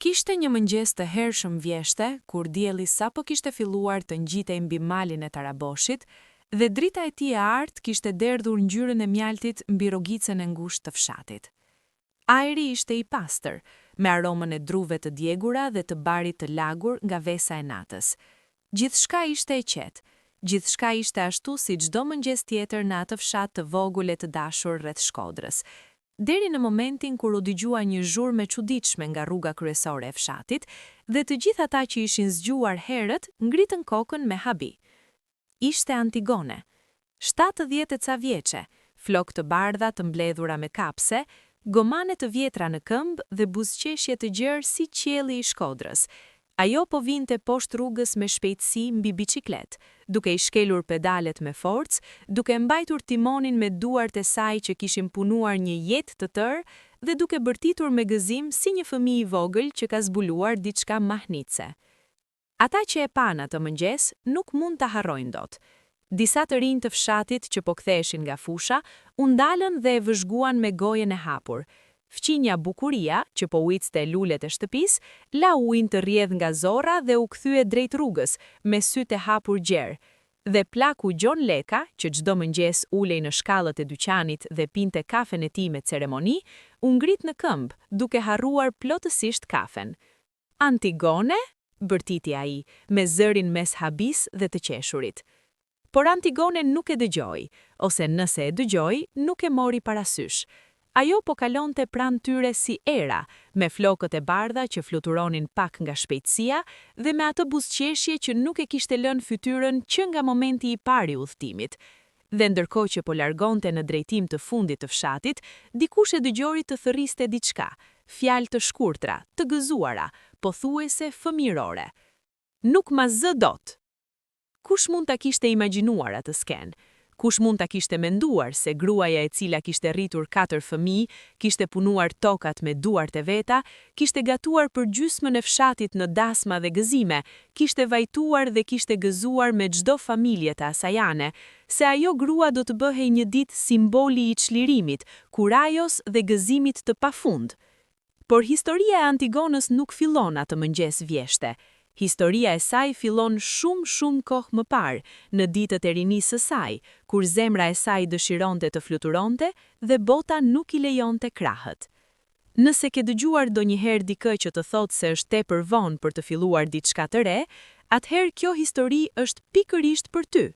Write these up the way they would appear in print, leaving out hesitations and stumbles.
Kishte një mëngjes të hershëm vjeshte, kur dielli sapo kishte filluar të ngjitej mbi malin e Taraboshit, dhe drita e tij e artë kishte derdhur ngjyrën e mjaltit mbi rrogicën e ngushtë të fshatit. Ajri ishte i pastër, me aromën e druve të djegura dhe të barit të lagur nga vesa e natës. Gjithçka ishte e qetë, gjithçka ishte ashtu si çdo mëngjes tjetër në atë fshat të vogël e të dashur rreth Shkodrës. Deri në momentin kur u dëgjua një zhurmë e çuditshme nga rruga kryesore e fshatit, dhe të gjithë ata që ishin zgjuar herët ngritën kokën me habi. Ishte Antigone, 70 e ca vjeçe, flokë të bardha të mbledhura me kapse, gomane të vjetra në këmbë dhe buzëqeshje të gjerë si qielli i Shkodrës. Ajo po vinte poshtë rrugës me shpejtësi mbi biçikletë, duke i shkelur pedalet me forcë, duke mbajtur timonin me duart e saj që kishin punuar një jetë të tërë dhe duke bërtitur me gëzim si një fëmijë i vogël që ka zbuluar diçka mahnitse. Ata që e pan atë mëngjes nuk mund ta harrojnë dot. Disa të rinj të fshatit që po ktheheshin nga fusha, u ndalën dhe e vëzhguan me gojen e hapur. Fqinja Bukuria, që po uicte lulet e shtëpisë, la ujin të rrjedh nga zorra dhe u kthye drejt rrugës, me sytë e hapur gjerë. Dhe plaku Gjon Leka, që çdo mëngjes ulej në shkallët e dyqanit dhe pinte kafen e tij me ceremoni, u ngrit në këmbë, duke harruar plotësisht kafen. Antigone? Bërtiti ai, me zërin mes habis dhe të qeshurit. Por Antigone nuk e dëgjoi, ose nëse e dëgjoi, nuk e mori parasysh. Ajo po kalonte pranë tyre si era, me flokët e bardha që fluturonin pak nga shpejtësia dhe me atë buzëqeshje që nuk e kishte lënë fytyrën që nga momenti i parë i udhëtimit. Dhe ndërkohë që po largonte në drejtim të fundit të fshatit, dikush e dëgjori të thërriste diçka, fjalë të shkurtra, të gëzuara, pothuajse fëmijërore. Nuk ma zë dot. Kush mund ta kishte imagjinuar atë skenë? Kush mund ta kishte menduar se gruaja e cila kishte rritur 4 fëmijë, kishte punuar tokat me duart e veta, kishte gatuar për gjysmën e fshatit në dasma dhe gëzime, kishte vajtuar dhe kishte gëzuar me çdo familje të asajane, se ajo grua do të bëhej një ditë simboli i çlirimit, kurajos dhe gëzimit të pafund. Por historia e Antigonës nuk fillon atë mëngjes vjeshte. Historia e saj fillon shumë kohë më parë, në ditët e rinisë së saj, kur zemra e saj dëshironte të fluturonte dhe bota nuk i lejonte krahët. Nëse ke dëgjuar ndonjëherë dikë që të thotë se është tepër vonë për të filluar diçka të re, atëherë kjo histori është pikërisht për ty.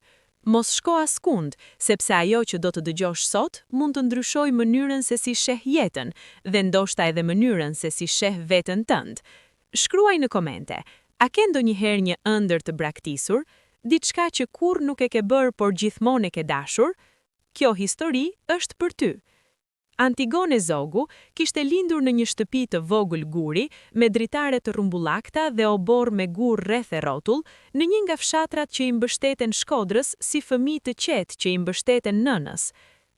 Mos shko askund, sepse ajo që do të dëgjosh sot mund të ndryshojë mënyrën se si sheh jetën dhe ndoshta edhe mënyrën se si sheh veten tënd. Shkruaj në komente. A ke ndonjëherë një ëndër të braktisur, diçka që kurrë nuk e ke bërë por gjithmonë e ke dashur? Kjo histori është për ty. Antigone Zogu kishte lindur në një shtëpi të vogël guri, me dritare të rrumbullakta dhe obor me gur rreth e rrotull, në një nga fshatrat që i mbështeten Shkodrës si fëmijë të qetë që i mbështeten nënës.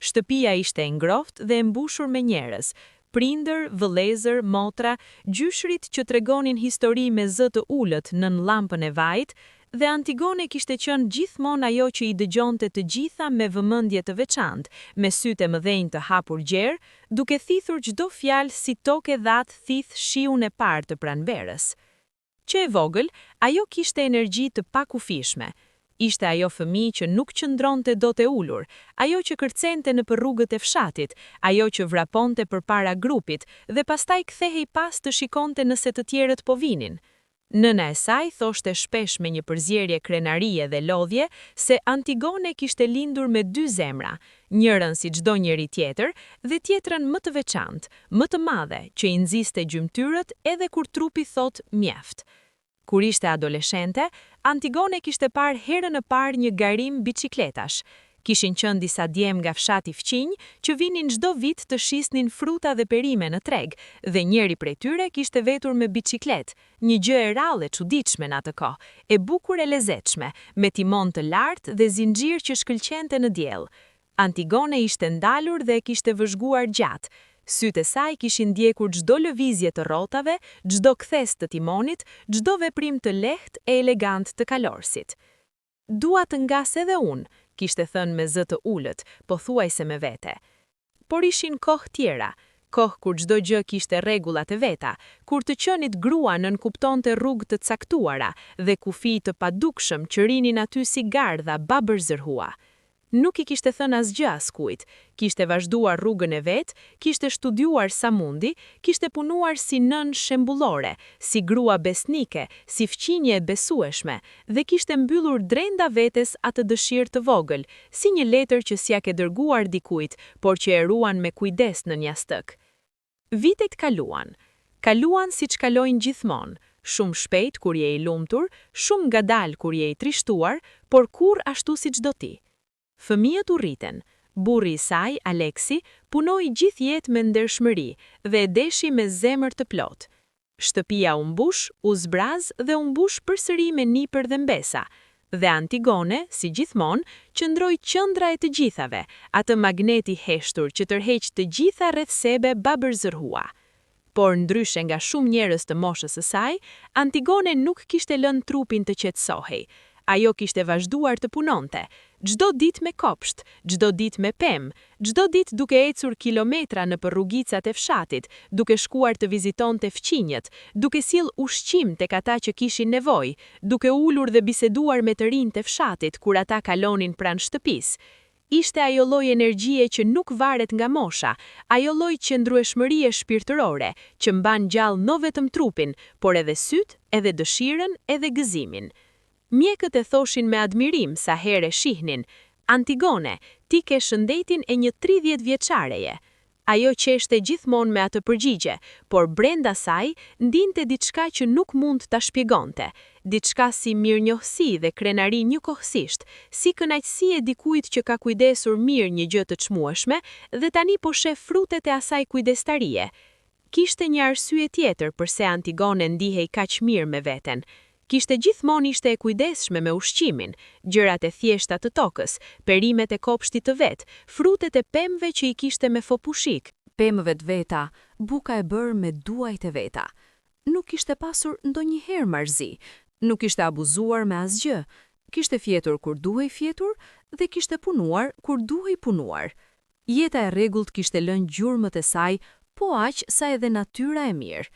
Shtëpia ishte e ngrohtë dhe e mbushur me njerëz, prindër, vëllezër, motra, gjyshrit që tregonin histori me zë të ulët nën llampën e vajit, dhe Antigone kishte qenë gjithmonë ajo që i dëgjonte të gjitha me vëmendje të veçantë, me sytë e mëdhenj të hapur gjerë, duke thithur çdo fjalë si tokë dhat thith shiun e parë të pranverës. Që e vogël, ajo kishte energji të pakufishme. Ishte ajo fëmijë që nuk qëndronte dot e ulur, ajo që kërcente në rrugët e fshatit, ajo që vraponte përpara grupit dhe pastaj kthehej pas të shikonte nëse të tjerët po vinin. Nëna e saj thoshte shpesh me një përzierje krenarie dhe lodhje se Antigone kishte lindur me 2 zemra, njërën si çdo njeri tjetër dhe tjetrën më të veçantë, më të madhe, që i nxiste gjymtyrët edhe kur trupi thot mjaft. Kur ishte adoleshente, Antigone kishte parë herën e parë një garim biçikletash. Kishin qenë disa djem nga fshati fqinj që vinin çdo vit të shisnin fruta dhe perime në treg, dhe njëri prej tyre kishte vetur me biçikletë, një gjë e rrallë e çuditshme në atë kohë, e bukur e lezetshme, me timon të lartë dhe zinxhir që shkëlqente në diell. Antigone ishte ndalur dhe e kishte vëzhguar gjatë. Sytë e saj kishin ndjekur çdo lëvizje të rrotave, çdo kthes të timonit, çdo veprim të lehtë e elegant të kalorësit. Dua të ngas edhe unë, kishte thënë me zë të ulët, pothuajse me vete. Por ishin kohë tjera. kohë kur çdo gjë kishte rregullat e veta, kur të qenit grua nënkuptonte rrugë të caktuara dhe kufi të padukshëm që rinin aty si gardha babërzërhua. Nuk i kishte thënë asgjë askujt, kishte vazhduar rrugën e vet, kishte studiuar sa mundi, kishte punuar si nën shembullore, si grua besnike, si fqinje e besueshme, dhe kishte mbyllur drejta vetes atë dëshirë të vogël, si një letër që s'ja ke dërguar dikujt, por që e ruan me kujdes në jashtëk. Vitet kaluan siç kalojnë gjithmonë, shumë shpejt kur je i lumtur, shumë ngadalë kur je i trishtuar, por kur ashtu siç do ti. Fëmijët u rriten. Burri i saj, Aleksi, punoi gjithë jetë me ndershmëri dhe e deshi me zemër të plotë. Shtëpia u mbush, u zbraz dhe u mbush përsëri me nipër dhe mbesa. Dhe Antigone, si gjithmonë, qëndroi qendra e të gjithave, atë magneti heshtur që tërheq të gjitha rreth sebe babërzërhua. Por ndryshe nga shumë njerëz të moshës së saj, Antigone nuk kishte lënë trupin të qetësohej. Ajo kishte vazhduar të punonte, çdo ditë me kopsht, çdo ditë me pemë, çdo ditë duke ecur kilometra nëpër rrugicat e fshatit, duke shkuar të vizitonte fqinjët, duke sill ushqim tek ata që kishin nevojë, duke ulur dhe biseduar me të rinjtë e fshatit kur ata kalonin pranë shtëpisë. Ishte ajo lloj energjie që nuk varet nga mosha, ajo lloj qëndrueshmërie shpirtërore që mban gjallë jo vetëm trupin, por edhe syt, edhe dëshirën, edhe gëzimin. Mjekët e thoshin me admirim sa herë e shihnin: "Antigone, ti ke shëndetin e një 30 vjeçareje." Ajo qeshte gjithmonë me atë përgjigje, por brenda saj ndinte diçka që nuk mund ta shpjegonte, diçka si mirënjohësi dhe krenari njëkohësisht, si kënaqësi e dikujt që ka kujdesur mirë një gjë të çmueshme dhe tani po sheh frutet e asaj kujdestarie. Kishte një arsye tjetër pse Antigone ndihej kaq mirë me veten. Gjithmonë ishte e kujdesshme me ushqimin, gjërat e thjeshta të tokës, perimet e kopshtit të vet, frutet e pemëve që i kishte me fopushik. Pemëve të veta, buka e bërë me duajt e veta. Nuk kishte pasur ndonjëherë marrëzi, nuk kishte abuzuar me asgjë, kishte fjetur kur duhej fjetur dhe kishte punuar kur duhej punuar. Jeta e rregullt kishte lënë gjurmët e saj, po aq sa edhe natyra e mirë.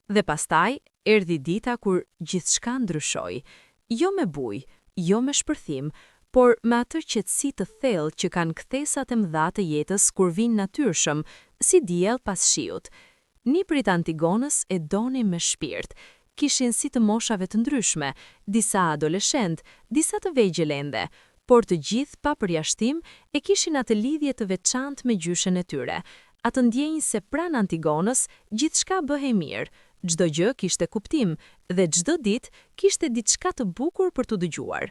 Dhe pastaj erdhi dita kur gjithçka ndryshoi, jo me bujë, jo me shpërthim, por me atë qetësi të thellë që kanë kthesat e mëdha të jetës kur vinë natyrshëm, si diell pas shiut. Niprit Antigonës e donin me shpirt, kishin si të moshave të ndryshme, disa adoleshent, disa të vegjël ende, por të gjithë pa përjashtim e kishin atë lidhje të veçantë me gjyshen e tyre, atë ndjenjë se pranë Antigonës gjithçka bëhej mirë. Çdo gjë kishte kuptim dhe çdo ditë kishte diçka të bukur për të dëgjuar.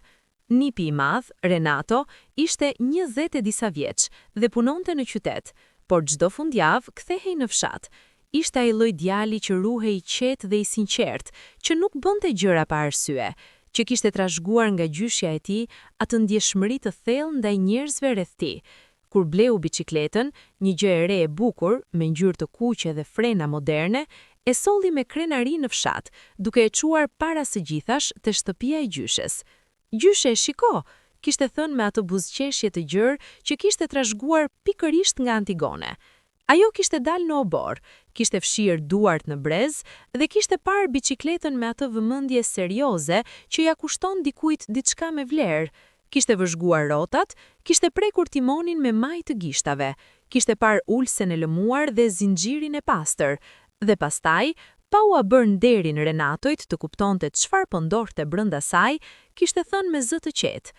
Nipi i madh, Renato, ishte 20 e disa vjeç dhe punonte në qytet, por çdo fundjavë kthehej në fshat. Ishte ai lloj djali që ruhej i qetë dhe i sinqert, që nuk bënte gjëra pa arsye, që kishte trashëguar nga gjyshja e tij atë ndjeshmëri të thellë ndaj njerëzve rreth tij. Kur bleu biçikletën, një gjë e re e bukur, me ngjyrë të kuqe dhe frena moderne, e solli me krenari në fshat, duke e çuar para së gjithash te shtëpia e gjyshes. "Gjyshe, shiko", kishte thënë me atë buzëqeshje të gjerë që kishte trashëguar pikërisht nga Antigone. Ajo kishte dalë në obor, kishte fshirë duart në brez dhe kishte parë biçikletën me atë vëmendje serioze që ja kushton dikujt diçka me vlerë. Kishte vëzhguar rotat, kishte prekur timonin me maj të gishtave, kishte parë ulsen e lëmuar dhe zinxhirin e pastër, dhe pastaj, pa u bërë nderin Renatojt të kuptonte çfarë po ndodhte brenda saj, kishte thënë me zë të qetë: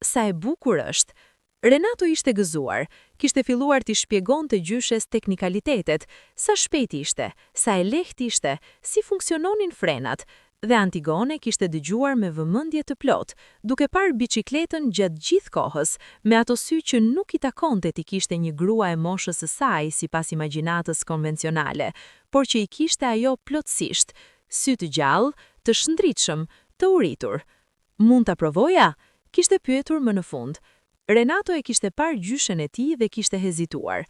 "Sa e bukur është." Renato ishte gëzuar, kishte filluar t'i shpjegonte gjyshes teknikalitetet, sa shpejt ishte, sa e lehtë ishte, si funksiononin frenat, dhe Antigone kishte dëgjuar me vëmendje të plot, duke parë biçikletën gjatë gjithë kohës, me ato sy që nuk i takonte t'i kishte një grua e moshës së saj sipas imagjinatës konvencionale, por që i kishte ajo plotësisht, sy të gjallë, të shëndritshëm, të uritur. "Mund ta provoja?" kishte pyetur më në fund. Renato e kishte parë gjyshen e tij dhe kishte hezituar.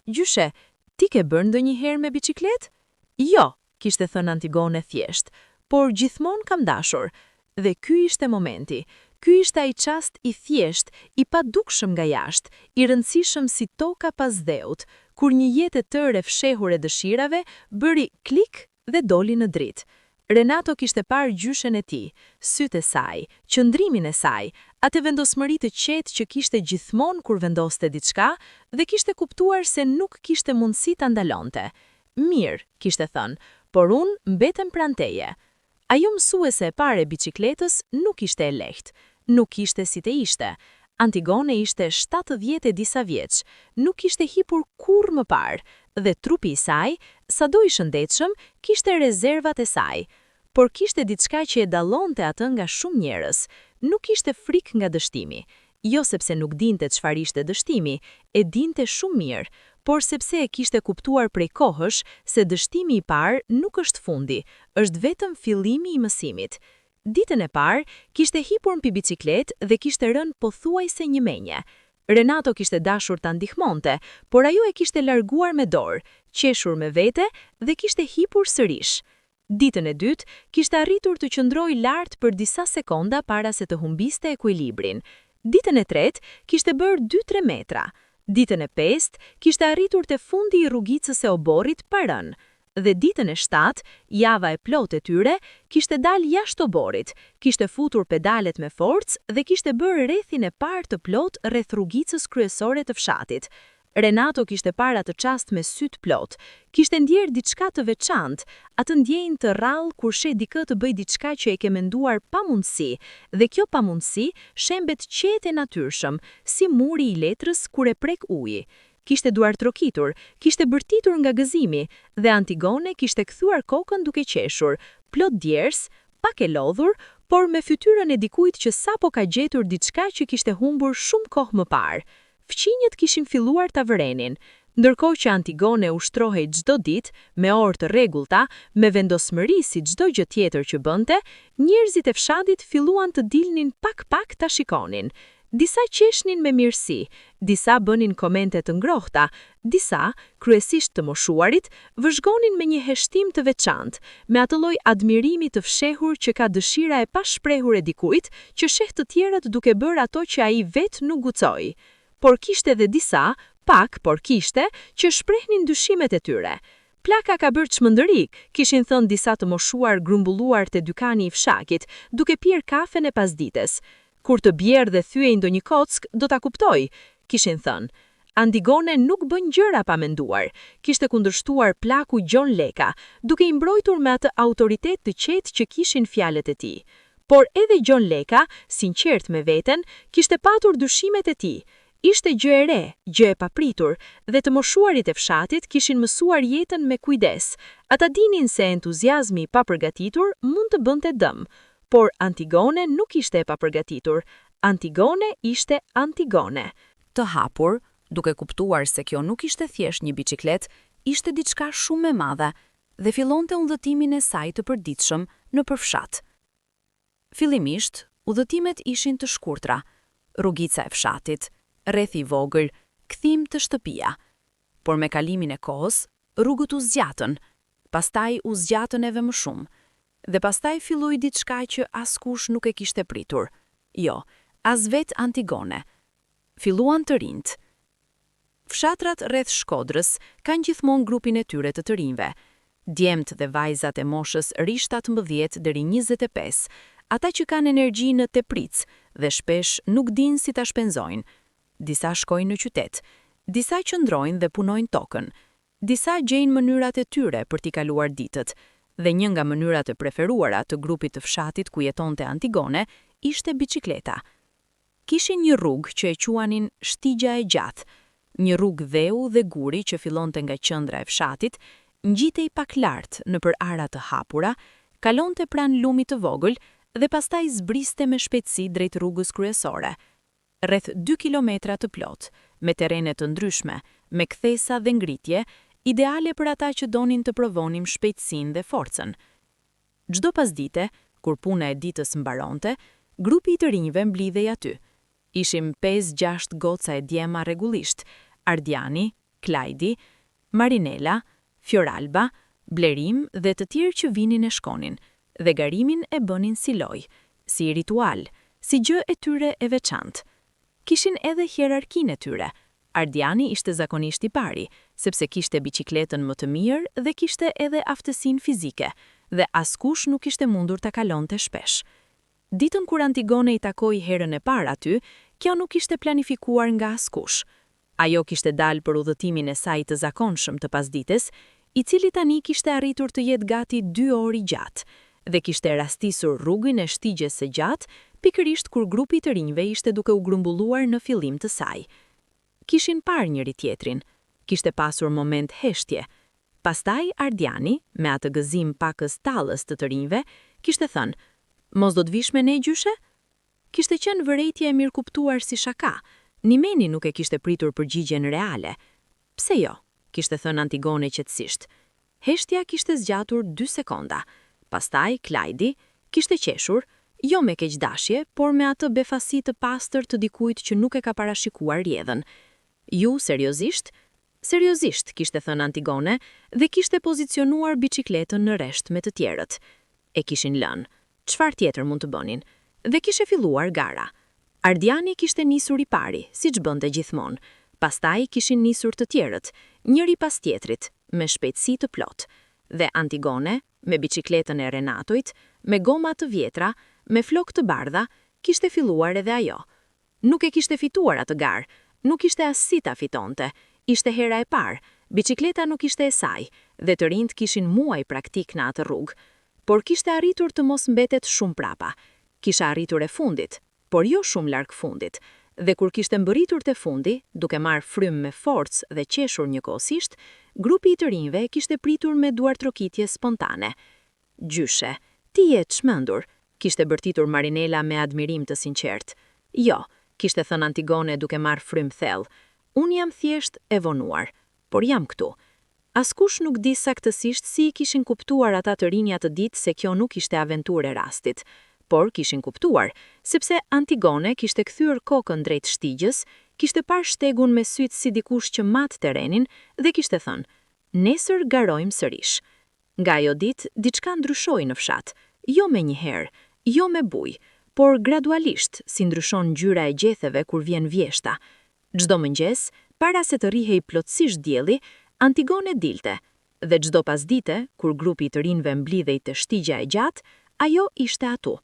"Gjyshe, ti ke bërë ndonjëherë me biçikletë?" "Jo", kishte thënë Antigone thjesht, "por gjithmonë kam dashur." Dhe ky ishte momenti. Ky ishte ai çast i thjesht, i padukshëm nga jashtë, i rëndësishëm si toka pas dheut, kur një jetë e tërë e fshehur e dëshirave bëri klik dhe doli në dritë. Renato kishte parë gjyshen e tij, sytë e saj, qëndrimin e saj, atë vendosmëri të qetë që kishte gjithmonë kur vendoste diçka dhe kishte kuptuar se nuk kishte mundësi ta ndalonte. Mirë, kishte thënë, por unë mbetem pranë teje. Ajo mësuese e parë e biçikletës nuk ishte e lehtë, nuk ishte si të ishte. Antigone ishte 70 e disa vjeç, nuk kishte hipur kurrë më parë, dhe trupi i saj, sado i shëndetshëm, kishte rezervat e saj. Por kishte diçka që e dallonte atë nga shumë njerëz, nuk kishte frikë nga dështimi. Jo sepse nuk dinte çfarë ishte dështimi, e dinte shumë mirë, por sepse e kishte kuptuar prej kohësh se dështimi i parë nuk është fundi, është vetëm fillimi i mësimit. Ditën e parë, kishte hipur mbi biçikletë dhe kishte rënë pothuajse një menje. Renato kishte dashur ta ndihmonte, por ajo e kishte larguar me dorë, qeshur me vete dhe kishte hipur sërish. Ditën e dytë, kishte arritur të qëndrojë lart për disa sekonda para se të humbiste ekuilibrin. Ditën e tretë, kishte bërë 2-3 metra. Ditën e pestë, kishte arritur te fundi i rrugicës e oborrit pa rënë. Dhe ditën e 7, java e plotë e tyre, kishte dalë jashtë oborrit, kishte futur pedalet me forcë dhe kishte bërë rrethin e parë të plot rreth rrugicës kryesore të fshatit. Renato kishte parë atë çast me syt plot, kishte ndjerë diçka të veçantë, atë ndjenjë të rrallë kur sheh dikë të bëj diçka që e ke menduar pa mundësi, dhe kjo pa mundësi shembet qetë e natyrshëm, si muri i letrës kur e prek uji. Kishte duar trokitur, kishte bërtitur nga gëzimi, dhe Antigone kishte kthuar kokën duke qeshur, plot djers, pak e lodhur, por me fytyrën e dikujt që sapo ka gjetur diçka që kishte humbur shumë kohë më parë. Fqinjet kishin filluar ta vërenin, ndërkohë që Antigone ushtrohej çdo ditë, me orë të rregullta, me vendosmëri si çdo gjë tjetër që bënte, njerëzit e fshatit filluan të dilnin pak ta shikonin. Disa qeshnin me mirësi, disa bënin komente të ngrohta, disa, kryesisht të moshuarit, vëzhgonin me një heshtim të veçantë, me atë lloj admirimi të fshehur që ka dëshira e pashprehur e dikujt që sheh të tjerët duke bërë ato që ai vetë nuk guxoi. Por kishte edhe disa, pak, por kishte, që shprehnin dyshimet e tyre. Plaka ka bërë çmendëri, kishin thënë disa të moshuar grumbulluar te dykani i fshakit, duke pirë kafen e pasdites. Kur të bjerë dhe thyej ndonjë kock, do ta kuptoj, kishin thënë. Antigone nuk bën gjëra pa menduar, kishte kundërshtuar plaku Gjon Leka, duke i mbrojtur me atë autoritet të qetë që kishin fjalët e tij. Por edhe Gjon Leka, sinqert me veten, kishte patur dyshimet e tij. Ishte gjë e re, gjë e papritur, dhe të moshuarit e fshatit kishin mësuar jetën me kujdes. Ata dinin se entuziazmi i papërgatitur mund të bënte dëm, por Antigone nuk ishte e papërgatitur. Antigone ishte Antigone. Të hapur, duke kuptuar se kjo nuk ishte thjesht një biçikletë, ishte diçka shumë e madhe dhe fillonte udhëtimin e saj të përditshëm në përfshat. Fillimisht, udhëtimet ishin të shkurtra, rrugica e fshatit, rreth i vogël, kthim të shtëpia. Por me kalimin e kohës, rrugët u zgjatën, pastaj u zgjatën edhe më shumë, dhe pastaj filloi diçka që askush nuk e kishte pritur. Jo, as vet Antigone. Filluan të rinjt. Fshatrat rreth Shkodrës kanë gjithmonë grupin e tyre të rinjve. Djemt dhe vajzat e moshës rish 18 deri 25, ata që kanë energji në tepric dhe shpesh nuk dinë si ta shpenzojnë. Disa shkojnë në qytet, disa qëndrojnë dhe punojnë tokën, disa gjejnë mënyrat e tyre për t'i kaluar ditët, dhe një nga mënyrat e preferuara të grupit të fshatit ku jetonte Antigone ishte biçikleta. Kishin një rrugë që e quanin Shtigja e Gjatë, një rrugë dheu dhe guri që fillonte nga qendra e fshatit, ngjitej pak lart nëpër ara të hapura, kalonte pranë lumit të vogël dhe pastaj zbriste me shpejtësi drejt rrugës kryesore. Rreth 2 kilometra të plot, me terrene të ndryshme, me kthesa dhe ngritje, ideale për ata që donin të provonin shpejtësinë dhe forcën. Çdo pasdite, kur puna e ditës mbaronte, grupi i të rinjve mblidhej aty. Ishim 5-6 goca e djema rregullisht: Ardiani, Klajdi, Marinela, Fioralba, Blerim dhe të tjerë që vinin e shkonin, dhe garimin e bënin si lojë, si ritual, si gjë e tyre e veçantë. Kishin edhe hierarkinë e tyre, Ardiani ishte zakonisht I pari, sepse kishte biçikletën më të mirë dhe kishte edhe aftësinë fizike, dhe askush nuk ishte mundur ta kalonte shpesh. Ditën kur Antigone I takoi herën e parë aty, kjo nuk ishte planifikuar nga askush. Ajo kishte dalë për udhëtimin e saj të zakonshëm të pasdites, I cili tani kishte arritur të jetë gati 2 orë I gjatë, dhe kishte rastisur rrugën e shtigjes së gjatë, pikërisht kur grupi të rinjve ishte duke u grumbulluar në fillim të saj. Kishin parë njëri tjetrin, kishte pasur moment heshtje. Pastaj Ardiani, me atë gëzim pakës tallës të rinjve, kishte thënë: "Mos do të vish me ne gjyshe?" Kishte qenë vërejtje e mirë kuptuar si shaka. Nimeni nuk e kishte pritur përgjigjen reale. "Pse jo?" kishte thënë Antigone qetësisht. Heshtja kishte zgjatur 2 sekonda. Pastaj Klajdi kishte qeshur, jo me keqdashje, por me atë befasi të pastër të dikujt që nuk e ka parashikuar rjedhën. "Ju seriozisht?" "Seriozisht," kishte thënë Antigone, dhe kishte pozicionuar biçikletën në resht me të tjerët. E kishin lënë. Çfarë tjetër mund të bënin? Dhe kishe filluar gara. Ardiani kishte nisur I pari, siç bënte gjithmonë. Pastaj kishin nisur të tjerët, njëri pas tjetrit, me shpejtësi të plotë. Dhe Antigone, me biçikletën e Renatoit, me goma të vjetra, me flok të bardha, kishte filluar edhe ajo. Nuk e kishte fituar atë garë, nuk ishte as si ta fitonte. Ishte hera e parë, biçikleta nuk ishte e saj, dhe të rinjt kishin muaj praktik në atë rrugë. Por kishte arritur të mos mbetet shumë prapa. Kisha arritur e fundit, por jo shumë larg fundit, dhe kur kishte mbërritur te fundi, duke marrë frym me forcë dhe qeshur njëkohësisht, grupi I të rinjve kishte pritur me duartrokitje spontane. "Gjyshe, ti je çmendur," kishte bërtitur Marinela me admirim të sinqert. "Jo," kishte thënë Antigone duke marrë frym thellë. "Unë jam thjesht e vonuar, por jam këtu." Askush nuk di saktësisht si I kishin kuptuar ata të rinja të ditë se kjo nuk ishte aventurë e rastit, por kishin kuptuar, sepse Antigone kishte kthyer kokën drejt shtigjes, kishte parë shtegun me sytë si dikush që mat terrenin dhe kishte thënë: "Nesër garojmë sërish." Nga ajo ditë, diçka ndryshoi në fshat, jo me një herë, jo me bujë, por gradualisht, si ndryshon ngjyra e gjetheve kur vjen vjeshta. Çdo mëngjes, para se të rrihej plotësisht dielli, Antigone dilte, dhe çdo pasdite, kur grupi I të rinjve mblidhej te shtigja e gjatë, ajo ishte atu.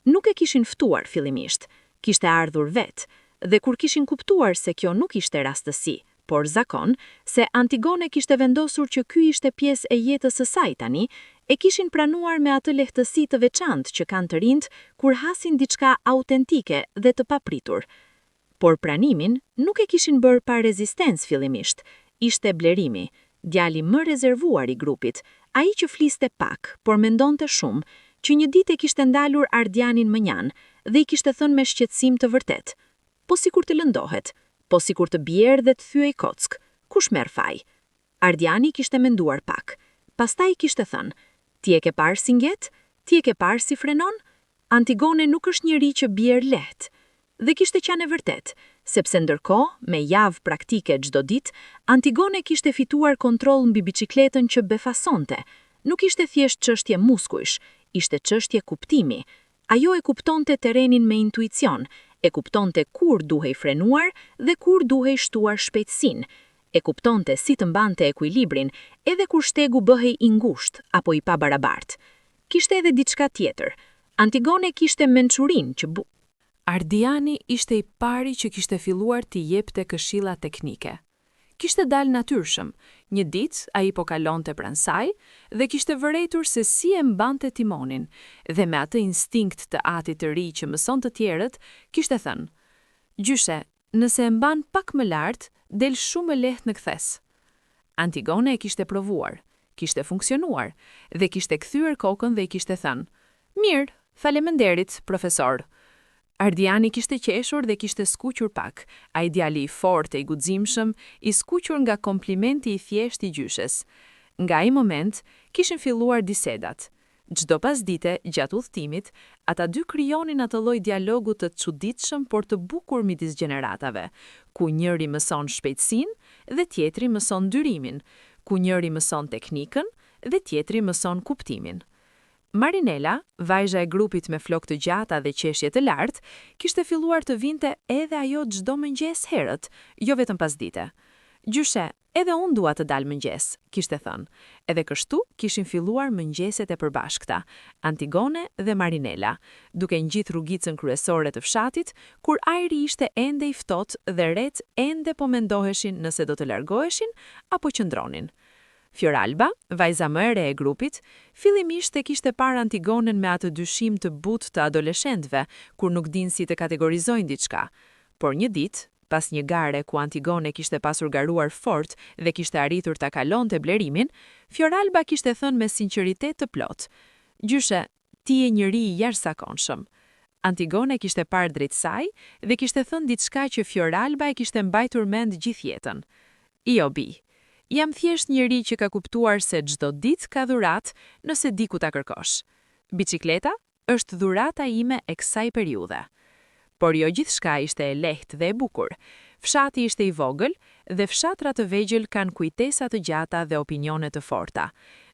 Nuk e kishin ftuar fillimisht, kishte ardhur vetë, dhe kur kishin kuptuar se kjo nuk ishte rastësi, por zakon, se Antigone kishte vendosur që ky ishte pjesë e jetës së saj tani, e kishin pranuar me atë lehtësi të veçantë që kanë të rinjt kur hasin diçka autentike dhe të papritur. Por pranimin nuk e kishin bërë pa rezistencë fillimisht. Ishte Blerimi, djali më rezervuar I grupit, ai që fliste pak, por mendonte shumë, që një ditë e kishte ndalur Ardianin mënjan dhe I kishte thënë me shqetësim të vërtet: "Po sikur të lëndohet, po sikur të bjerë dhe të thyej kock, kush merr faj?" Ardiani kishte menduar pak. Pastaj kishte thënë: "Ti e ke parë si ngjet? Ti e ke parë si frenon? Antigone nuk është njeri që bjerë lehtë." Dhe kishte qenë e vërtet, sepse ndërkohë, me javë praktike çdo ditë, Antigone kishte fituar kontroll mbi biçikletën që befasonte. Nuk ishte thjesht çështje muskujsh, ishte çështje kuptimi. Ajo e kuptonte terrenin me intuicion, e kuptonte kur duhej frenuar dhe kur duhej shtuar shpejtësinë, e kuptonte si të mbante ekuilibrin edhe kur shtegu bëhej I ngushtë apo I pabarabartë. Kishte edhe diçka tjetër. Antigone kishte mençurinë që Ardiani ishte I pari që kishte filluar t'i jepte këshilla teknike. Kishte dalë natyrshëm, një ditë ai po kalonte pranë saj dhe kishte vërejtur se si e mbante timonin, dhe me atë instinkt të atit të ri që mëson të tjerët, kishte thënë: "Gjyshe, nëse e mban pak më lart, del shumë e lehtë në kthes." Antigone e kishte provuar, kishte funksionuar, dhe kishte kthyer kokën dhe I kishte thënë: "Mirë, faleminderit, profesor." Ardiani kishte qeshur dhe kishte skuqur pak, ai djali I fortë e I guximshëm, I skuqur nga komplimenti I thjesht I gjyshes. Nga ai moment, kishin filluar bisedat. Çdo pasdite, gjatë udhëtimit, ata dy krijonin atë lloj dialogu të çuditshëm por të bukur midis gjeneratave, ku njëri mëson shpejtësinë dhe tjetri mëson dyrimin, ku njëri mëson teknikën dhe tjetri mëson kuptimin. Marinela, vajzha e grupit me flokë të gjata dhe qeshje të lartë, kishte filluar të vinte edhe ajo çdo mëngjes herët, jo vetëm pas dite. Gjyshe, edhe unë dua të dalë mëngjes, kishte thënë. Edhe kështu kishin filluar mëngjeset e përbashkëta, Antigone dhe Marinela, duke ngjith rrugicën kryesore të fshatit, kur ajri ishte ende i ftohtë dhe ret ende po mendoheshin nëse do të largoheshin apo qëndronin. Fioralba, vajza më e re e grupit, fillimisht e kishte parë Antigonen me atë dyshim të butë të adoleshentëve, kur nuk dinë si të kategorizojnë diçka. Por një ditë, pas një gare ku Antigone kishte pasur garuar fort dhe kishte arritur ta kalonte blerimin, Fioralba kishte thënë me sinqeritet të plotë: "Gjyshe, ti je njeri i jashtëzakonshëm." Antigone kishte parë drejt saj dhe kishte thënë diçka që Fioralba e kishte mbajtur mend gjithë jetën. "Jo, bi. Jam thjesht njeri që ka kuptuar se çdo ditë ka dhuratë nëse di ku ta kërkosh. Bicikleta është dhurata ime e kësaj periudhe." Por jo gjithçka ishte e lehtë dhe e bukur. Fshati ishte i vogël dhe fshatrat të vegjël kanë kujtesa të gjata dhe opinione të forta.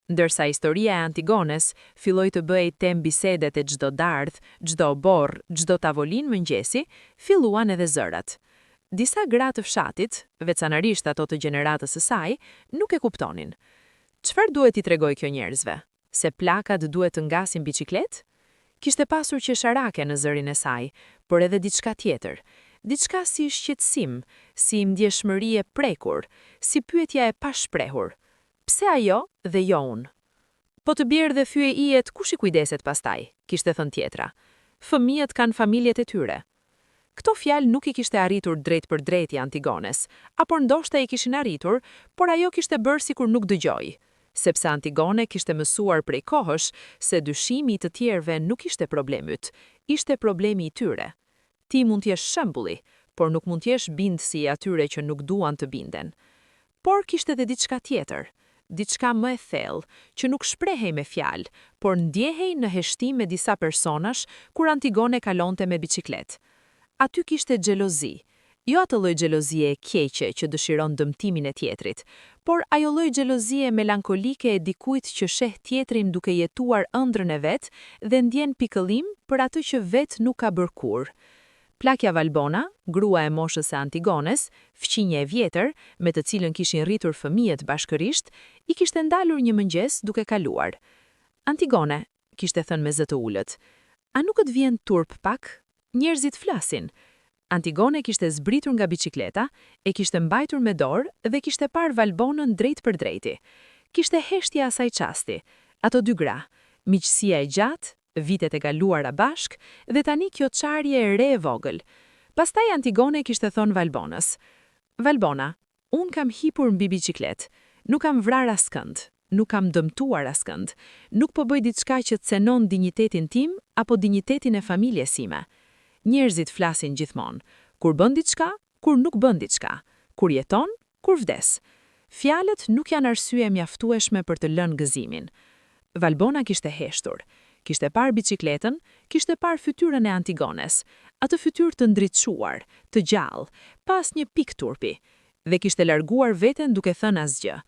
Ndërsa historia e Antigones filloi të bëhej temë bisedet e çdo dardh, çdo borr, çdo tavolinë mëngjesi, filluan edhe zërat. Disa gra të fshatit, veçanërisht ato të gjeneratës së saj, nuk e kuptonin. Çfarë duhet i tregoj kjo njerëzve? Se plakat duhet të ngasin biciklet? Kishte pasur qesharake në zërin e saj, por edhe diçka tjetër. Diçka si shqetësim, si ndjeshmëri e prekur, si pyetja e pashprehur. Pse ajo dhe jo unë? Po të bjerë dhe thye ijet, kush i kujdeset pastaj, kishte thënë tjetra. Fëmijët kanë familjet e tyre. Këto fjalë nuk i kishte arritur drejt për drejt i Antigones, apo ndoshta i kishin arritur, por ajo kishte bërë sikur nuk dëgjoi. Sepse Antigone kishte mësuar prej kohësh se dyshimi i të tjerëve nuk ishte problemi yt, ishte problemi i tyre. Ti mund t'jesh shembulli, por nuk mund t'jesh bindësi i atyre që nuk duan të binden. Por kishte edhe diçka tjetër, diçka më e thellë, që nuk shprehej me fjalë, por ndjehej në heshtim me disa personash kur Antigone kalonte me biciklet. Aty kishte xhelozi. Jo atë lloj xhelozie e keqe që dëshiron dëmtimin e tjetrit, por ajo lloj xhelozie melankolike e dikujt që sheh tjetrin duke jetuar ëndrrën e vet dhe ndjen pikëllim për atë që vet nuk ka bërë kurrë. Plakja Valbona, grua e moshës së Antigones, fqinje e vjetër, me të cilën kishin rritur fëmijët bashkërisht, i kishte ndalur një mëngjes duke kaluar. "Antigone," kishte thënë me zë të ulët, "a nuk të vjen turp pak? Njerëzit flasin." Antigone kishte zbritur nga bicikleta, e kishte mbajtur me dorë dhe kishte parë Valbonën drejt për drejti. Kishte heshtja asaj çasti, ato dy gra, miqësia e gjatë, vitet e kaluara bashk dhe tani kjo çarje e re e vogël. Pastaj Antigone kishte thonë Valbonës: "Valbona, unë kam hipur mbi biciklet, nuk kam vrarë askënd, nuk kam dëmtuar askënd, nuk po bëj diçka që të cenon dinjitetin tim apo dinjitetin e familjes sime. Njerëzit flasin gjithmonë, kur bën diçka, kur nuk bën diçka, kur jeton, kur vdes. Fjalët nuk janë arsye mjaftueshme për të lënë gëzimin." Valbona kishte heshtur, kishte parë bicikletën, kishte parë fytyrën e Antigones, atë fytyrë të ndritëshuar, të gjallë, pas një pik turpi, dhe kishte larguar veten duke thënë asgjë.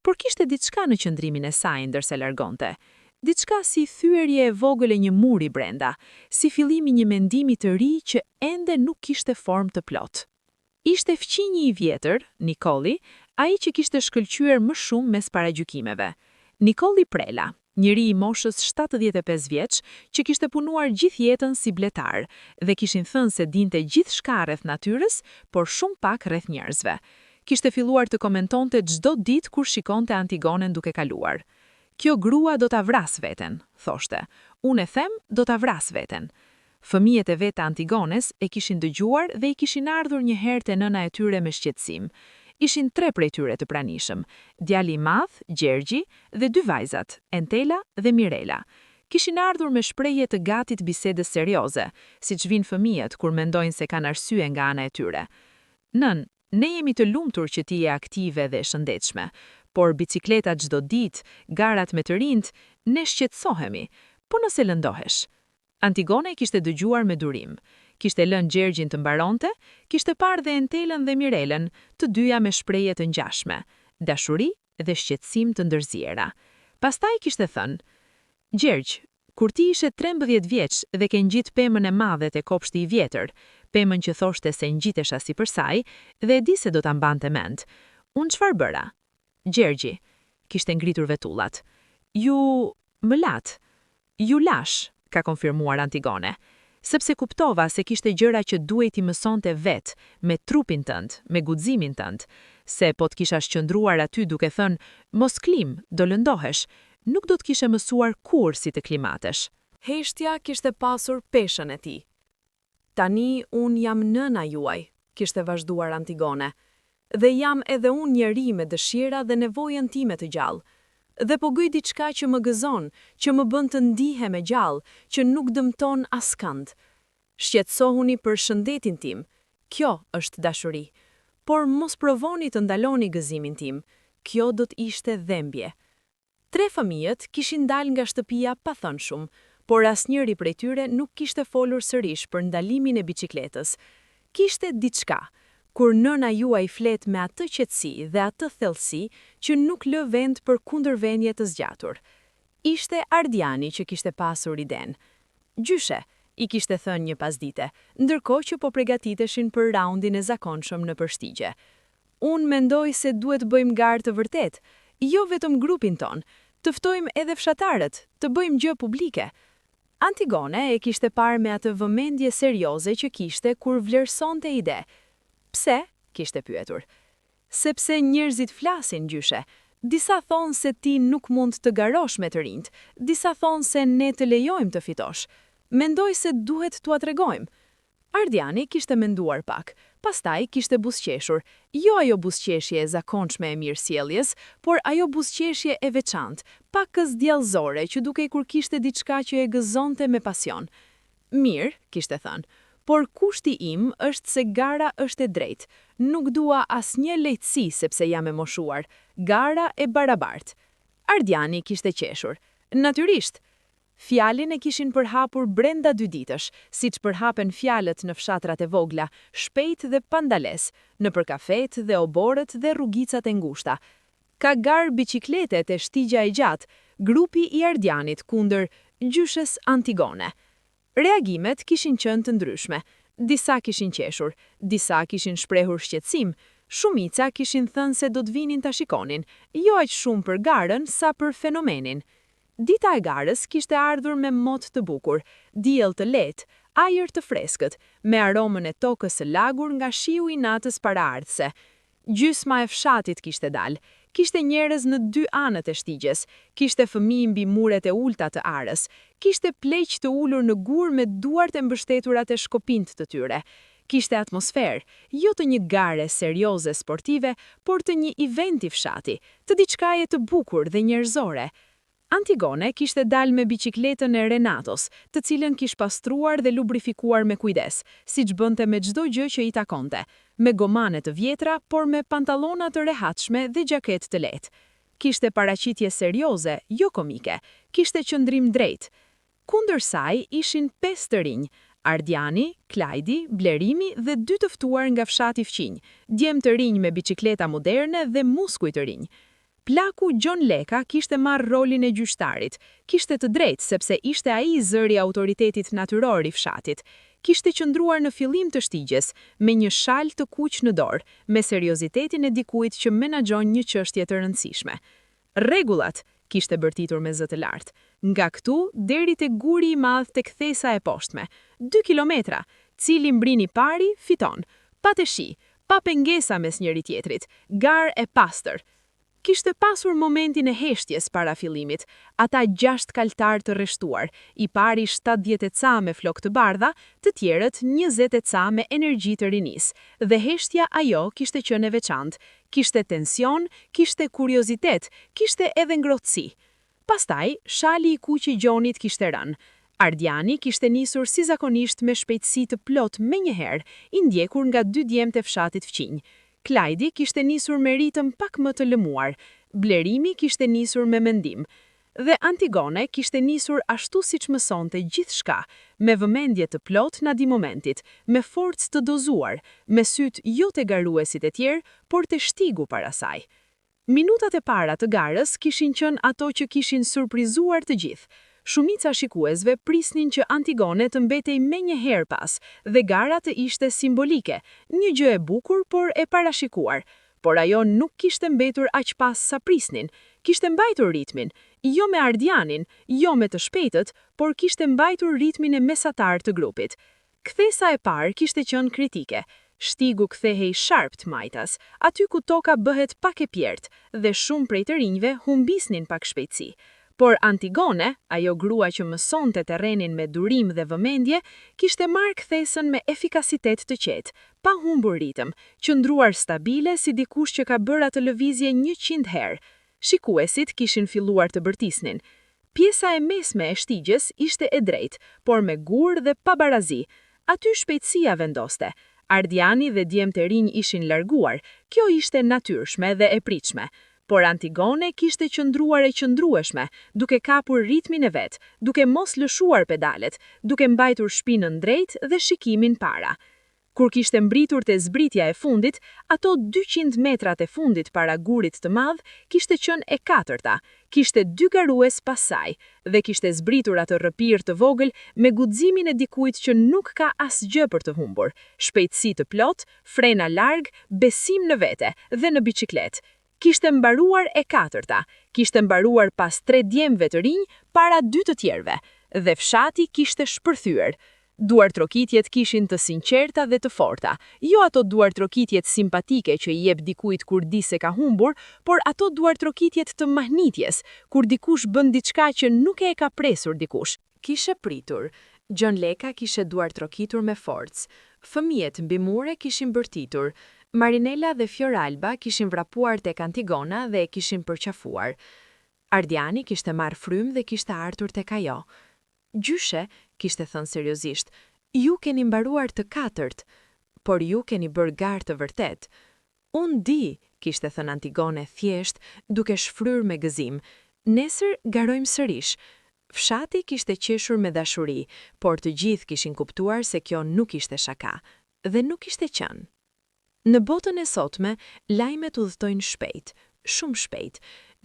Por kishte diçka në qëndrimin e saj ndërsa largonte. Diçka si thyerje e vogël e një muri brenda, si fillimi një mendimi të ri që ende nuk kishte formë të plot. Ishte fqinji i vjetër, Nikolli, ai që kishte shkëlqyer më shumë mes paragjykimeve. Nikolli Prela, njeri i moshës 75 vjeç, që kishte punuar gjithë jetën si bletar dhe kishin thënë se dinte gjithçka rreth natyrës, por shumë pak rreth njerëzve. Kishte filluar të komentonte çdo ditë kur shikonte Antigonen duke kaluar. "Kjo grua do ta vras veten," thoshte. "Unë e them, do ta vras veten." Fëmijët e vet të Antigones e kishin dëgjuar dhe i kishin ardhur një herë te nëna e tyre me shqetësim. Ishin 3 prej tyre të pranishëm, djali i madh, Gjergji, dhe 2 vajzat, Entela dhe Mirela. Kishin ardhur me shprehje të gatit bisedës serioze, siç vinë fëmijët kur mendojnë se kanë arsye nga ana e tyre. "Nën, ne jemi të lumtur që ti je aktive dhe shëndetshme, por bicikleta çdo ditë, garat me të rinjt, ne shqetësohemi, po nëse lëndohesh." Antigone kishte dëgjuar me durim. Kishte lënë Gjergjin të mbaronte, kishte parë dhe Entelën dhe Mirelën, të dyja me shprehje të ngjashme, dashuri dhe shqetësim të ndërziera. Pastaj kishte thënë: "Gjergj, Kur ti ishe 13 vjeç dhe ke ngjit pemën e madhe te kopshti i vjetër, pemën që thoshte se ngjitesha sipër saj dhe e di se do ta mbante mend. Unë çfarë bëra? Gjergji, kishte ngritur vetullat. Më lat. Ju lash, ka konfirmuar Antigone, sepse kuptova se kishte gjëra që duhej t'i mësonte vet, me trupin tënd, me guximin tënd, se po t'kisha shqëndruar aty duke thënë, mos klim, do lëndohesh, nuk do t'kishe mësuar kur si të klimatesh. Heshtja kishte pasur peshën e tij. Tani unë jam nëna juaj, kishte vazhduar Antigone, dhe jam edhe unë njeri me dëshira dhe nevojën time të gjallë. Dhe po gjej diçka që më gëzon, që më bën të ndihem e gjallë, që nuk dëmton askënd. Shqetësohuni për shëndetin tim. Kjo është dashuri. Por mos provoni të ndaloni gëzimin tim. Kjo do të ishte dhembje. 3 fëmijët kishin dalë nga shtëpia pa thënë shumë, por asnjëri prej tyre nuk kishte folur sërish për ndalimin e biçikletës. Kishte diçka. Kur nëna juaj flet me atë qetësi dhe atë thellësi që nuk lë vend për kundërvendje të zgjatur. Ishte Ardiani që kishte pasur iden. Gjyshe, i kishte thënë një pasdite, ndërkohë që po përgatiteshin për raundin e zakonshëm në përshtigje. Unë mendoj se duhet bëjmë garë të vërtet, jo vetëm grupin ton, të ftojmë edhe fshatarët, të bëjmë gjë publike. Antigone e kishte parë me atë vëmendje serioze që kishte kur vlerësonte ide. Pse? Kishte pyetur. Sepse njerëzit flasin, gjyshe. Disa thonë se ti nuk mund të garosh me të rinjt, disa thonë se ne të lejojmë të fitosh. Mendoj se duhet t'ua tregojmë. Ardiani kishte menduar pak, pastaj kishte buzëqeshur, jo ajo buzëqeshje e zakonshme e mirësjelljes, por ajo buzëqeshje e veçantë, pakës djallëzore që dukej kur kishte diçka që e gëzonte me pasion. Mirë, kishte thënë. Por kushti im është se gara është e drejtë. Nuk dua asnjë lehtësi sepse jam e moshuar. Gara e barabartë. Ardiani kishte qeshur. Natyrisht. Fjalin e kishin përhapur brenda 2 ditësh, siç përhapen fjalët në fshatrat e vogla, shpejt dhe pandales, nëpër kafet dhe oborët dhe rrugicat e ngushta. Ka garë biçikletet e shtigja e gjatë, grupi i Ardianit kundër gjyshes Antigone. Reagimet kishin qenë të ndryshme. Disa kishin qeshur, disa kishin shprehur shqetësim, shumica kishin thënë se do të vinin ta shikonin, jo aq shumë për garën sa për fenomenin. Dita e garës kishte ardhur me mot të bukur, diell të lehtë, ajër të freskët, me aromën e tokës së lagur nga shiu i natës paraardhëse. Gjysma e fshatit kishte dalë. Kishte njerëz në 2 anët e shtigjes, kishte fëmijë mbi muret e ulta të arës, kishte pleq të ulur në gur me duart e mbështeturat e shkopint të tyre. Kishte atmosferë, jo të një gare serioze sportive, por të një eventi fshati, të diçkaje të bukur dhe njerëzore. Antigone kishte dalë me biçikletën e Renatos, të cilën kish pastruar dhe lubrifikuar me kujdes, siç bënte me çdo gjë që i takonte, me gomane të vjetra, por me pantallona të rehatshme dhe xhaketë të lehtë. Kishte paraqitje serioze, jo komike, kishte qëndrim drejt. Kundër saj ishin 5 të rinj, Ardiani, Klajdi, Blerimi dhe 2 të ftuar nga fshati fqinj, djem të rinj me biçikleta moderne dhe muskuj të rinj. Plaku Gjon Leka kishte marrë rolin e gjyqtarit, kishte të drejtë sepse ishte ai zëri i autoritetit natyror i fshatit. Kishte qëndruar në fillim të shtigjes, me një shal të kuq në dorë, me seriozitetin e dikujt që menaxhon një çështje të rëndësishme. Rregullat, kishte bërtitur me zë të lartë. Nga këtu deri te guri i madh tek thesa e poshtme. 2 kilometra, cili mbrini pari fiton. Pa të shi, pa pengesa mes njëri tjetrit, garë e pastër. Kishte pasur momentin e heshtjes para fillimit, ata 6 kaltar të rreshtuar, i pari 70 e ca me flok të bardha, të tjerët 20 e ca me energji të rinis, dhe heshtja ajo kishte qenë e veçantë, kishte tension, kishte kuriozitet, kishte edhe ngrohtësi. Pastaj, shali i kuq i Gjonit kishte rënë. Ardiani kishte nisur si zakonisht me shpejtësi të plot menjëherë, i ndjekur nga 2 djemtë e fshatit fqinj. Klajdi kishte nisur me ritëm pak më të lëmuar, Blerimi kishte nisur me mendim, dhe Antigone kishte nisur ashtu siç mësonte gjithçka, me vëmendje të plot në di momentit, me forcë të dozuar, me syt jo të garuesit e tjerë, por të shtigu para saj. Minutat e para të garës kishin qenë ato që kishin surprizuar të gjithë. Shumica shikuesve prisnin që Antigone të mbetej menjëherë pas, dhe gara të ishte simbolike, një gjë e bukur por e parashikuar. Por ajo nuk kishte mbetur aq pas sa prisnin, kishte mbajtur ritmin, jo me Ardianin, jo me të shpejtët, por kishte mbajtur ritmin e mesatar të grupit. Kthesa e parë kishte qenë kritike. Shtigu kthehej sharpt majtas, aty ku toka bëhet pak e pjert, dhe shumë prej të rinjve humbisnin pak shpejtësi. Por Antigone, ajo grua që mësonte terrenin me durim dhe vëmendje, kishte marrë kthesën me efikasitet të qetë, pa humbur ritëm, qëndruar stabile si dikush që ka bërë atë lëvizje 100 herë. Shikuesit kishin filluar të bërtisnin. Pjesa e mesme e shtigjes ishte e drejtë, por me gur dhe pa barazi. Aty shpejtësia vendoste. Ardiani dhe djemtë e rinj ishin larguar, kjo ishte natyrshme dhe e pritshme. Por Antigone kishte qëndruar e qëndrueshme, duke kapur ritmin e vet, duke mos lëshuar pedalet, duke mbajtur shpinën drejt dhe shikimin para. Kur kishte mbritur te zbritja e fundit, ato 200 metrat e fundit para gurit të madh, kishte qenë e katërta, kishte 2 garues pas saj, dhe kishte zbritur atë rrëpir të vogël me guximin e dikujt që nuk ka asgjë për të humbur, shpejtësi të plot, frena larg, besim në vete dhe në biçikletë. Kishte mbaruar e katërta, kishte mbaruar pas 3 djemve të rinj para 2 të tjerve, dhe fshati kishte shpërthyer. Duartrokitjet kishin të sinqerta dhe të forta, jo ato duartrokitjet simpatike që i jep dikujt kur di se ka humbur, por ato duartrokitjet të mahnitjes, kur dikush bën diçka që nuk e ka presur dikush. Kishe pritur, Gjon Leka kishe duartrokitur me forcë, fëmijët mbi mure kishin bërtitur, Marinella dhe Fioralba kishin vrapuar tek Antigona dhe e kishin përqafuar. Ardiani kishte marrë frymë dhe kishte ardhur tek ajo. Gjyshe, kishte thënë seriozisht, ju keni mbaruar të katërt, por ju keni bërë garë të vërtet. Unë di, kishte thënë Antigone thjesht, duke shfryrë me gëzim, nesër garojmë sërish. Fshati kishte qeshur me dashuri, por të gjithë kishin kuptuar se kjo nuk ishte shaka, dhe nuk ishte qenë. Në botën e sotme, lajmet udhtojnë shpejt, shumë shpejt.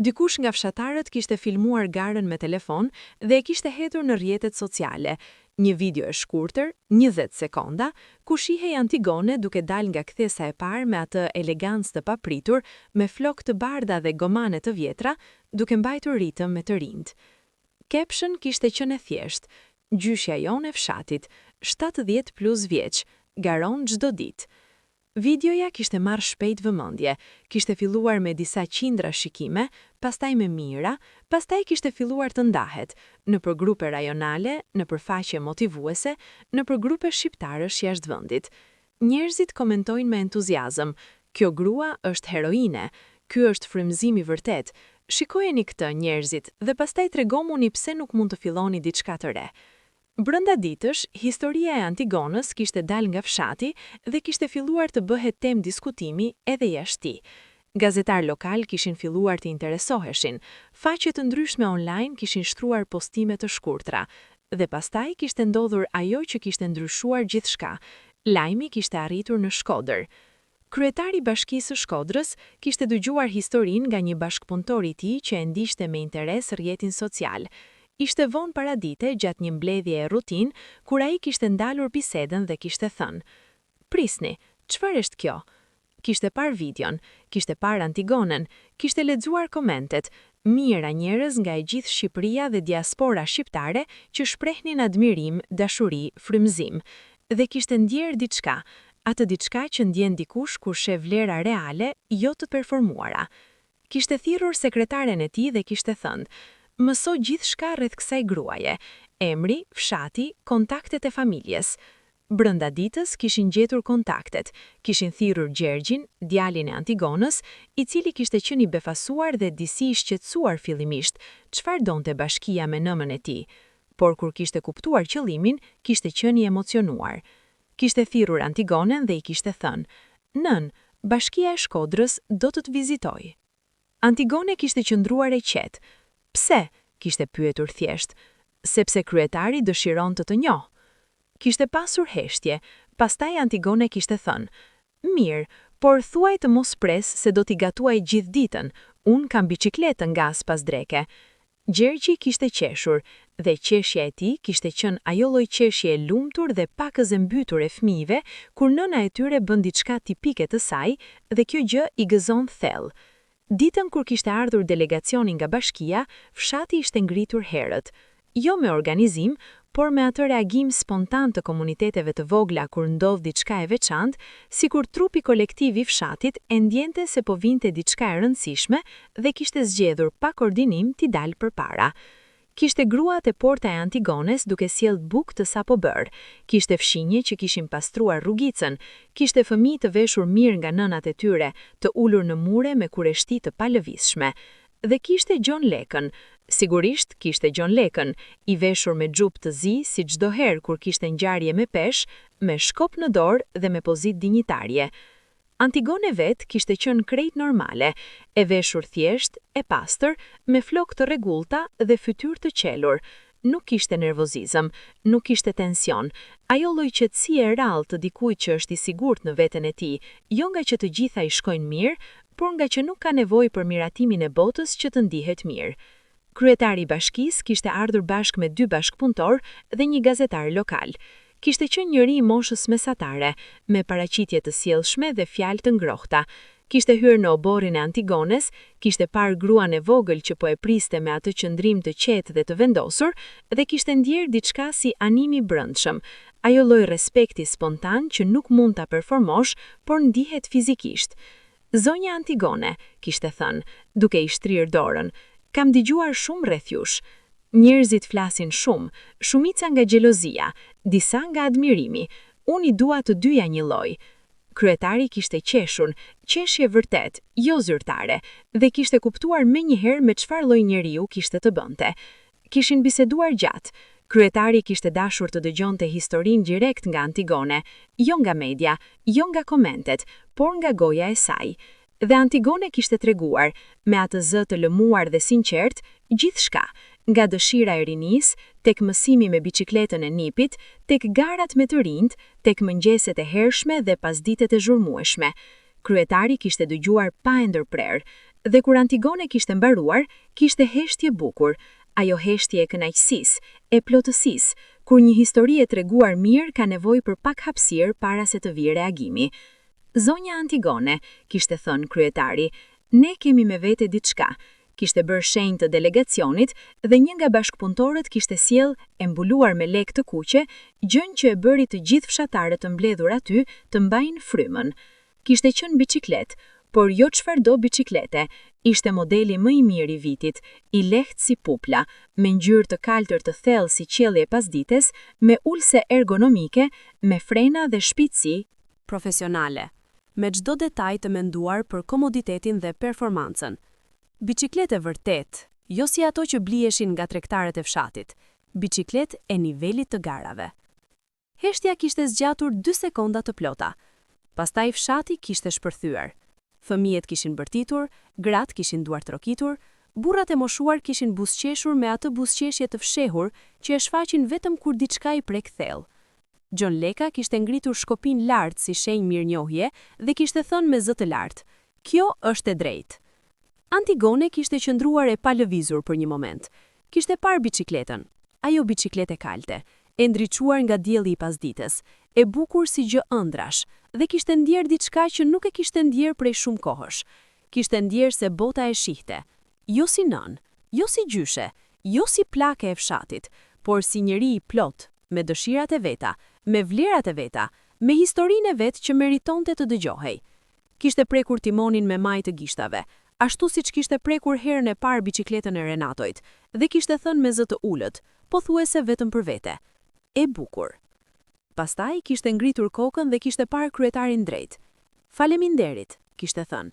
Dikush nga fshatarët kishte filmuar garën me telefon dhe e kishte hedhur në rrjetet sociale. Një video e shkurtër, 20 sekonda, ku shihej Antigone duke dal nga kthesa e parë me atë elegancë të papritur, me flok të bardha dhe gomane të vjetra, duke mbajtur ritëm me të rinjt. Caption kishte qenë thjesht, gjyshja jonë e fshatit, 70+ vjeç, garon çdo ditë. Videoja kishte marrë shpejt vëmendje, kishte filluar me disa qindra shikime, pastaj me mijëra, pastaj kishte filluar të ndahet, nëpër grupe rajonale, nëpër faqe motivuese, nëpër grupe shqiptarësh jashtë vendit. Njerëzit komentojnë me entuziazëm, kjo grua është heroine, ky është frymëzim i vërtet. Shikojeni këtë njerëzit dhe pastaj tregomuni pse nuk mund të filloni diçka të re. Brënda ditësh, historia e Antigonës kishte dal nga fshati dhe kishte filluar të bëhet temë diskutimi edhe jashtë tij. Gazetar lokal kishin filluar të interesoheshin, faqe të ndryshme online kishin shtruar postime të shkurtra, dhe pastaj kishte ndodhur ajo që kishte ndryshuar gjithçka. Lajmi kishte arritur në Shkodër. Kryetari i Bashkisë së Shkodrës kishte dëgjuar historinë nga një bashkëpunëtor i tij që e ndiqte me interes rrjetin social. Ishte vonë paradite gjatë një mbledhje e rutinë, kur ai kishte ndalur bisedën dhe kishte thënë: "Prisni, çfarë është kjo?" Kishte parë videon, kishte parë Antigonën, kishte lexuar komentet, mijëra njerëz nga e gjithë Shqipëria dhe diaspora shqiptare që shprehnin admirim, dashuri, frymëzim, dhe kishte ndjerë diçka, atë diçka që ndjen dikush kur sheh vlera reale, jo të performuara. Kishte thirrur sekretaren e tij dhe kishte thënë: "Mëso gjithçka rreth kësaj gruaje, emri, fshati, kontaktet e familjes." Brënda ditës kishin gjetur kontaktet, kishin thirrur Gjergjin, djalin e Antigonës, i cili kishte qenë i befasuar dhe disi i shqetësuar fillimisht, çfarë donte bashkia me nëmën e tij, por kur kishte kuptuar qëllimin, kishte qenë i emocionuar. Kishte thirrur Antigonen dhe i kishte thënë: "Nën, Bashkia e Shkodrës do të vizitojë." Antigone kishte qëndruar e qetë. Pse? Kishte pyetur thjesht. Sepse kryetari dëshiron të njohë. Kishte pasur heshtje, pastaj Antigone kishte thënë: "Mirë, por thuaj të mos pres se do t'i gatuaj gjithë ditën, unë kam biçikletën nga as pas dreke." Gjergji kishte qeshur, dhe qeshja e tij kishte qenë ajo lloj qeshje e lumtur dhe pakës e mbytur e fëmijëve kur nëna e tyre bën diçka tipike të saj dhe kjo gjë i gëzon thellë. Ditën kur kishte ardhur delegacioni nga bashkia, fshati ishte ngritur herët. Jo me organizim, por me atë reagim spontan të komuniteteve të vogla kur ndodh diçka e veçantë, sikur trupi kolektiv i fshatit e ndjente se po vinte diçka e rëndësishme dhe kishte zgjedhur pa koordinim t'i dalë përpara. Kishte gruat e porta e Antigones duke sjellë bukë të sapo bërë, kishte fshinje që kishin pastruar rrugicën, kishte fëmijë të veshur mirë nga nënat e tyre, të ulur në mure me kureshti të palëvizshme. Dhe kishte Gjon Lekën. Sigurisht kishte Gjon Lekën, i veshur me xhup të zi si çdo herë kur kishte ngjarje me peshë, me shkop në dorë dhe me pozitë dinjitarje. Antigone vet kishte qenë krejt normale, e veshur thjesht, e pastër, me flokë të rregullta dhe fytyrë të qelur. Nuk kishte nervozizëm, nuk kishte tension, ajo lloj qetësie e rrallë të dikujt që është i sigurt në veten e tij, jo nga që të gjitha i shkojnë mirë, por nga që nuk ka nevojë për miratimin e botës që të ndihet mirë. Kryetari i bashkisë kishte ardhur bashkë me 2 bashkëpunëtor dhe një gazetar lokal. Kishte qenë njëri i moshës mesatare, me paraqitje të sjellshme dhe fjalë të ngrohta. Kishte hyrë në oborrin e Antigones, kishte parë gruan e vogël që po e priste me atë qëndrim të qetë dhe të vendosur, dhe kishte ndjerë diçka si anim i brendshëm, ajo lloj respekti spontan që nuk mund ta performosh, por ndihet fizikisht. Zonja Antigone, kishte thënë, duke i shtrirë dorën, kam dëgjuar shumë rreth jush. Njerëzit flasin shumë, shumica nga xhelozia, disa nga admirimi. Unë i dua të dyja një lloj. Kryetari kishte qeshur, qeshje vërtet, jo zyrtare, dhe kishte kuptuar menjëherë me çfarë lloj njeriu kishte të bënte. Kishin biseduar gjatë. Kryetari kishte dashur të dëgjonte historinë direkt nga Antigone, jo nga media, jo nga komentet, por nga goja e saj. Dhe Antigone kishte treguar, me atë zë të lëmuar dhe sinqert, gjithçka, nga dëshira e rinis, tek mësimi me biçikletën e nipit, tek garat me të rinjt, tek mëngjeset e hershme dhe pasditet e zhurmueshme. Kryetari kishte dëgjuar pa e ndërprer, dhe kur Antigone kishte mbaruar, kishte heshtje bukur, ajo heshtje e kënaqësisë, e plotësisë, kur një histori e treguar mirë ka nevojë për pak hapësirë para se të vijë reagimi. Zonja Antigone, kishte thënë kryetari, ne kemi me vete diçka. Kishte bërë shenjë të delegacionit dhe një nga bashkëpunëtorët kishte sjell, e mbuluar me lekë të kuqe, gjën që e bëri të gjithë fshatarët të mbledhur aty të mbajnë frymën. Kishte qenë biçiklet, por jo çfarëdo biçiklete, ishte modeli më i mirë i vitit, i lehtë si pupla, me ngjyrë të kaltër të thellë si qielli e pasdites, me ulse ergonomike, me frena dhe shpejtësi profesionale, me çdo detaj të menduar për komoditetin dhe performancën. Biçiklete vërtet, jo si ato që bliheshin nga tregtarët e fshatit, biçiklet e nivelit të garave. Heshtja kishte zgjatur 2 sekonda të plota. Pastaj fshati kishte shpërthyer. Fëmijët kishin bërtitur, gratë kishin duar trokitur, burrat e moshuar kishin buzëqeshur me atë buzëqeshje të fshehur që e shfaqin vetëm kur diçka i prek thellë. Gjon Leka kishte ngritur shkopin lart si shenjë mirënjohje dhe kishte thënë me zë të lartë: "Kjo është e drejtë." Antigone kishte qëndruar e palëvizur për një moment. Kishte parë biçikletën, ajo biçikletë kalte, e ndriçuar nga dielli i pasdites, e bukur si gjë ëndrash, dhe kishte ndjer diçka që nuk e kishte ndjer prej shumë kohësh. Kishte ndjer se bota e shihte, jo si nën, jo si gjyshe, jo si plake e fshatit, por si njeri i plot, me dëshirat e veta, me vlerat e veta, me historinë e vet që meritonte të dëgjohej. Kishte prekur timonin me majë të gishtave, ashtu siç kishte prekur herën e parë biçikletën e Renatojt, dhe kishte thënë me zë të ulët, pothuajse vetëm për vete: "E bukur." Pastaj kishte ngritur kokën dhe kishte parë kryetarin drejt. "Faleminderit," kishte thënë.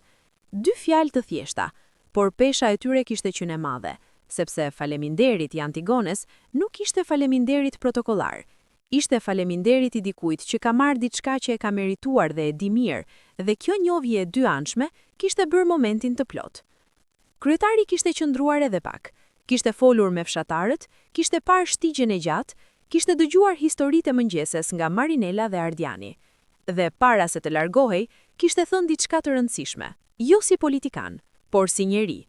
2 fjalë të thjeshta, por pesha e tyre kishte qenë e madhe, sepse faleminderit i Antigones nuk ishte faleminderit protokollar. Ishte faleminderit i dikujt që ka marrë diçka që e ka merituar dhe e di mirë, dhe kjo njohje e dyanshme kishte bërë momentin të plot. Kryetari kishte qëndruar edhe pak, kishte folur me fshatarët, kishte parë shtigjen e gjatë, kishte dëgjuar historitë e mëngjeses nga Marinela dhe Ardiani. Dhe para se të largohej, kishte thënë diçka të rëndësishme, jo si politikan, por si njeri.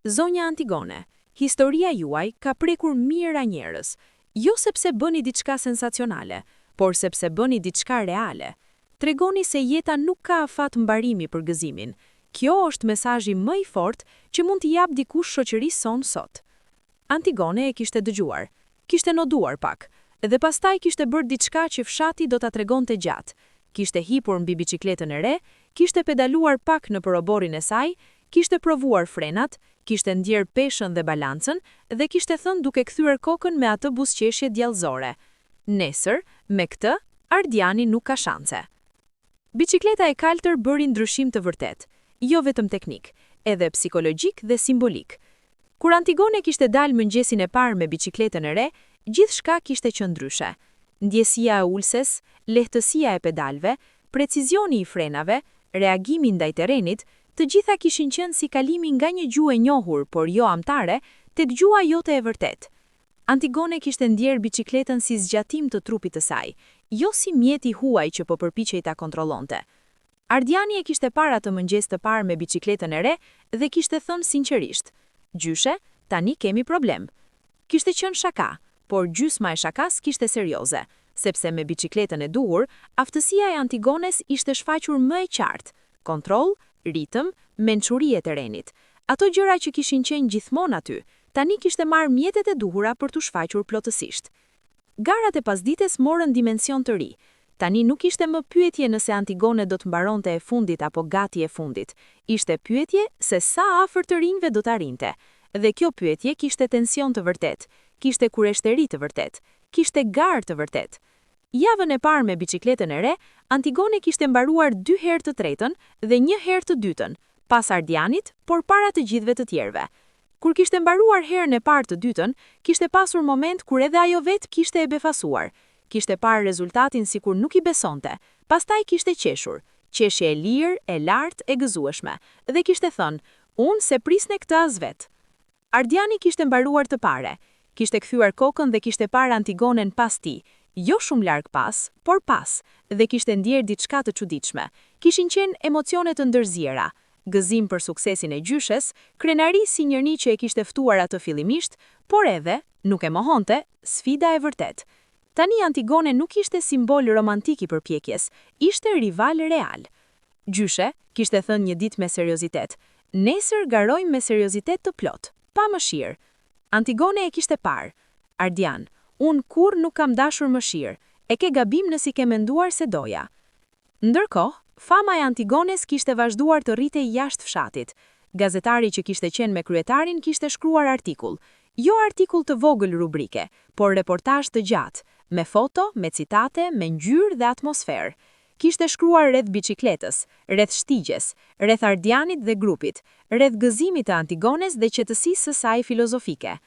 "Zonja Antigone, Historia juaj ka prekur mijëra njerëz, jo sepse bëni diçka sensacionale, por sepse bëni diçka reale. Tregoni se jeta nuk ka afat mbarimi për gëzimin. Kjo është mesazhi më i fortë që mund t'i jap dikush shoqërisë son sot. Antigone e kishte dëgjuar, kishte noduar pak, dhe pastaj kishte bërë diçka që fshati do ta tregonte gjatë. Kishte hipur mbi biçikletën e re, kishte pedaluar pak në oborrin e saj, kishte provuar frenat, kishte ndjer peshën dhe balancën dhe kishte thënë duke kthyer kokën me atë buzëqeshje djallëzore: "Nesër, me këtë, Ardiani nuk ka shanse." Biçikleta e kaltër bëri ndryshim të vërtet, jo vetëm teknik, edhe psikologjik dhe simbolik. Kur Antigone kishte dalë mëngjesin e parë me biçikletën e re, gjithçka kishte qenë ndryshe. Ndjesia e ulses, lehtësia e pedalëve, precizioni i frenave, reagimi ndaj terrenit, të gjitha kishin qenë si kalimi nga një gjuhë e njohur, por jo amtare, tek gjuha jote e vërtet. Antigone kishte ndjer biçikletën si zgjatim të trupit të saj, jo si mjet i huaj që po përpiqej ta kontrollonte. Ardiani e kishte parë atë mëngjes të parë me biçikletën e re dhe kishte thënë sinqerisht: "Gjyshe, tani kemi problem." Kishte qenë shaka, por gjysma e shakas kishte serioze, sepse me biçikletën e duhur, aftësia e Antigones ishte shfaqur më e qartë: kontroll, ritëm, mençuri e terrenit. Ato gjëra që kishin qenë gjithmonë aty, tani kishte marrë mjetet e duhura për t'u shfaqur plotësisht. Garat e pasdites morën dimension të ri. Tani nuk ishte më pyetje nëse Antigone do të mbaronte e fundit apo gati e fundit. Ishte pyetje se sa afër të rinjve do ta rinte. Dhe kjo pyetje kishte tension të vërtet, kishte kureshteri të vërtet, kishte garë të vërtet. Javën e parë me biçikletën e re, Antigone kishte mbaruar 2 herë të tretën dhe 1 herë të dytën, pas Ardianit, por para të gjithëve të tjerëve. Kur kishte mbaruar herën e parë të dytën, kishte pasur moment kur edhe ajo vetë kishte e befasuar. Kishte parë rezultatin sikur nuk i besonte, pastaj kishte qeshur, qeshje e lirë, e lartë, e gëzueshme, dhe kishte thënë: "Unë se prisne këtë as vetë." Ardiani kishte mbaruar të pare, kishte kthyer kokën dhe kishte parë Antigonen pas tij, jo shumë larg pas, por pas, dhe kishte ndjer diçka të çuditshme. Kishin qenë emocione të ndërziera, gëzim për suksesin e gjyshes, krenari si njëri që e kishte ftuar atë fillimisht, por edhe, nuk e mohonte, sfida e vërtet. Tani Antigone nuk ishte simbol romantik i përpjekjes, ishte rival real. Gjyshe, kishte thënë një ditë me seriozitet: "Nesër garojmë me seriozitet të plot, pa mëshirë." Antigone e kishte parë: "Ardian, unë kur nuk kam dashur mëshirë, e ke gabim nësi ke menduar se doja." Ndërkohë, fama e Antigones kishte vazhduar të rritej jashtë fshatit. Gazetari që kishte qenë me kryetarin kishte shkruar artikull, jo artikull të vogël rubrike, por reportazh të gjatë, me foto, me citate, me ngjyrë dhe atmosferë. Kishte shkruar rreth biçikletës, rreth shtigjes, rreth Ardianit dhe grupit, rreth gëzimit të Antigones dhe qetësisë së saj filozofike.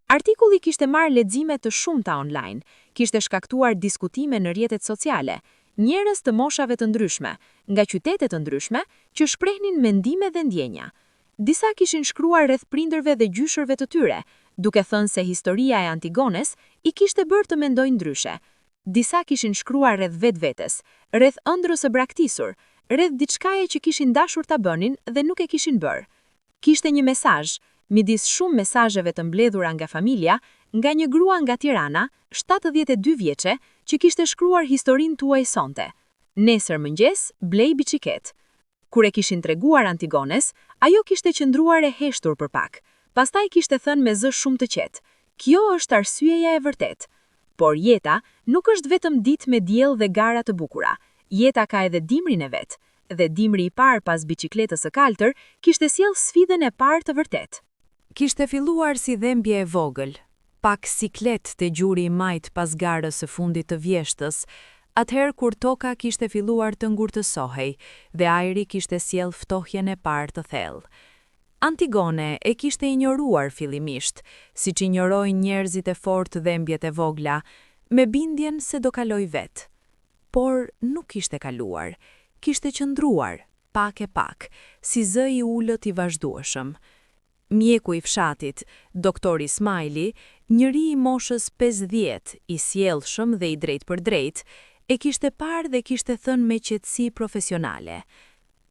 Artikulli kishte marrë lexime të shumta online, kishte shkaktuar diskutime në rrjetet sociale, njerëz të moshave të ndryshme, nga qytete të ndryshme, që shprehnin mendime dhe ndjenja. Disa kishin shkruar rreth prindërve dhe gjyshërve të tyre, duke thënë se historia e Antigones i kishte bërë të mendojnë ndryshe. Disa kishin shkruar rreth vetvetes, rreth ëndrrës së braktisur, rreth diçkaje që kishin dashur ta bënin dhe nuk e kishin bërë. Kishte një mesazh, midis shumë mesazheve të mbledhura nga familja, nga një grua nga Tirana, 72 vjeçe, që kishte shkruar historinë tuaj sonte: "Nesër mëngjes, blej biçiket." Kur e kishin treguar Antigones, ajo kishte qëndruar e heshtur për pak. Pastaj kishte thënë me zë shumë të qetë: "Kjo është arsyeja e vërtet." Por jeta nuk është vetëm ditë me diell dhe gara të bukura. Jeta ka edhe dimrin e vet, dhe dimri i parë pas biçikletës së kaltër kishte sjell sfidën e parë të vërtet. Kishte filluar si dhembje e vogël, pak siklet te gjuri i majt pas garës së fundit të vjeshtës, atëherë kur toka kishte filluar të ngurtësohej dhe ajri kishte sjell ftohjen e parë të thellë. Antigone e kishte injoruar fillimisht, siç injorojnë njerëzit e fortë dhembjet e vogla, me bindjen se do kaloj vetë. Por nuk kishte kaluar, kishte qëndruar, pak e pak, si zë i ullët i vazhdueshëm. Mjeku i fshatit, doktor Ismaili, njëri i moshës 50, i sjellshëm dhe i drejt për drejt, e kishte parë dhe kishte thënë me qetësi profesionale: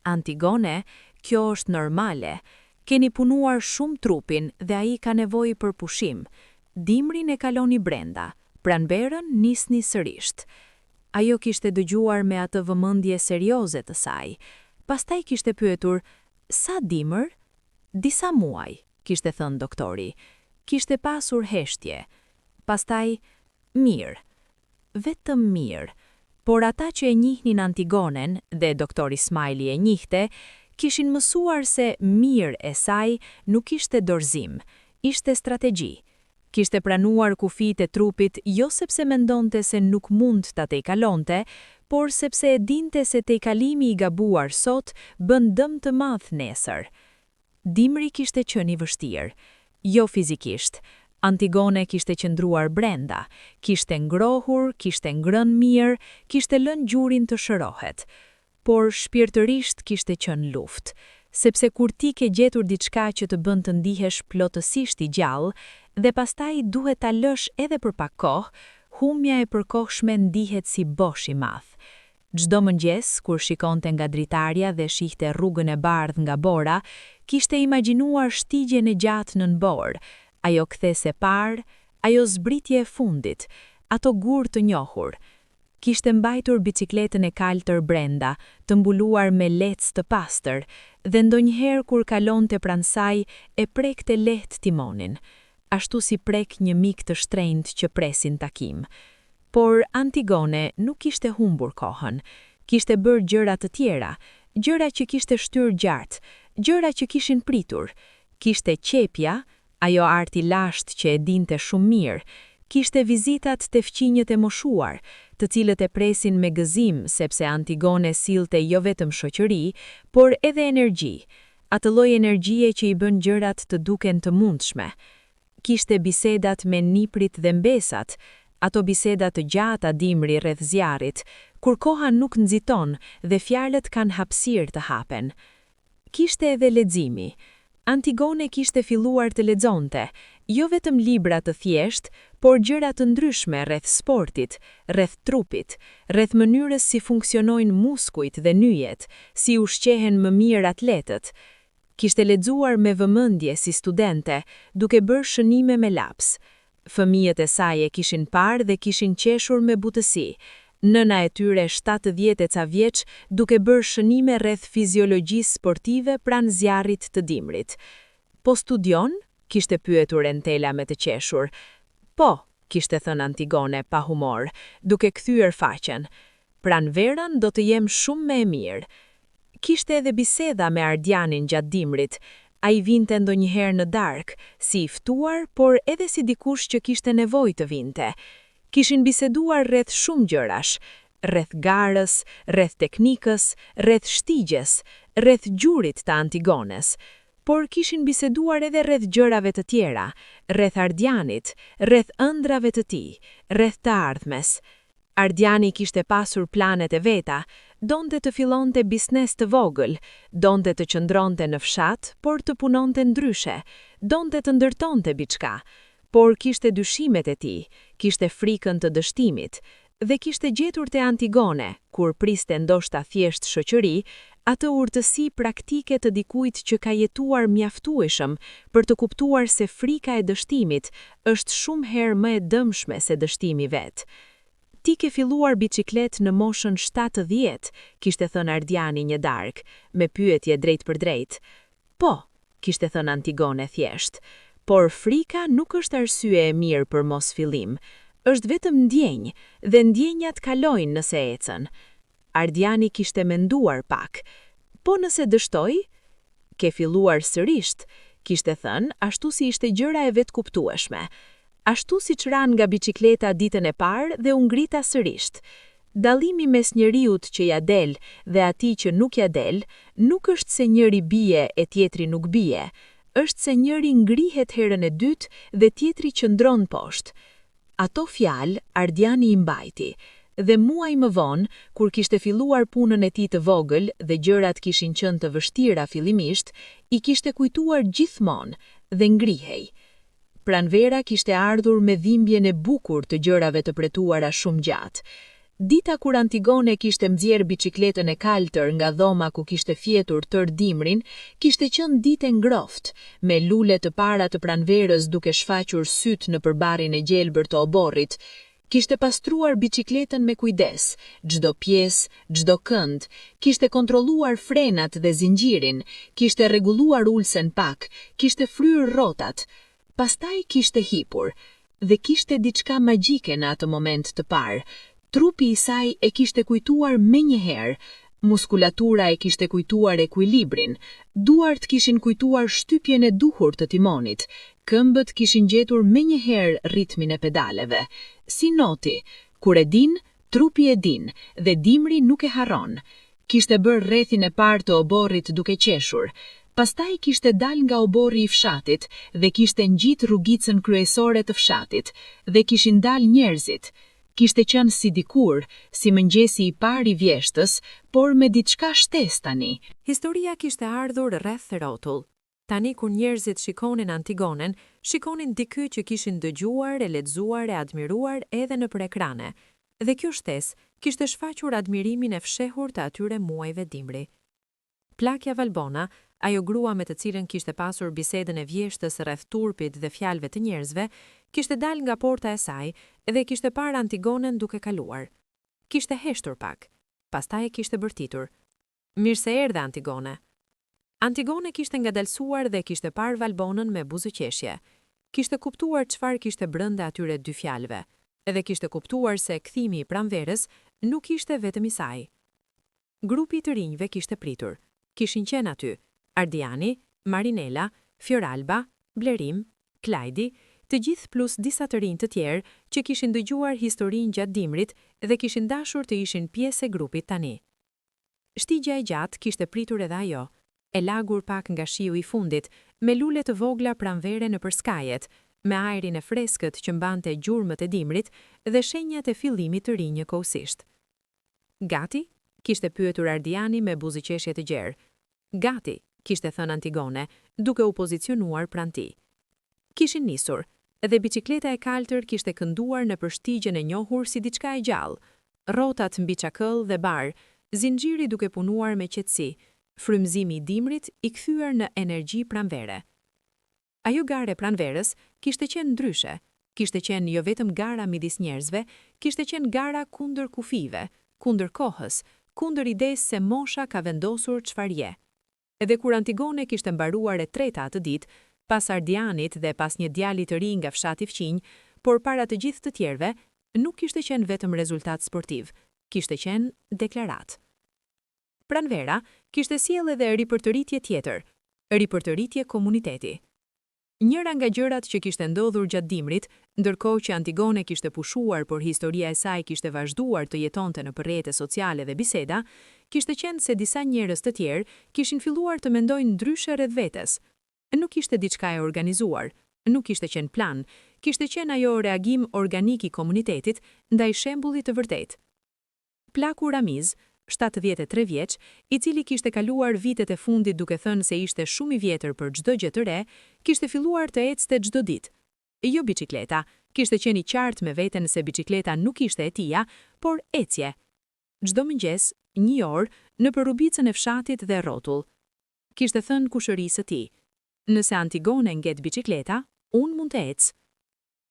"Antigone, kjo është normale. Keni punuar shumë trupin dhe ai ka nevojë për pushim. Dimrin e kaloni brenda, pranverën nisni sërisht. Ajo kishte dëgjuar me atë vëmendje serioze të saj. Pastaj kishte pyetur, sa dimër? Disa muaj, kishte thënë doktori. Kishte pasur heshtje. Pastaj, mirë. Vetëm mirë. Por ata që e njihnin Antigonen, dhe doktori Smiley e njihte, kishin mësuar se mirë e saj nuk ishte dorëzim, ishte strategji. Kishte pranuar kufijtë e trupit jo sepse mendonte se nuk mund ta tejkalonte, por sepse e dinte se tejkalimi i gabuar sot bën dëm të madh nesër. Dimri kishte qenë i vështirë, jo fizikisht. Antigone kishte qëndruar brenda, kishte ngrohur, kishte ngrënë mirë, kishte lënë gjurin të shërohet. Por shpirtërisht kishte qenë luftë, sepse kur ti ke gjetur diçka që të bën të ndihesh plotësisht i gjallë, dhe pastaj duhet ta lësh edhe për pak kohë, humja e përkohshme ndihet si bosh i madh. Çdo mëngjes, kur shikonte nga dritarja dhe shihte rrugën e bardhë nga bora, kishte imagjinuar shtigjen e gjatë nën borë, ajo kthese parë, ajo zbritje e fundit, ato gur të njohur. Kishte mbajtur bicikletën e kaltër brenda, të mbuluar me lec të pastër, dhe ndonjëherë kur kalonte pranë saj, e prekte lehtë timonin, ashtu si prek një mik të shtrenjtë që presin takim. Por Antigone nuk kishte humbur kohën, kishte bërë gjëra të tjera, gjëra që kishte shtyrë gjatë, gjëra që kishin pritur. Kishte qepja, ajo arti lashtë që e dinte shumë mirë, kishte vizitat të fqinjët e moshuar, të cilët e presin me gëzim sepse Antigone sillte jo vetëm shoqëri, por edhe energji, atë lloj energjie që i bën gjërat të duken të mundshme. Kishte bisedat me niprit dhe mbesat, ato biseda të gjata dimri rreth zjarrit, kur koha nuk nxiton dhe fjalët kanë hapësirë të hapen. Kishte edhe leximi. Antigone kishte filluar të lexonte, jo vetëm libra të thjesht, por gjëra të ndryshme rreth sportit, rreth trupit, rreth mënyrës si funksionojnë muskujt dhe nyjet, si ushqehen më mirë atletët. Kishte lexuar me vëmendje si studente, duke bërë shënime me laps. Fëmijët e saj e kishin parë dhe kishin qeshur me butësi. Nëna e tyre 70 e ca vjeç duke bërë shënime rreth fiziologjisë sportive pranë zjarrit të dimrit. Po studion? Kishte pyetur Entela me të qeshur. Po, kishte thënë Antigone pa humor, duke kthyer faqen. Pranverën do të jem shumë më e mirë. Kishte edhe biseda me Ardianin gjatë dimrit. Ai vinte ndonjëherë në darkë, si i ftuar, por edhe si dikush që kishte nevojë të vinte. Kishin biseduar rreth shumë gjërash, rreth garës, rreth teknikës, rreth shtigjes, rreth gjurit të Antigones, por kishin biseduar edhe rreth gjërave të tjera, rreth Ardianit, rreth ëndrave të tij, rreth të ardhmes. Ardiani kishte pasur planet e veta, donte të fillonte biznes të vogël, donte të qëndronte në fshat, por të punonte ndryshe, donte të ndërtonte diçka. Por kishte dyshimet e tij, kishte frikën të dështimit, dhe kishte gjetur te Antigone, kur priste ndoshta thjesht shoqëri, atë urtësi praktike të dikujt që ka jetuar mjaftueshëm për të kuptuar se frika e dështimit është shumë herë më e dëmshme se dështimi vet. Ti ke filluar biciklet në moshën 70, kishte thënë Ardiani një darkë, me pyetje drejt për drejt. Po, kishte thënë Antigone thjesht. Por frika nuk është arsye e mirë për mos fillim, është vetëm ndjenjë, dhe ndjenjat kalojnë nëse ecën. Ardiani kishte menduar pak. Po nëse dështoj? Ke filluar sërisht, kishte thënë, ashtu si ishte gjëra e vetë kuptueshme. Ashtu si që ran nga bicikleta ditën e parë dhe u ngrita sërisht. Dallimi mes njeriut që ja del dhe atij që nuk ja del, nuk është se njëri bie e tjetri nuk bie, është se njëri ngrihet herën e dytë dhe tjetri qëndron poshtë. Ato fjalë Ardiani i mbajti, dhe muaj më vonë, kur kishte filluar punën e tij të vogël dhe gjërat kishin qenë të vështira fillimisht, i kishte kujtuar gjithmonë dhe ngrihej. Pranvera kishte ardhur me dhimbjen e bukur të gjërave të pretuara shumë gjatë. Dita kur Antigone kishte nxjerr biçikletën e kaltër nga dhoma ku kishte fjetur tër dimrin, kishte qenë ditë e ngrohtë, me lule të para të pranverës duke shfaqur syt në përbarrin e gjelbër të oborrit. Kishte pastruar biçikletën me kujdes, çdo pjesë, çdo kënd, kishte kontrolluar frenat dhe zinxhirin, kishte rregulluar ulsen pak, kishte fryrë rrotat. Pastaj kishte hipur, dhe kishte diçka magjike në atë moment të parë. Trupi i saj e kishte kujtuar menjëherë, muskulatura e kishte kujtuar ekuilibrin, duart kishin kujtuar shtypjen e duhur të timonit, këmbët kishin gjetur menjëherë ritmin e pedaleve. Si noti, kur e din, trupi e din, dhe dimri nuk e harron. Kishte bërë rrethin e parë të oborrit duke qeshur. Pastaj kishte dal nga oborri i fshatit dhe kishte ngjit rrugicën kryesore të fshatit, dhe kishin dal njerëzit. Kishte qenë si dikur, si mëngjesi i parë i vjeshtës, por me diçka shtesë tani. Historia kishte ardhur rreth rrotull. Tani kur njerëzit shikonin Antigonen, shikonin diky që kishin dëgjuar, e lexuar, e admiruar edhe nëpër ekrane. Dhe kjo shtesë kishte shfaqur admirimin e fshehur të atyre muajve dimri. Plakja Valbona, ajo grua me të cilën kishte pasur bisedën e vjeshtës rreth turpit dhe fjalëve të njerëzve, kishte dal nga porta e saj dhe kishte parë Antigonen duke kaluar. Kishte heshtur pak, pastaj e kishte bërtitur. Mirë se erdhe, Antigone. Antigone kishte ngadalsuar dhe kishte parë Valbonën me buzëqeshje. Kishte kuptuar çfarë kishte brenda atyre dy fjalëve, edhe kishte kuptuar se kthimi i pranverës nuk ishte vetëm i saj. Grupi i të rinjve kishte pritur. Kishin qenë aty Ardiani, Marinela, Fioralba, Blerim, Klajdi, të gjithë plus disa të rinj të tjerë që kishin dëgjuar historinë gjatë dimrit dhe kishin dashur të ishin pjesë e grupit tani. Shtigja e gjatë kishte pritur edhe ajo, e lagur pak nga shiu i fundit, me lule të vogla pranvere nëpër skajet, me ajrin e freskët që mbante gjurmët e dimrit dhe shenjat e fillimit të rinj kohësisht. Gati? Kishte pyetur Ardiani me buzëqeshje të gjerë. Gati, kishte thënë Antigone, duke u pozicionuar pranë tij. Kishin nisur, dhe biçikleta e kaltër kishte kënduar në përshtigjen e njohur si diçka e gjallë, rrotat mbi çakëll dhe bar, zinxhiri duke punuar me qetësi, frymëzimi i dimrit i kthyer në energji pranvere. Ajo garë e pranverës kishte qenë ndryshe, kishte qenë jo vetëm gara midis njerëzve, kishte qenë gara kundër kufive, kundër kohës, kundër idesë se mosha ka vendosur çfarë je. Edhe kur Antigone kishte mbaruar e treta atë ditë, pas Ardianit dhe pas një djali të ri nga fshati fqinj, por para të gjithë të tjerëve, nuk kishte qenë vetëm rezultat sportiv, kishte qenë deklarat. Pranvera kishte sjellë edhe ripërtëritje tjetër, ripërtëritje komuniteti. Njëra nga gjërat që kishte ndodhur gjatë dimrit, ndërkohë që Antigone kishte pushuar por historia e saj kishte vazhduar të jetonte në rrjete sociale dhe biseda, kishte qenë se disa njerëz të tjerë kishin filluar të mendojnë ndryshe rreth vetes. Nuk ishte diçka e organizuar, nuk ishte qenë plan, kishte qenë ajo reagim organik i komunitetit ndaj shembullit të vërtetë. Plaku Ramiz, 73 vjeç, i cili kishte kaluar vitet e fundit duke thënë se ishte shumë i vjetër për çdo gjë të re, kishte filluar të ecte çdo ditë. Jo biçikleta, kishte qenë i qartë me veten se biçikleta nuk ishte e tija, por ecje. Çdo mëngjes, 1 orë, nëpër rrubicën e fshatit dhe rrotull. Kishte thënë kushërisë së tij: "Nëse Antigone ngjet biçikleta, unë mund të ec."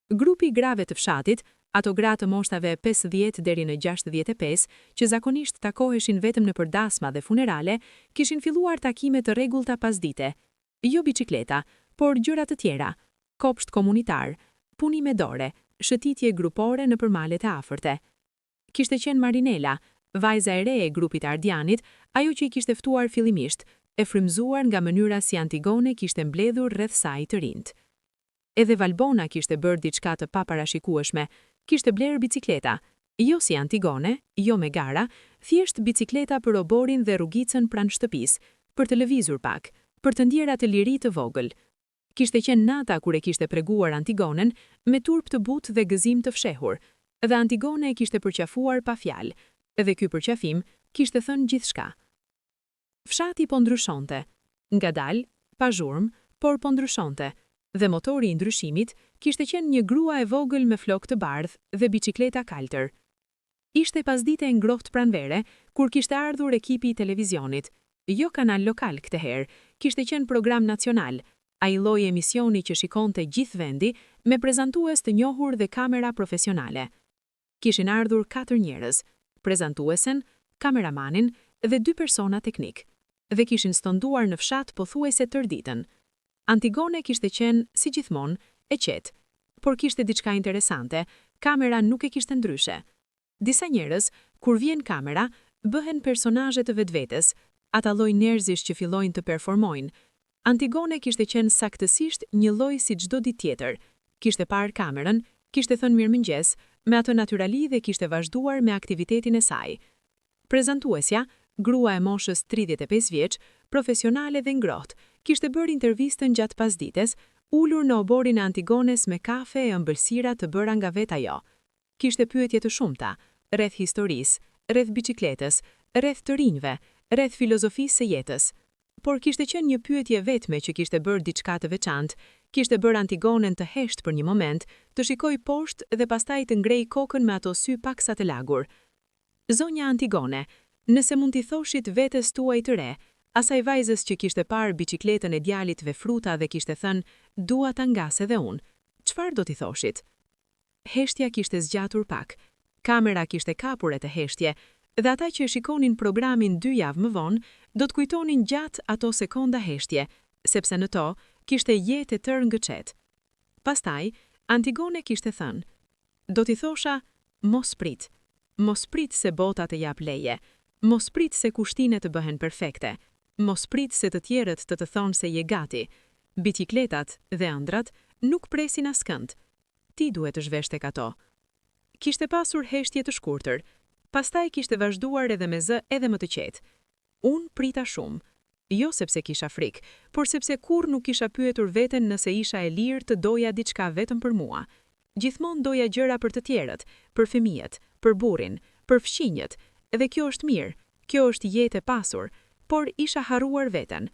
Grupi i grave të fshatit, ato gra të moshtave 50 deri në 65, që zakonisht takoheshin vetëm nëpër dasma dhe funerale, kishin filluar takime të rregullta pasdite. Jo biçikleta, por gjëra të tjera, kopsht komunitar, punime dore, shëtitje grupore nëpër malet e afërte. Kishte qenë Marinela, vajza e re e grupit Ardianit, ajo që i kishte ftuar fillimisht, e frymëzuar nga mënyra si Antigone kishte mbledhur rreth saj të rinjt. Edhe Valbona kishte bërë diçka të paparashikueshme, kishte blerë bicikleta, jo si Antigone, jo me gara, thjesht bicikleta për oborin dhe rrugicën pranë shtëpisë, për të lëvizur pak, për të ndjer atë liri të vogël. Kishte qenë nata kur e kishte preguar Antigonen me turp të butë dhe gëzim të fshehur, dhe Antigone e kishte përqafuar pa fjalë, dhe ky përqafim kishte thënë gjithçka. Fshati po ndryshonte, ngadalë, pa zhurmë, por po ndryshonte, dhe motori i ndryshimit kishte qenë një grua e vogël me flokë të bardhë dhe bicikleta kaltër. Ishte pasdite e ngrohtë pranvere, kur kishte ardhur ekipi I televizionit. Jo kanal lokal këtë herë, kishte qenë program nacional, ai lloji emisioni që shikonte gjithë vendi me prezantues të njohur dhe kamera profesionale. Kishin ardhur 4 njerëz, prezantuesen, kameramanin dhe 2 persona teknik, dhe kishin stonduar në fshat pothuajse tërë ditën. Antigone kishte qenë, si gjithmonë, e qetë, por kishte diçka interesante, kamera nuk e kishte ndryshe. Disa njerëz, kur vjen kamera, bëhen personazhe të vetvetes, ata lloj njerëzish që fillojnë të performojnë. Antigone kishte qenë saktësisht një lloj si çdo ditë tjetër. Kishte parë kamerën, kishte thënë mirëmëngjes, me atë natyrali dhe kishte vazhduar me aktivitetin e saj. Prezantuesja, grua e moshës 35 vjeç, profesionale dhe ngrohtë, kishte bërë intervistën gjatë pasdites, ulur në oborin e Antigones me kafe e ëmbëlsira të bëra nga vet ajo. Kishte pyetje të shumta, rreth historisë, rreth biçikletës, rreth të rinjve, rreth filozofisë së jetës. Por kishte qenë një pyetje vetme që kishte bërë diçka të veçantë, kishte bërë Antigonen të heshtë për një moment, të shikoj poshtë dhe pastaj të ngrej kokën me ato sy paksa të lagur. Zonja Antigone, nëse mund t'i thoshit vetes tuaj të re, asaj vajzës që kishte parë biçikletën e djalit ve fruta dhe kishte thënë, dua ta ngas edhe unë, çfarë do t'i thoshit? Heshtja kishte zgjatur pak, kamera kishte kapur e të heshtje, dhe ata që shikonin programin 2 javë më vonë, do të kujtonin gjatë ato sekonda heshtje, sepse në to kishte jetë e tërë ngëçet. Pastaj, Antigone kishte thënë, do t'i thosha, mos prit se bota të jap leje, mos prit se kushtinet të bëhen perfekte, mos prit se të tjerët të thonë se je gati. Biçikletat dhe ëndrat nuk presin askënd. Ti duhet të zhvesh tek ato. Kishte pasur heshtje të shkurtër, pastaj kishte vazhduar edhe me zë edhe më të qetë. Unë prita shumë, jo sepse kisha frikë, por sepse kur nuk kisha pyetur veten nëse isha e lirë të doja diçka vetëm për mua. Gjithmonë doja gjëra për të tjerët, për fëmijët, për burrin, për fëmijët, dhe kjo është mirë, kjo është jetë e pasur, por isha harruar veten.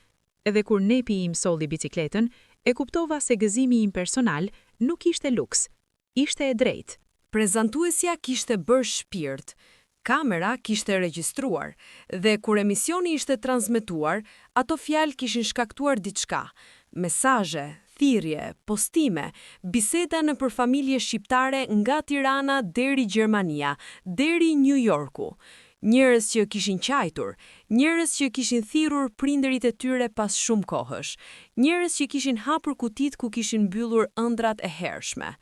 Edhe kur nepi im solli bicikletën, e kuptova se gëzimi im personal nuk ishte luks, ishte e drejtë. Prezantuesja kishte bërë shpirt, kamera kishte regjistruar, dhe kur emisioni ishte transmetuar, ato fjalë kishin shkaktuar diçka, mesazhe, thirrje, postime, biseda nëpër familje shqiptare nga Tirana deri Gjermania, deri New Yorku. Njerëz që kishin qajtur, njerëz që kishin thirrur prindërit e tyre pas shumë kohësh, njerëz që kishin hapur kutit ku kishin mbyllur ëndrat e hershme.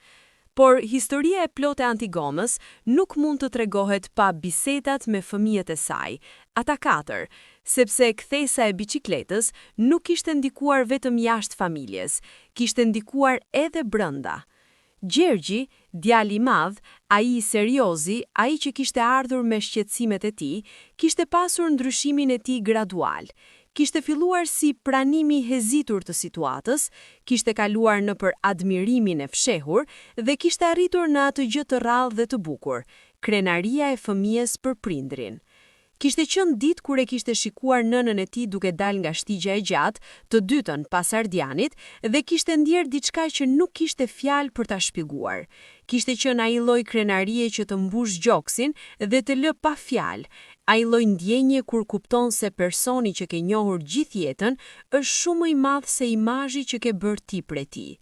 Por historia e plotë e Antigonës nuk mund të tregohet pa bisedat me fëmijët e saj, ata 4, sepse kthesa e biçikletës nuk kishte ndikuar vetëm jashtë familjes, kishte ndikuar edhe brenda. Gjergji, djali I madh, ai seriozi, ai që kishte ardhur me shqetësimet e tij, kishte pasur ndryshimin e tij gradual. Kishte filluar si pranimi hezitur të situatës, kishte kaluar nëpër admirimin e fshehur dhe kishte arritur në atë gjë të rrallë dhe të bukur, krenaria e fëmijës për prindrin. Kishte qenë ditë kur e kishte shikuar nënën e tij duke dalë nga shtigja e gjatë, të dytën pas Ardianit, dhe kishte ndjerë diçka që nuk kishte fjalë për ta shpjeguar. Kishte qenë ai lloj krenarie që të mbush gjoksin dhe të lë pa fjalë, ai lloj ndjenje kur kupton se personi që ke njohur gjithë jetën është shumë më I madh se imazhi që ke bërë ti prej tij.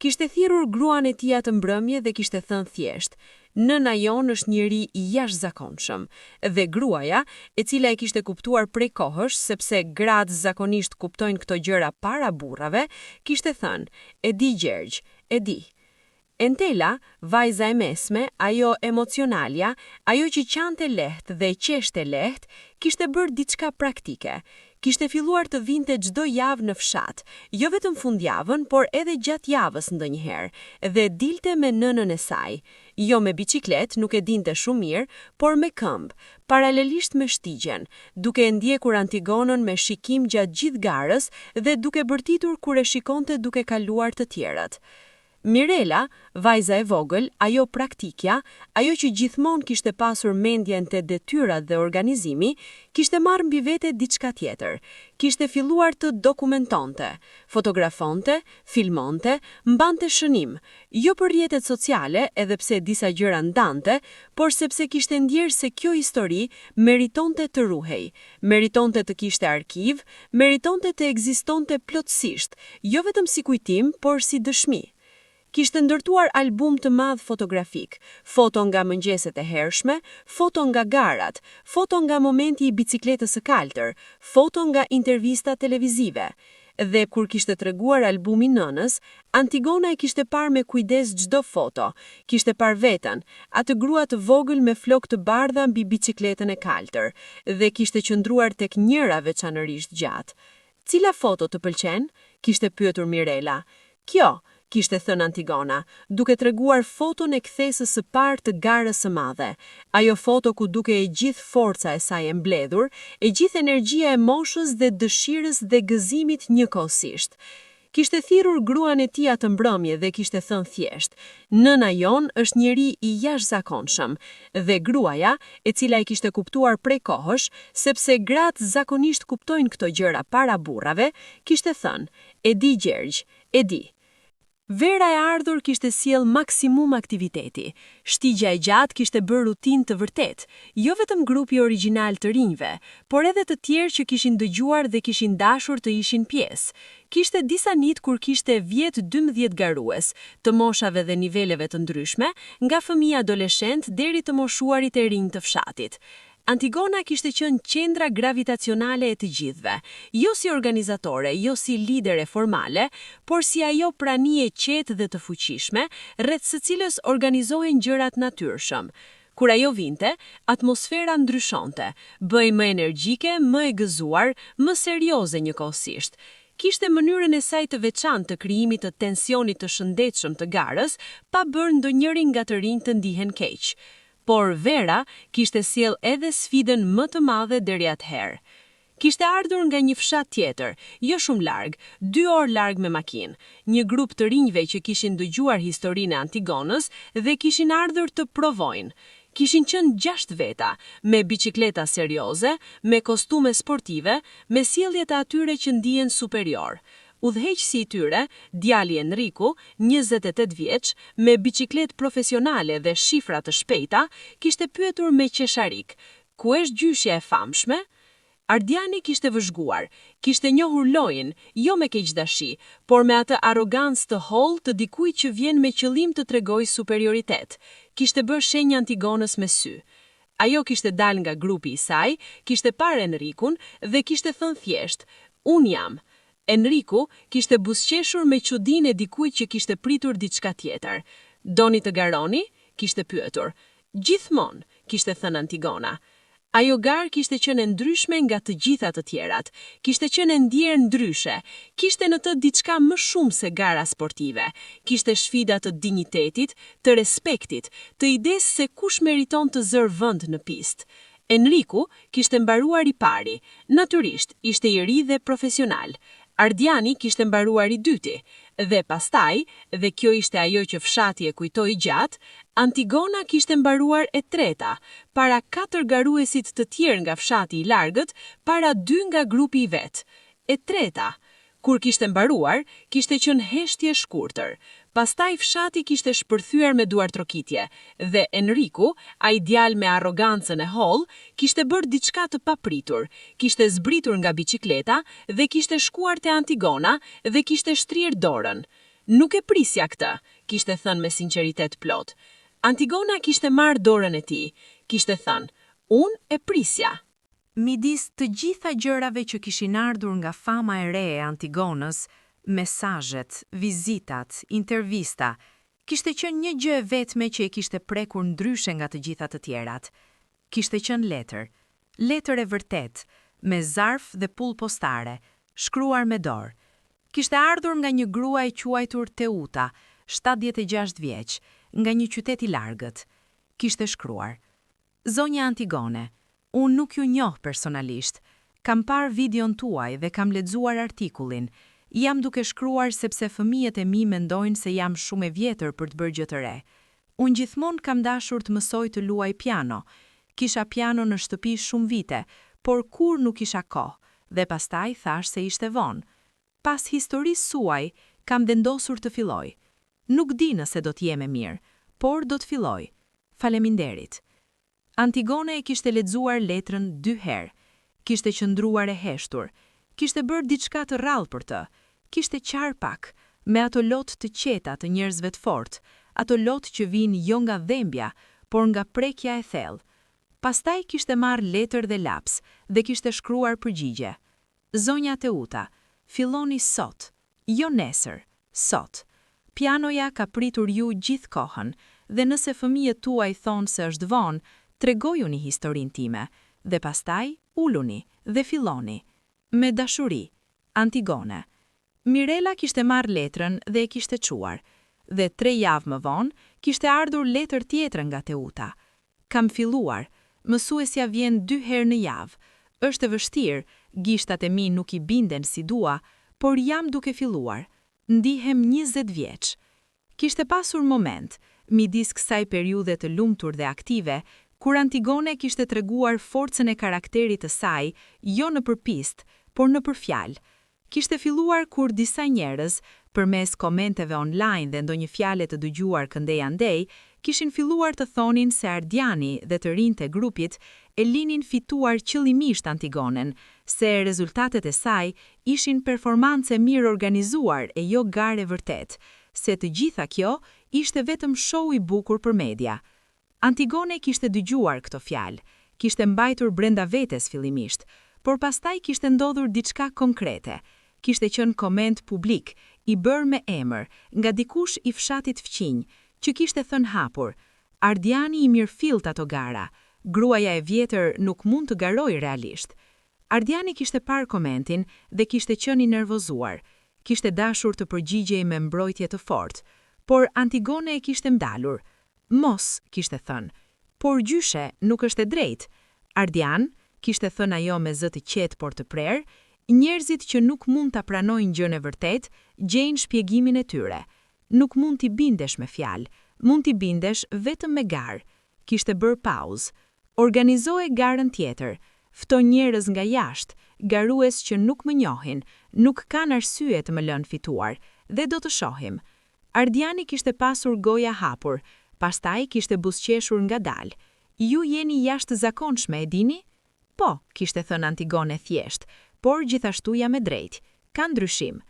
Kishte thirrur gruan e tij atë mbrëmje dhe kishte thënë thjesht: "Nëna jon është njeri I jashtëzakonshëm." Dhe gruaja, e cila e kishte kuptuar prej kohësh, sepse gratë zakonisht kuptojnë këto gjëra para burrave, kishte thënë: "E di Gjergj, e di." Entela, vajza e mesme, ajo emocionalja, ajo që qante lehtë dhe qeshte lehtë, kishte bërë diçka praktike. Kishte filluar të vinte çdo javë në fshat, jo vetëm fundjavën, por edhe gjatë javës ndonjëherë, dhe dilte me nënën e saj. Jo me biçikletë, nuk e dinte shumë mirë, por me këmbë, paralelisht me shtigjen, duke e ndjekur Antigonën me shikim gjatë gjithë garës dhe duke bërtitur kur e shikonte duke kaluar të tjerët. Mirela, vajza e vogël, ajo praktikja, ajo që gjithmonë kishte pasur mendjen te detyrat dhe organizimi, kishte marrë mbi vete diçka tjetër. Kishte filluar të dokumentonte, fotografonte, filmonte, mbante shënim, jo për rrjetet sociale, edhe pse disa gjëra ndante, por sepse kishte ndjerë se kjo histori meritonte të ruhej, meritonte të kishte arkiv, meritonte të ekzistonte plotësisht, jo vetëm si kujtim, por si dëshmi. Kishte ndërtuar album të madh fotografik, foto nga mëngjeset e hershme, foto nga garat, foto nga momenti i bicikletës së kaltër, foto nga intervista televizive. Dhe kur kishte treguar albumin nënës, Antigona e kishte parë me kujdes çdo foto, kishte parë veten, atë grua të vogël me flokë të bardha mbi bicikletën e kaltër, dhe kishte qëndruar tek njëra veçanërisht gjatë. Cila foto të pëlqen? Kishte pyetur Mirela. Kjo, kishte thënë Antigona, duke treguar foton e kthesës së parë të garës së madhe. Ajo foto ku duke e gjithë forca e saj e mbledhur, e gjithë energjia e moshës dhe dëshirës dhe gëzimit njëkohësisht. Kishte thirrur gruan e tij atë mbrëmje dhe kishte thënë thjesht: "Nëna jon është njeri i jashtëzakonshëm." Dhe gruaja, e cila e kishte kuptuar prej kohësh, sepse gratë zakonisht kuptojnë këto gjëra para burrave, kishte thënë: "E di Gjergj, e di." Vera e ardhur kishte sjell maksimum aktiviteti. Shtigja e gjatë kishte bërë rutinë të vërtet, jo vetëm grupi origjinal të rinjve, por edhe të tjerë që kishin dëgjuar dhe kishin dashur të ishin pjesë. Kishte disa nit kur kishte 10-12 garues, të moshave dhe niveleve të ndryshme, nga fëmijë adoleshent deri të moshuarit e rinj të fshatit. Antigona kishte qenë qendra gravitacionale e të gjithëve, jo si organizatore, jo si lidere formale, por si ajo pranie qetë dhe të fuqishme, rreth së cilës organizohen gjërat natyrshëm. Kur ajo vinte, atmosfera ndryshonte, bëhej më energjike, më e gëzuar, më serioze njëkohësisht. Kishte mënyrën e saj të veçantë të krijimit të tensionit të shëndetshëm të garës, pa bërë ndonjërin nga të rinj të ndihen keq. Por Vera kishte sjell edhe sfidën më të madhe deri atëherë. Kishte ardhur nga një fshat tjetër, jo shumë larg, 2 orë larg me makinë, një grup të rinjve që kishin dëgjuar historinë e Antigonës dhe kishin ardhur të provojnë. Kishin qenë 6 veta, me bicikleta serioze, me kostume sportive, me sjelljet e atyre që ndihen superior. Udhëheqësi i tyre, djali Enriku, 28 vjeç, me bicikletë profesionale dhe shifra të shpejta, kishte pyetur me qesharik: "Ku është gjyshja e famshme?" Ardiani kishte vëzhguar, kishte njohur lojën, jo me keqdashi, por me atë arrogancë të hollë të dikujt që vjen me qëllim të tregojë superioritet. Kishte bërë shenjë Antigonës me sy. Ajo kishte dalë nga grupi i saj, kishte parë Enrikun dhe kishte thënë thjesht: "Unë jam." Enriku kishte buzëqeshur me çudinë e dikujt që kishte pritur diçka tjetër. "Doni të garoni?" kishte pyetur. "Gjithmonë," kishte thënë Antigona. Ajo garë kishte qenë ndryshme nga të gjitha të tjerat, kishte qenë ndjerë ndryshe, kishte në të diçka më shumë se gara sportive, kishte sfida të dinjitetit, të respektit, të idesë se kush meriton të zërë vend në pistë. Enriku kishte mbaruar i pari, natyrisht ishte i ri dhe profesional. Ardiani kishte mbaruar i dyti, dhe pastaj, dhe kjo ishte ajo që fshati e kujtoi gjatë, Antigona kishte mbaruar e treta, para 4 garuesit të tjerë nga fshati i largët, para 2 nga grupi i vet. E treta, kur kishte mbaruar, kishte qenë heshtje shkurtër. Pastaj fshati kishte shpërthyer me duartrokitje, dhe Enriku, ai djalë me arrogancën e hollë, kishte bërë diçka të papritur, kishte zbritur nga bicikleta dhe kishte shkuar te Antigona dhe kishte shtrirë dorën. "Nuk e prisja këtë," kishte thënë me sinqeritet plot. Antigona kishte marrë dorën e tij, kishte thënë: "Unë e prisja." Midis të gjitha gjërave që kishin ardhur nga fama e re e Antigonës, mesazhet, vizitat, intervista, kishte qenë një gjë e vetme që e kishte prekur ndryshe nga të gjitha të tjerat. Kishte qenë letër e vërtet, me zarf dhe pull postare, shkruar me dorë. Kishte ardhur nga një grua e quajtur Teuta, 76 vjeç, nga një qytet i largët. Kishte shkruar: "Zonja Antigone, unë nuk ju njoh personalisht. Kam parë videon tuaj dhe kam lexuar artikullin. Jam duke shkruar sepse fëmijët e mi mendojnë se jam shumë e vjetër për të bërë gjë të re. Unë gjithmonë kam dashur të mësoj të luaj piano. Kisha piano në shtëpi shumë vite, por kur nuk isha kohë, dhe pastaj thash se ishte vonë. Pas historisë suaj, kam vendosur të filloj. Nuk di nëse do t'jeme mirë, por do të filloj. Faleminderit. Antigone e kishte lexuar letrën 2 herë. Kishte qëndruar e heshtur. Kishte bërë diçka të rrallë për të. Kishte qarë pak, me ato lot të qeta të njerëzve të fortë, ato lot që vinë jo nga dhembja, por nga prekja e thellë. Pastaj kishte marrë letër dhe laps dhe kishte shkruar përgjigje. Zonja Teuta, filloni sot, jo nesër, sot. Pianoja ka pritur ju gjithë kohën, dhe nëse fëmijët tuaj thonë se është vonë, tregojuni historinë time, dhe pastaj uluni dhe filloni. Me dashuri, Antigone. Mirela kishte marrë letrën dhe e kishte quar, dhe 3 javë më vonë kishte ardhur letër tjetër nga Teuta. Kam filluar, mësuesja vjen 2 herë në javë. Është e vështirë, gishtat e mi nuk i binden si dua, por jam duke filluar. Ndihem 20 vjeç. Kishte pasur moment, midis kësaj periudhe të lumtur dhe aktive, kur Antigone kishte treguar forcën e karakterit të saj, jo në përpist, por në përfjalë. Kishte filluar kur disa njerëz, përmes komenteve online dhe ndonjë fjale të dëgjuar këndej andej, kishin filluar të thonin se Ardiani dhe të rinjtë e grupit e linin fituar qëllimisht Antigonen, se rezultatet e saj ishin performance mirë organizuar e jo gare vërtet, se të gjitha kjo ishte vetëm show i bukur për media. Antigone kishte dëgjuar këto fjalë, kishte mbajtur brenda vetes fillimisht, por pastaj kishte ndodhur diçka konkrete. Kishte qenë koment publik, i bërë me emër, nga dikush i fshatit fqinj, që kishte thënë hapur, Ardiani i mirëfillt ato gara, gruaja e vjetër nuk mund të garoj realisht. Ardiani kishte parë komentin dhe kishte qenë i nervozuar, kishte dashur të përgjigjej me mbrojtje të fortë, por Antigone e kishte ndalur. Mos, kishte thënë, por gjyshe nuk është e drejtë. Ardian, kishte thënë ajo me zë të qetë por të prerë, njerëzit që nuk mund ta pranojnë gjën e vërtet, gjejnë shpjegimin e tyre. Nuk mund t'i bindesh me fjalë, mund t'i bindesh vetëm me garë. Kishte bërë pauzë. Organizoje garën tjetër. Fto njerëz nga jashtë, garues që nuk më njohin, nuk kanë arsye të më lënë fituar, dhe do të shohim. Ardiani kishte pasur goja hapur, pastaj kishte buzëqeshur ngadalë. Ju jeni jashtëzakonshme, e dini? Po, kishte thënë Antigone thjesht, por gjithashtu jam e drejtë. Ka ndryshim.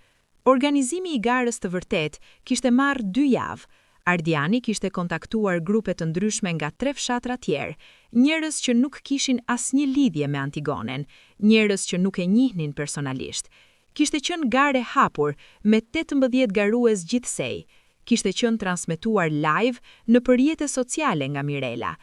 Organizimi i garës të vërtet kishte marrë 2 javë. Ardiani kishte kontaktuar grupe të ndryshme nga 3 fshatra tjerë, njerëz që nuk kishin asnjë lidhje me Antigonen, njerëz që nuk e njihnin personalisht. Kishte qenë garë hapur me 18 garues gjithsej. Kishte qenë transmetuar live në rrjetet sociale nga Mirela.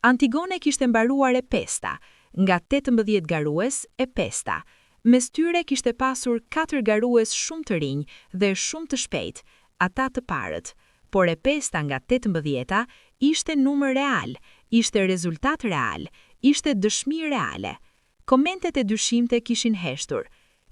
Antigone kishte mbaruar e pesta, nga 18 garues e pesta. Mes tyre kishte pasur 4 garues shumë të rinj dhe shumë të shpejt, ata të parët. Por e pesta nga 18-ta ishte numër real, ishte rezultat real, ishte dëshmi reale. Komentet e dyshimte kishin heshtur.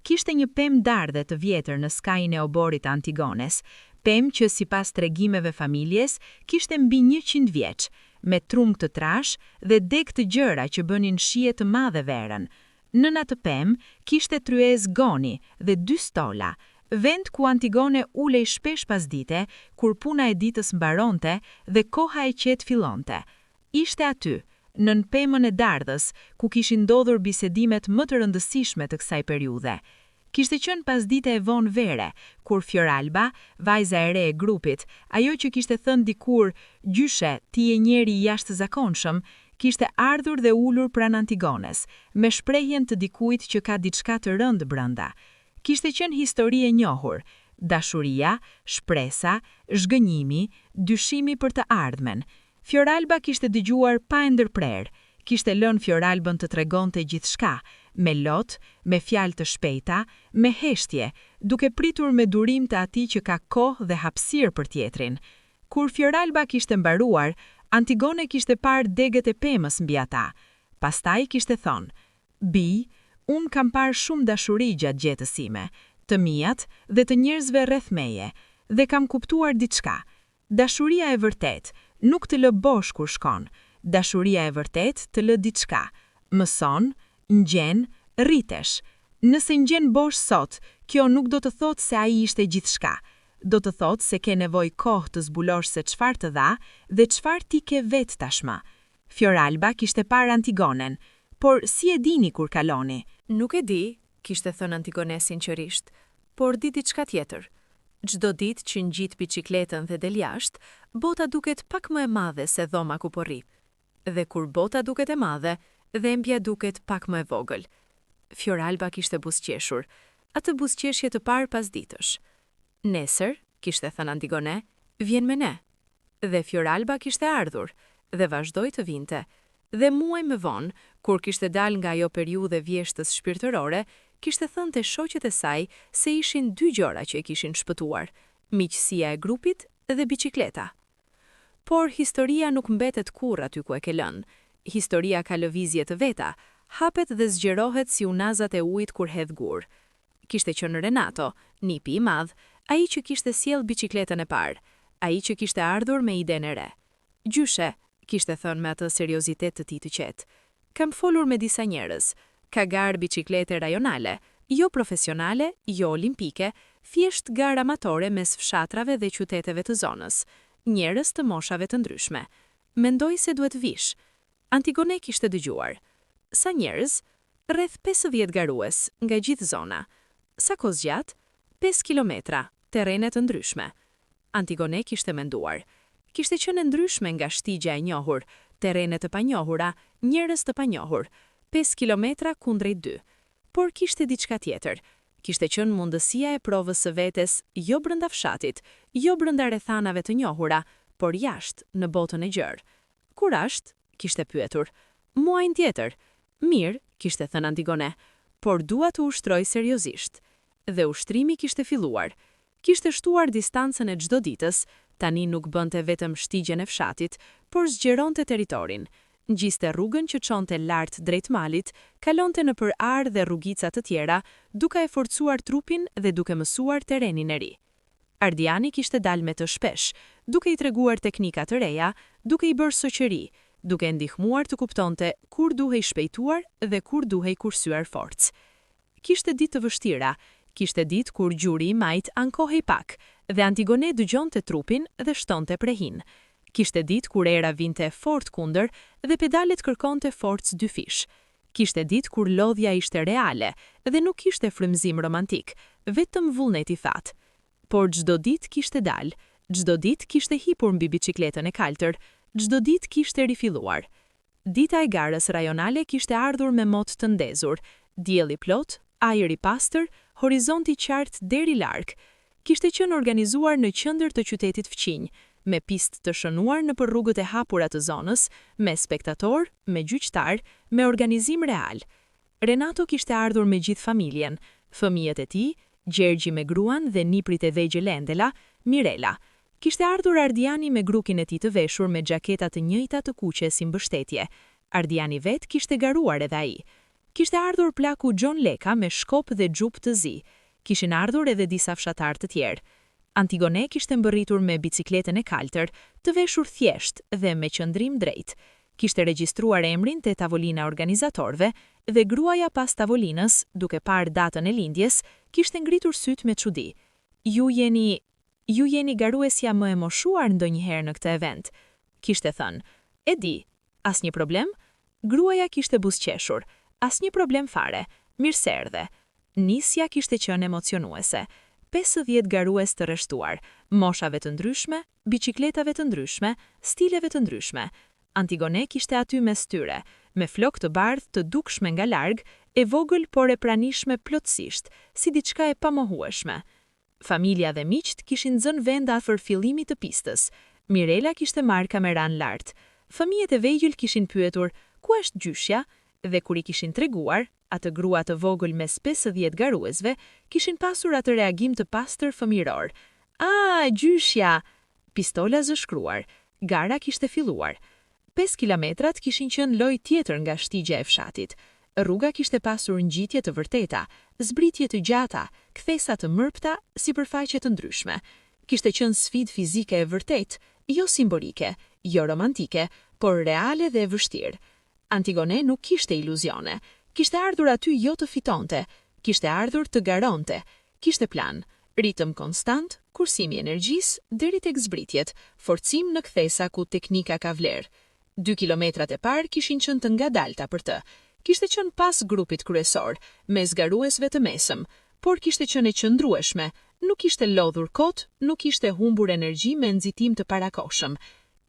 Kishte një pemë dardhe të vjetër në skajin e oborit Antigones, pemë që sipas tregimeve familjes kishte mbi 100 vjeç, me trumë të trash dhe deg të gjëra që bënin shije të madhe verën. Nëna të pemë kishte tryez goni dhe 2 stola, vend ku Antigone ulej shpesh pas dite, kur puna e ditës mbaronte dhe koha e qetë fillonte. Ishte aty, nën pemën e dardhës, ku kishin ndodhur bisedimet më të rëndësishme të kësaj periudhe. Kishte qenë pas dite e vonë vere, kur Fioralba, vajza e re e grupit, ajo që kishte thënë dikur, gjyshe, ti je njeri i jashtëzakonshëm, kishte ardhur dhe ulur pranë Antigones, me shprehjen të dikujt që ka diçka të rëndë brenda. Kishte qenë histori e njohur, dashuria, shpresa, zhgënjimi, dyshimi për të ardhmen. Fioralba kishte dëgjuar pa e ndërprer, kishte lënë Fioralbën të tregonte gjithçka, me lot, me fjalë të shpejta, me heshtje, duke pritur me durim të atij që ka kohë dhe hapësirë për tjetrin. Kur Fioralba kishte mbaruar, Antigone kishte parë degët e pemës mbi ata. Pastaj kishte thonë, "Bi, unë kam parë shumë dashuri gjatë jetës sime, të mijat dhe të njerëzve rreth meje, dhe kam kuptuar diçka. Dashuria e vërtet nuk të lë bosh kur shkon. Dashuria e vërtet të lë diçka. Mëson, ngjen, rritesh. Nëse ngjen bosh sot, kjo nuk do të thotë se ai ishte gjithçka. Do të thotë se ke nevojë kohë të zbulosh se çfarë të dha dhe çfarë ti ke vet tashmë. Fioralba kishte parë Antigonen, por si e dini kur kaloni? Nuk e di, kishte thënë Antigone sinqerisht, por di diçka tjetër. Çdo ditë që ngjit biçikletën dhe del jashtë, bota duket pak më e madhe se dhoma ku po rri. Dhe kur bota duket e madhe, dhembja duket pak më e vogël. Fioralba kishte buzëqeshur, atë buzëqeshje të parë pas ditësh. Nesër, kishte thënë Antigone, vjen me ne. Dhe Fioralba kishte ardhur, dhe vazhdoi të vinte. Dhe muaj më vonë, kur kishte dal nga ajo periudhë vjeshtës shpirtërore, kishte thënë te shoqet e saj se ishin dy gjëra që e kishin shpëtuar: miqësia e grupit dhe biçikleta. Por historia nuk mbetet kurrë aty ku e ke lënë. Historia ka lëvizje të veta, hapet dhe zgjerohet si unazat e ujit kur hedh gur. Kishte qenë Renato, nipi i madh, ai që kishte sjell biçikletën e parë, ai që kishte ardhur me idenë e re. Gjyshe, kishte thënë me atë seriozitet të tij të qetë. Kam folur me disa njerëz. Ka garë biçiklete rajonale, jo profesionale, jo olimpike, thjesht garë amatore mes fshatrave dhe qyteteve të zonës. Njerëz të moshave të ndryshme. Mendoj se duhet vish. Antigone kishte dëgjuar. Sa njerëz? Rreth 50 garues nga gjithë zona. Sa kohë zgjat? 5 kilometra, terrene të ndryshme. Antigone kishte menduar. Kishte qenë ndryshme nga shtigja e njohur, terrene të panjohura, njerëz të panjohur. 5 kilometra kundrejt 2. Por kishte diçka tjetër. Kishte qenë mundësia e provës së vetes, jo brenda fshatit, jo brenda rrethanave të njohura, por jashtë, në botën e gjerë. Kur ashtë? Kishte pyetur. Muajin tjetër. Mirë, kishte thënë Antigone, por dua të ushtroj seriozisht. Dhe ushtrimi kishte filluar. Kishte shtuar distancën e çdo ditës, tani nuk bënte vetëm shtigjen e fshatit, por zgjeronte territorin. Ngjiste rrugën që çonte lart drejt malit, kalonte nëpër arë dhe rrugica të tjera, duke e forcuar trupin dhe duke mësuar terrenin e ri. Ardiani kishte dalë me të shpesh, duke i treguar teknika të reja, duke i bërë shoqëri, duke ndihmuar të kuptonte kur duhej shpejtuar dhe kur duhej kursyer forcë. Kishte ditë të vështira, kishte ditë kur gjuri i majt ankohej pak, dhe Antigone dëgjonte trupin dhe shtonte prehin. Kishte ditë kur era vinte fort kundër dhe pedalet kërkonte forcë dyfish. Kishte ditë kur lodhja ishte reale dhe nuk kishte frymëzim romantik, vetëm vullnet i that. Por çdo ditë kishte dalë, çdo ditë kishte hipur mbi biçikletën e kaltër, çdo ditë kishte rifilluar. Dita e garës rajonale kishte ardhur me motë të ndezur, dielli plot, ajër i pastër, horizonti qartë deri larg. Kishte qenë organizuar në qendër të qytetit fqinj, me pistë të shënuar nëpër rrugët e hapura të zonës, me spektator, me gjyqtar, me organizim real. Renato kishte ardhur me gjithë familjen, fëmijët e tij, Gjergji me gruan dhe niprit e vegjël Endela, Mirela. Kishte ardhur Ardiani me grukin e tij të veshur me xhaketa të njëjta të kuqe si mbështetje. Ardiani vet kishte garuar edhe ai. Kishte ardhur plaku John Leka me shkop dhe xhup të zi. Kishin ardhur edhe disa fshatar të tjerë. Antigone kishte mbërritur me bicikletën e kaltër, të veshur thjesht dhe me qëndrim drejt. Kishte regjistruar emrin te tavolina organizatorëve dhe gruaja pas tavolinës, duke parë datën e lindjes, kishte ngritur syt me çudi. Ju jeni garuesja më e moshuar ndonjëherë në këtë event, kishte thënë. E di, asnjë problem? Gruaja kishte buzëqeshur. Asnjë problem fare. Mirë se erdhe. Nisja kishte qenë emocionuese. 50 garues të rreshtuar, moshave të ndryshme, biçikletave të ndryshme, stileve të ndryshme. Antigone kishte aty mes tyre, me flokë të bardhë të dukshme nga larg, e vogël por e pranishme plotësisht, si diçka e pamohueshme. Familja dhe miqt kishin zënë vend afër fillimit të pistës. Mirela kishte marrë kameran lart. Fëmijët e vegjël kishin pyetur, ku është gjyshja? Dhe kur i kishin treguar, atë grua të vogël mes 50 garuesve, kishin pasur atë reagim të pastër fëmijëror. Gjyshja! Pistola zëshkruar. Gara kishte filluar. 5 kilometrat kishin qenë lojë tjetër nga shtigja e fshatit. Rruga kishte pasur ngjitje të vërteta, zbritje të gjata, kthesa të mërpta, sipërfaqe të ndryshme. Kishte qenë sfidë fizike e vërtet, jo simbolike, jo romantike, por reale dhe e vështirë. Antigone nuk kishte iluzione, kishte ardhur aty jo të fitonte, kishte ardhur të garonte, kishte plan, ritëm konstant, kursimi energjisë deri tek zbritjet, forcim në kthesa ku teknika ka vlerë. 2 kilometrat e parë kishin qenë të ngadalta për të. Kishte qenë pas grupit kryesor, me zgaruesve të mesëm, por kishte qenë e qëndrueshme, nuk kishte lodhur kot, nuk kishte humbur energji me nxitim të parakohshëm.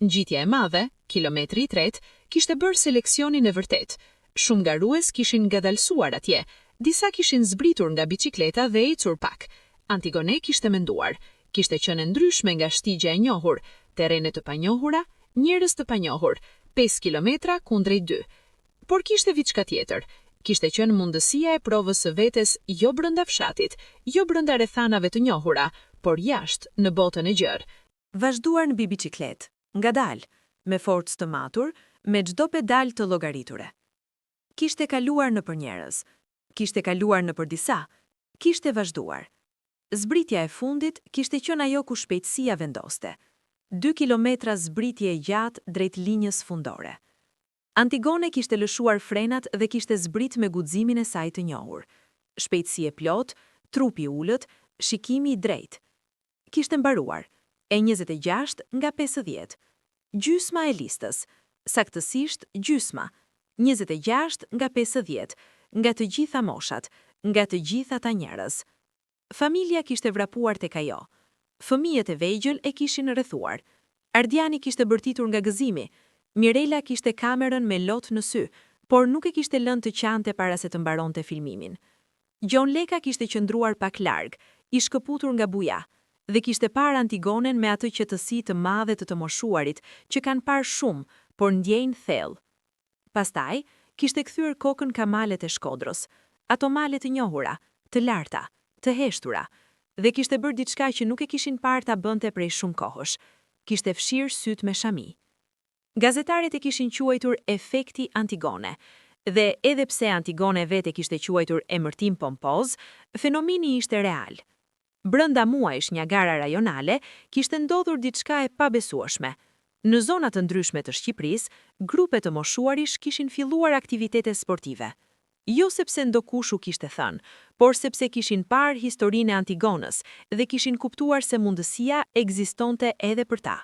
Ngjitja e madhe, kilometri i tretë, kishte bërë seleksionin e vërtet. Shumë garues kishin ngadalsuar atje, disa kishin zbritur nga bicikleta dhe ecur pak. Antigone kishte menduar, kishte qenë ndryshme nga shtigja e njohur, terrene të panjohura, njerëz të panjohur, 5 kilometra kundrejt 2. Por kishte diçka tjetër. Kishte qenë mundësia e provës së vetes jo brenda fshatit, jo brenda rrethanave të njohura, por jashtë në botën e gjerë. Vazhduar në biciklet, ngadalë, me forcë të matur, me çdo pedal të llogariture. Kishte kaluar nëpër njerëz, kishte kaluar nëpër disa, kishte vazhduar. Zbritja e fundit kishte qenë ajo ku shpejtësia vendoste. 2 kilometra zbritje e gjatë drejt linjës fundore. Antigone kishte lëshuar frenat dhe kishte zbrit me guximin e saj të njohur. Shpejtësi e plot, trupi ulët, shikimi i drejtë. Kishte mbaruar, e 26 nga 50. Gjysma e listës, saktësisht gjysma, 26 nga 50, nga të gjitha moshat, nga të gjitha ta njerëz. Familja kishte vrapuar tek ajo. Fëmijët e vegjël e kishin rrethuar. Ardiani kishte bërtitur nga gëzimi. Mirela kishte kamerën me lot në sy, por nuk e kishte lënë të qante para se të mbaronte filmimin. Gjon Leka kishte qëndruar pak larg, i shkëputur nga buja, dhe kishte parë Antigonen me atë qetësi të madhe të moshuarit, që kanë parë shumë, por ndjejnë thellë. Pastaj, kishte kthyer kokën ka malet e Shkodrës, ato male të njohura, të larta, të heshtura, dhe kishte bërë diçka që nuk e kishin parë ta bënte prej shumë kohësh. Kishte fshirë syt me shami. Gazetarët e kishin quajtur efekti Antigone, dhe edhe pse Antigone vete kishte quajtur emërtim pompoz, fenomeni ishte real. Brenda muajsh një gara rajonale, kishte ndodhur diçka e pabesueshme. Në zona të ndryshme të Shqipërisë, grupe të moshuarish kishin filluar aktivitete sportive. Jo sepse ndokush u kishte thënë, por sepse kishin parë historinë e Antigonës dhe kishin kuptuar se mundësia ekzistonte edhe për ta.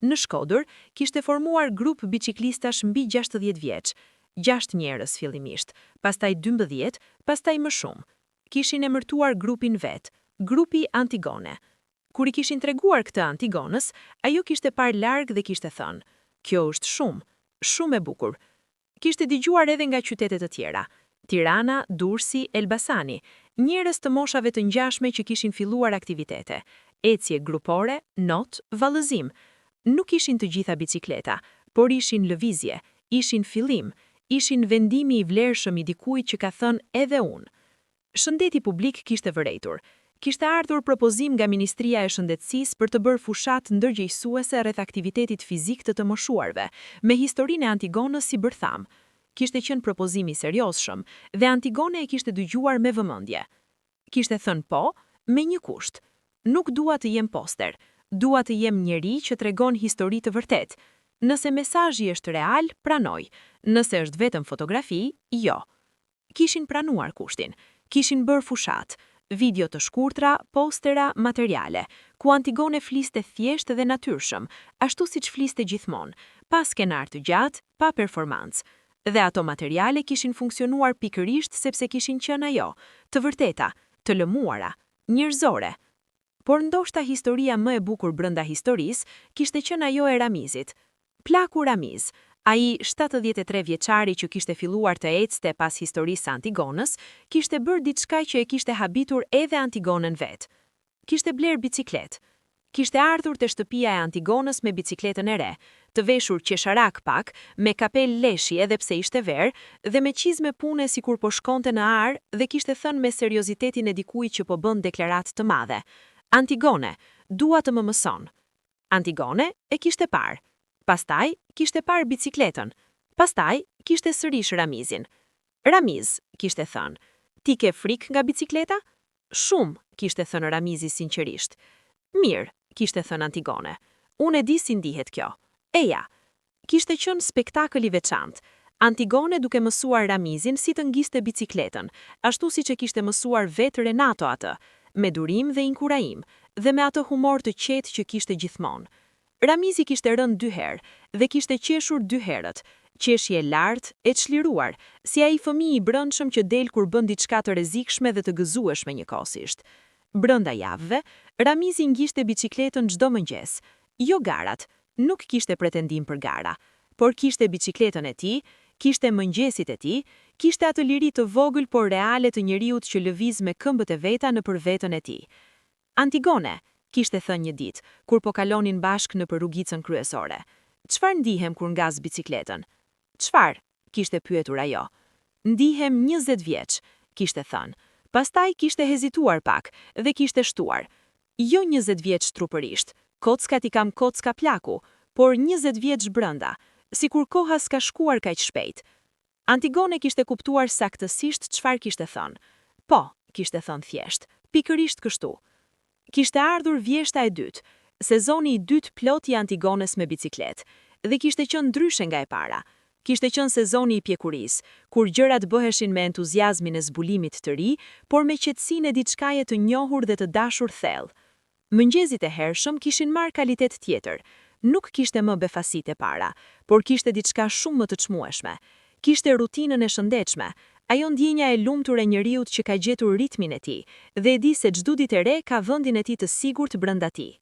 Në Shkodër, kishte formuar grup biciklistash mbi 60 vjeç, 6 njerëz fillimisht, pastaj 12, pastaj më shumë. Kishin emërtuar grupin vet, grupi Antigone. Kur i kishin treguar këtë Antigonës, ajo kishte parë larg dhe kishte thënë, kjo është shumë, shumë e bukur. Kishte dëgjuar edhe nga qytetet të tjera, Tirana, Durrësi, Elbasani, njerëz të moshave të ngjashme që kishin filluar aktivitete, ecje grupore, not, vallëzim. Nuk ishin të gjitha bicikleta, por ishin lëvizje, ishin fillim, ishin vendimi i vlerëshëm i dikujt që ka thënë edhe unë. Shëndeti publik kishte vërejtur. Kishte ardhur propozim nga Ministria e Shëndetësisë për të bërë fushat ndërgjegjësuese rreth aktivitetit fizik të moshuarve, me historinë e Antigonës si bërtham. Kishte qenë propozim i seriozshëm dhe Antigone e kishte dëgjuar me vëmendje. Kishte thënë po, me një kusht. Nuk dua të jem poster. Dua të jem njeri që tregon histori të vërtet. Nëse mesazhi është real, pranoj. Nëse është vetëm fotografi, jo. Kishin pranuar kushtin. Kishin bërë fushat, video të shkurtra, postera, materiale, ku Antigone fliste thjesht dhe natyrshëm, ashtu siç fliste gjithmonë, pa skenar të gjatë, pa performancë. Dhe ato materiale kishin funksionuar pikërisht sepse kishin qenë ajo, të vërteta, të lëmuara, njerëzore. Por ndoshta historia më e bukur brenda historisë kishte qenë ajo e Ramizit. Plaku Ramiz, ai 73 vjeçari që kishte filluar të ecte pas historisë së Antigonës, kishte bërë diçka që e kishte habitur edhe Antigonën vet. Kishte bler biciklet. Kishte ardhur te shtëpia e Antigonës me bicikletën e re, të veshur qesharak pak, me kapel leshi edhe pse ishte verë, dhe me çizme pune sikur po shkonte në ar dhe kishte thënë me seriozitetin e dikujt që po bën deklaratë të madhe. Antigone, dua të më mëson. Antigone e kishte parë. Pastaj kishte parë bicikletën. Pastaj kishte sërish Ramizin. Ramiz, kishte thënë, ti ke frikë nga bicikleta? Shumë, kishte thënë Ramizi sinqerisht. Mirë, kishte thënë Antigone, unë e di si ndihet kjo. Eja, kishte qenë spektakël i veçantë. Antigone duke mësuar Ramizin si të ngiste bicikletën, ashtu si që kishte mësuar vetë Renato atë, me durim dhe inkurajim, dhe me atë humor të qetë që kishte gjithmonë. Ramizi kishte rënë 2 herë dhe kishte qeshur 2 herët, qeshje lartë e çliruar, si ai fëmijë i brëndshëm që del kur bën diçka të rrezikshme dhe të gëzueshme njëkohësisht. Brenda javëve, Ramizi ngishte bicikletën çdo mëngjes. Jo garat, nuk kishte pretendim për gara, por kishte bicikletën e tij, kishte mëngjesit e tij, kishte atë liri të vogël por reale të njeriut që lëviz me këmbët e veta nëpër veten e tij. Antigone, kishte thënë një ditë, kur po kalonin bashkë nëpër rrugicën kryesore. Çfarë ndihem kur ngaz bicikletën? Çfarë? Kishte pyetur ajo. Ndihem 20 vjeç, kishte thënë. Pastaj kishte hezituar pak dhe kishte shtuar. Jo 20 vjeç trupërisht, kockat i kam kocka plaku, por 20 vjeç brenda, sikur koha s'ka shkuar kaq shpejt. Antigone kishte kuptuar saktësisht çfarë kishte thënë. Po, kishte thënë thjesht, pikërisht kështu. Kishte ardhur vjeshta e dytë, sezoni i dytë plot i Antigones me bicikletë, dhe kishte qenë ndryshe nga e para. Kishte qenë sezoni i pjekurisë, kur gjërat bëheshin me entuziazmin e zbulimit të ri, por me qetësinë e diçkaje të njohur dhe të dashur thellë. Mëngjesit e hershëm kishin marrë kvalitet tjetër. Nuk kishte më befasit e para, por kishte diçka shumë më të çmueshme. Kishte rutinën e shëndetshme, ajo ndjenja e lumtur e njeriut që ka gjetur ritmin e tij dhe e di se çdo ditë e re ka vendin e tij të sigurt brenda tij.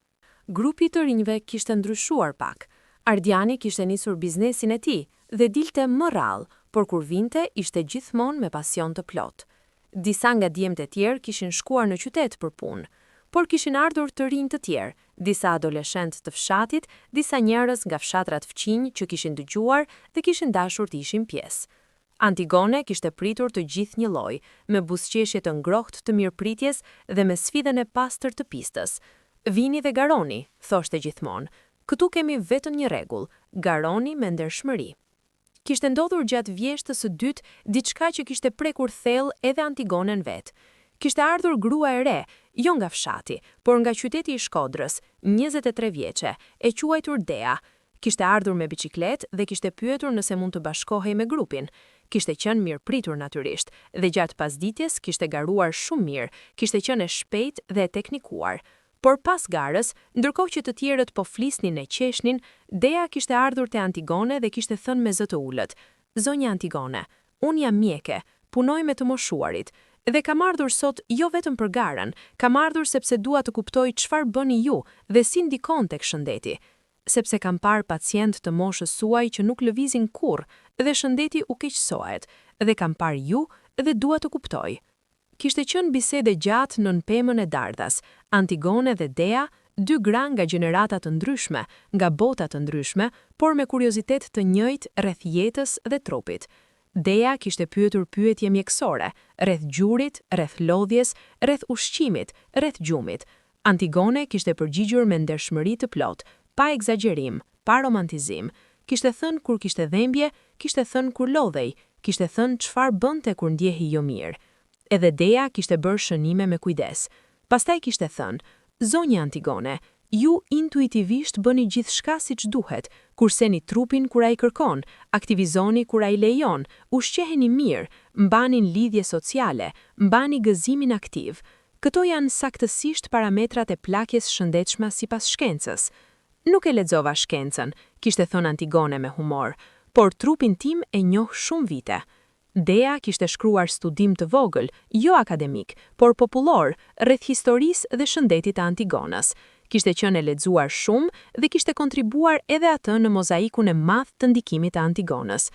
Grupi të rinjve kishte ndryshuar pak. Ardiani kishte nisur biznesin e tij dhe dilte më rrallë, por kur vinte ishte gjithmonë me pasion të plot. Disa nga djemtë e tjerë kishin shkuar në qytet për punë, por kishin ardhur të rinj të tjerë, disa adoleshentë të fshatit, disa njerëz nga fshatrat fqinj që kishin dëgjuar dhe kishin dashur të ishin pjesë. Antigone kishte pritur të gjithë një lloj, me buzëqeshje të ngrohtë të mirëpritjes dhe me sfidën e pastër të pistës. Vini dhe garoni, thoshte gjithmonë. Këtu kemi vetëm një rregull, garoni me ndershmëri. Kishte ndodhur gjatë vjeshtës së dytë diçka që kishte prekur thellë edhe Antigonen vet. Kishte ardhur grua e re, jo nga fshati, por nga qyteti i Shkodrës, 23 vjeçe, e quajtur Dea. Kishte ardhur me bicikletë dhe kishte pyetur nëse mund të bashkohej me grupin. Kishte qenë mirëpritur natyrisht, dhe gjatë pasditjes kishte garuar shumë mirë, kishte qenë e shpejtë dhe e teknikuar. Por pas garës, ndërkohë që të tjerët po flisnin e qeshnin, Dea kishte ardhur te Antigone dhe kishte thënë me zë të ulët: "Zonja Antigone, unë jam mjeke, punoj me të moshuarit, dhe kam ardhur sot jo vetëm për garën, kam ardhur sepse dua të kuptoj çfarë bëni ju dhe si ndikon tek shëndeti. Sepse kam parë pacient të moshës suaj që nuk lëvizin kurrë dhe shëndeti u keqësohet, dhe kam parë ju dhe dua të kuptoj." Kishte qenë bisede gjatë nën pemën e dardhas, Antigone dhe Dea, 2 gra nga gjenerata të ndryshme, nga bota të ndryshme, por me kuriozitet të njëjtë rreth jetës dhe trupit. Dea kishte pyetur pyetje mjekësore, rreth gjurit, rreth lodhjes, rreth ushqimit, rreth gjumit. Antigone kishte përgjigjur me ndershmëri të plot, pa egzagerim, pa romantizim. Kishte thënë kur kishte dhembje, kishte thënë kur lodhej, kishte thënë çfarë bënte kur ndjehi jo mirë. Edhe Dea kishte bërë shënime me kujdes. Pastaj kishte thënë: "Zonja Antigone, ju intuitivisht bëni gjithçka siç duhet, kurseni trupin kur ai kërkon, aktivizoni kur ai lejon, ushqeheni mirë, mbanin lidhje sociale, mbani gëzimin aktiv. Këto janë saktësisht parametrat e plakjes shëndetshme sipas shkencës." "Nuk e lexova shkencën," kishte thënë Antigone me humor, "por trupin tim e njoh shumë vite." Dea kishte shkruar studim të vogël, jo akademik, por popullor, rreth historisë dhe shëndetit të Antigonës. Kishte qenë e lexuar shumë dhe kishte kontribuar edhe atë në mozaikun e madh të ndikimit të Antigonës.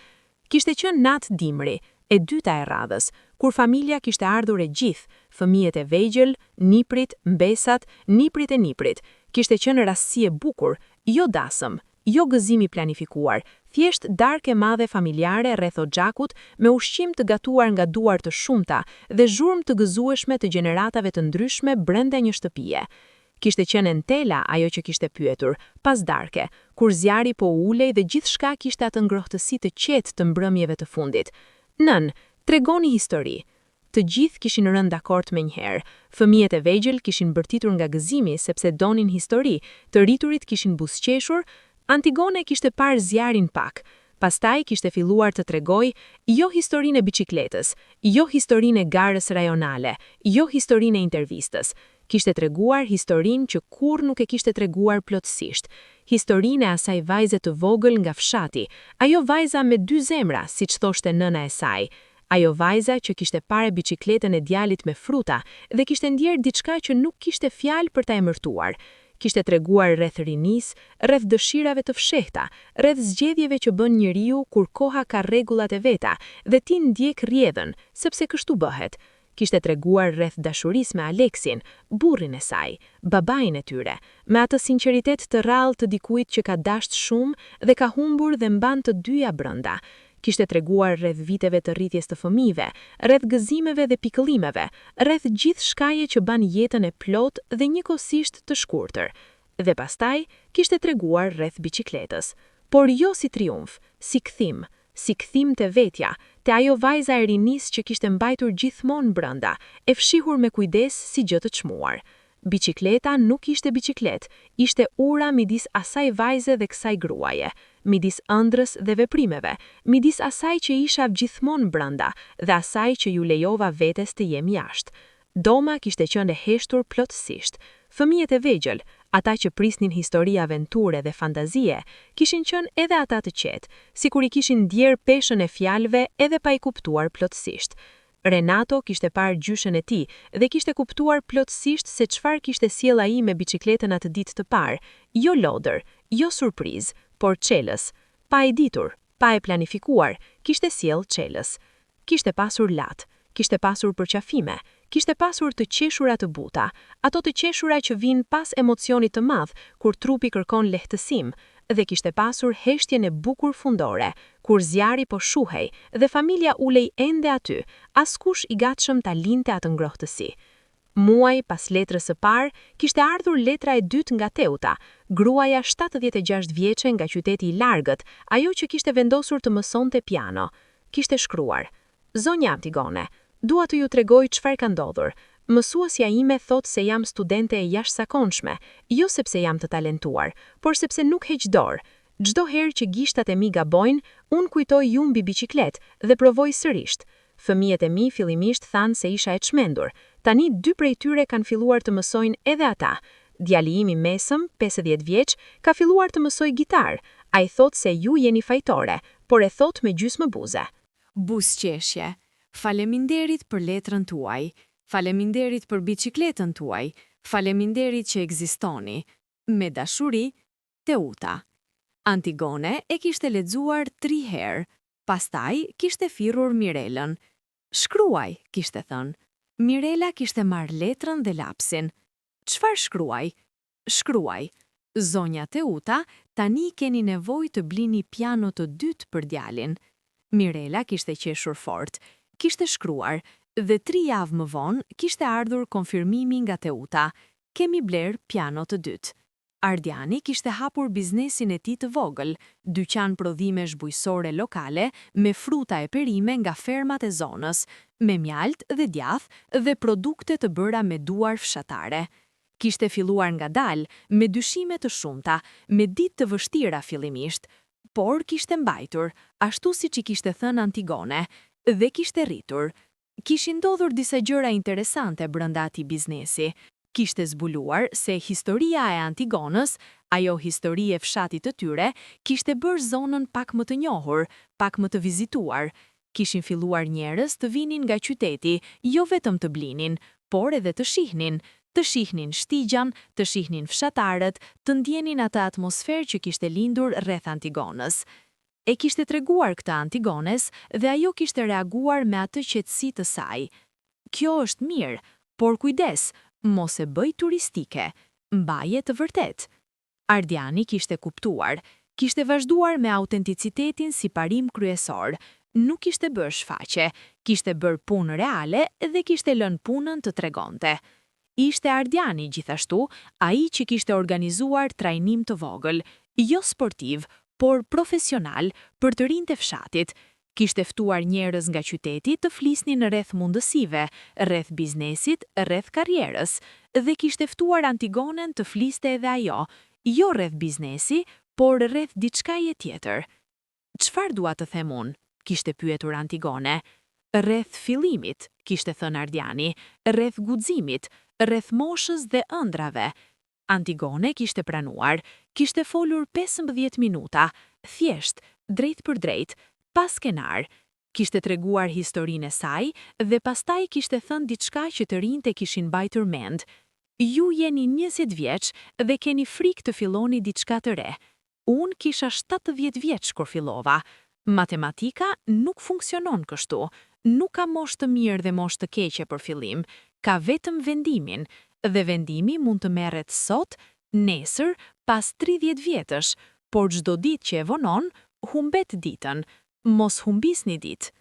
Kishte qenë natë dimri, e dyta e radhës, kur familja kishte ardhur e gjithë, fëmijët e vegjël, niprit, mbesat, niprit e niprit. Kishte qenë rastësi e bukur, jo dasëm, jo gëzimi planifikuar, thjesht darkë e madhe familjare rreth oxhakut me ushqim të gatuar nga duar të shumta dhe zhurmë të gëzueshme të gjeneratave të ndryshme brenda një shtëpie. Kishte qenë Entela ajo që kishte pyetur, pas darke, kur zjarri po ulej dhe gjithçka kishte atë ngrohtësi të qetë të mbrëmjeve të fundit. "Nën, Tregoni histori. Të gjithë kishin rënë dakord menjëherë. Fëmijët e vegjël kishin bërtitur nga gëzimi sepse donin histori, të rriturit kishin buzëqeshur, Antigone kishte parë zjarin pak. Pastaj kishte filluar të tregoj jo historinë e biçikletës, jo historinë e garës rajonale, jo historinë e intervistës. Kishte treguar historinë që kurrë nuk e kishte treguar plotësisht. Historinë e asaj vajze të vogël nga fshati, ajo vajza me 2 zemra, siç thoshte nëna e saj. Ajo vajza që kishte parë biçikletën e djalit me fruta dhe kishte ndjerë diçka që nuk kishte fjalë për ta emërtuar. Kishte treguar rreth rinisë, rreth dëshirave të fshehta, rreth zgjedhjeve që bën njeriu kur koha ka rregullat e veta dhe ti ndjek rrjedhën, sepse kështu bëhet. Kishte treguar rreth dashurisë me Aleksin, burrin e saj, babain e tyre, me atë sinqeritet të rrallë të dikujt që ka dashur shumë dhe ka humbur dhe mban të dyja brenda. Kishte treguar rreth viteve të rritjes të fëmijëve, rreth gëzimeve dhe pikëllimeve, rreth gjithë shkaje që ban jetën e plot dhe njëkohësisht të shkurtër. Dhe pastaj kishte treguar rreth biçikletës, por jo si triumf, si kthim të vetja, te ajo vajza e rinisë që kishte mbajtur gjithmonë brenda, e fshihur me kujdes si gjë të çmuar. Biçikleta nuk ishte biçiklet, ishte ura midis asaj vajze dhe kësaj gruaje, midis ëndrrës dhe veprimeve, midis asaj që isha gjithmonë brenda dhe asaj që ju lejova vetes të jem jashtë. Doma kishte qenë e heshtur plotësisht. Fëmijët e vegjël, ata që prisnin histori aventure dhe fantazie, kishin qenë edhe ata të qetë, sikur i kishin ndjerë peshën e fjalëve edhe pa i kuptuar plotësisht. Renato kishte parë gjyshen e tij dhe kishte kuptuar plotësisht se çfarë kishte sjell ai me biçikletën atë ditë të parë, jo lodër, jo surprizë, por çelës. Pa e ditur, pa e planifikuar, kishte sjell çelës. Kishte pasur lat, kishte pasur përqafime, kishte pasur të qeshura të buta, ato të qeshura që vijnë pas emocionit të madh kur trupi kërkon lehtësim, dhe kishte pasur heshtjen e bukur fundore, kur zjarri po shuhej dhe familja ulej ende aty, askush i gatshëm ta linte atë ngrohtësi. Muaj pas letrës së parë, kishte ardhur letra e dytë nga Teuta, gruaja 76 vjeçe nga qyteti i largët, ajo që kishte vendosur të mësonte piano. Kishte shkruar: Zonja Antigone, dua të ju tregoj çfarë ka ndodhur. Mësuesja ime thot se jam studente e jashtëzakonshme, jo sepse jam të talentuar, por sepse nuk heq dorë. Çdo herë që gishtat e mi gabojnë, unë kujtoj ju mbi biçiklet dhe provoj sërish. Fëmijët e mi fillimisht thanë se isha e çmendur. Tani 2 prej tyre kanë filluar të mësojnë edhe ata. Djali im i mesëm, 50 vjeç, ka filluar të mësoj gitar. Ai thot se ju jeni fajtore, por e thot me gjysmë buze. Buzëqeshje. Faleminderit për letrën tuaj. Faleminderit për biçikletën tuaj, faleminderit që ekzistoni. Me dashuri, Teuta. Antigone e kishte lexuar 3 herë, pastaj kishte firrur Mirelën. Shkruaj, kishte thënë. Mirela kishte marrë letrën dhe lapsin. Çfarë shkruaj? Shkruaj. Zonja Teuta, tani keni nevojë të blini piano të dytë për djalin. Mirela kishte qeshur fort, kishte shkruar. Dhe 3 javë më vonë kishte ardhur konfirmimi nga Teuta. Kemi bler piano të dytë. Ardiani kishte hapur biznesin e tij të vogël, dyqan prodhimesh bujqësore lokale me fruta e perime nga fermat e zonës, me mjalt dhe djath dhe produkte të bëra me duar fshatare. Kishte filluar ngadalë, me dyshime të shumta, me ditë të vështira fillimisht, por kishte mbajtur, ashtu siç i kishte thënë Antigone, dhe kishte rritur. Kishin ndodhur disa gjëra interesante brenda atij biznesi. Kishte zbuluar se historia e Antigonës, ajo histori e fshatit të tyre, kishte bërë zonën pak më të njohur, pak më të vizituar. Kishin filluar njerëz të vinin nga qyteti, jo vetëm të blinin, por edhe të shihnin shtigjan, të shihnin fshatarët, të ndjenin atë atmosferë që kishte lindur rreth Antigonës. E kishte treguar këtë Antigones dhe ajo kishte reaguar me atë qetësi të saj. Kjo është mirë, por kujdes, mos e bëj turistike, mbaje të vërtet. Ardiani kishte kuptuar, kishte vazhduar me autenticitetin si parim kryesor, nuk kishte bërë shfaqe, kishte bërë punë reale dhe kishte lënë punën të tregonte. Ishte Ardiani gjithashtu, ai që kishte organizuar trajnim të vogël, jo sportiv, por profesional për të rinjtë e fshatit. Kishte ftuar njerëz nga qyteti të flisnin rreth mundësive, rreth biznesit, rreth karrierës, dhe kishte ftuar Antigonen të fliste edhe ajo, jo rreth biznesi, por rreth diçkaje tjetër. Çfarë dua të them unë? Kishte pyetur Antigone. Rreth fillimit, kishte thënë Ardiani, rreth guximit, rreth moshës dhe ëndrave. Antigone kishte pranuar, kishte folur 15 minuta, thjesht, drejt për drejt, pas skenar. Kishte treguar historinë e saj dhe pastaj kishte thënë diçka që të rinjtë kishin mbajtur mend. Ju jeni 20 vjeç dhe keni frikë të filloni diçka të re. Unë kisha 70 vjeç kur fillova. Matematika nuk funksionon kështu. Nuk ka moshë të mirë dhe moshë të keqe për fillim. Ka vetëm vendimin, dhe vendimi mund të merret sot, nesër, pas 30 vjetësh, por çdo ditë që e vonon, humbet ditën. Mos humbisni ditë.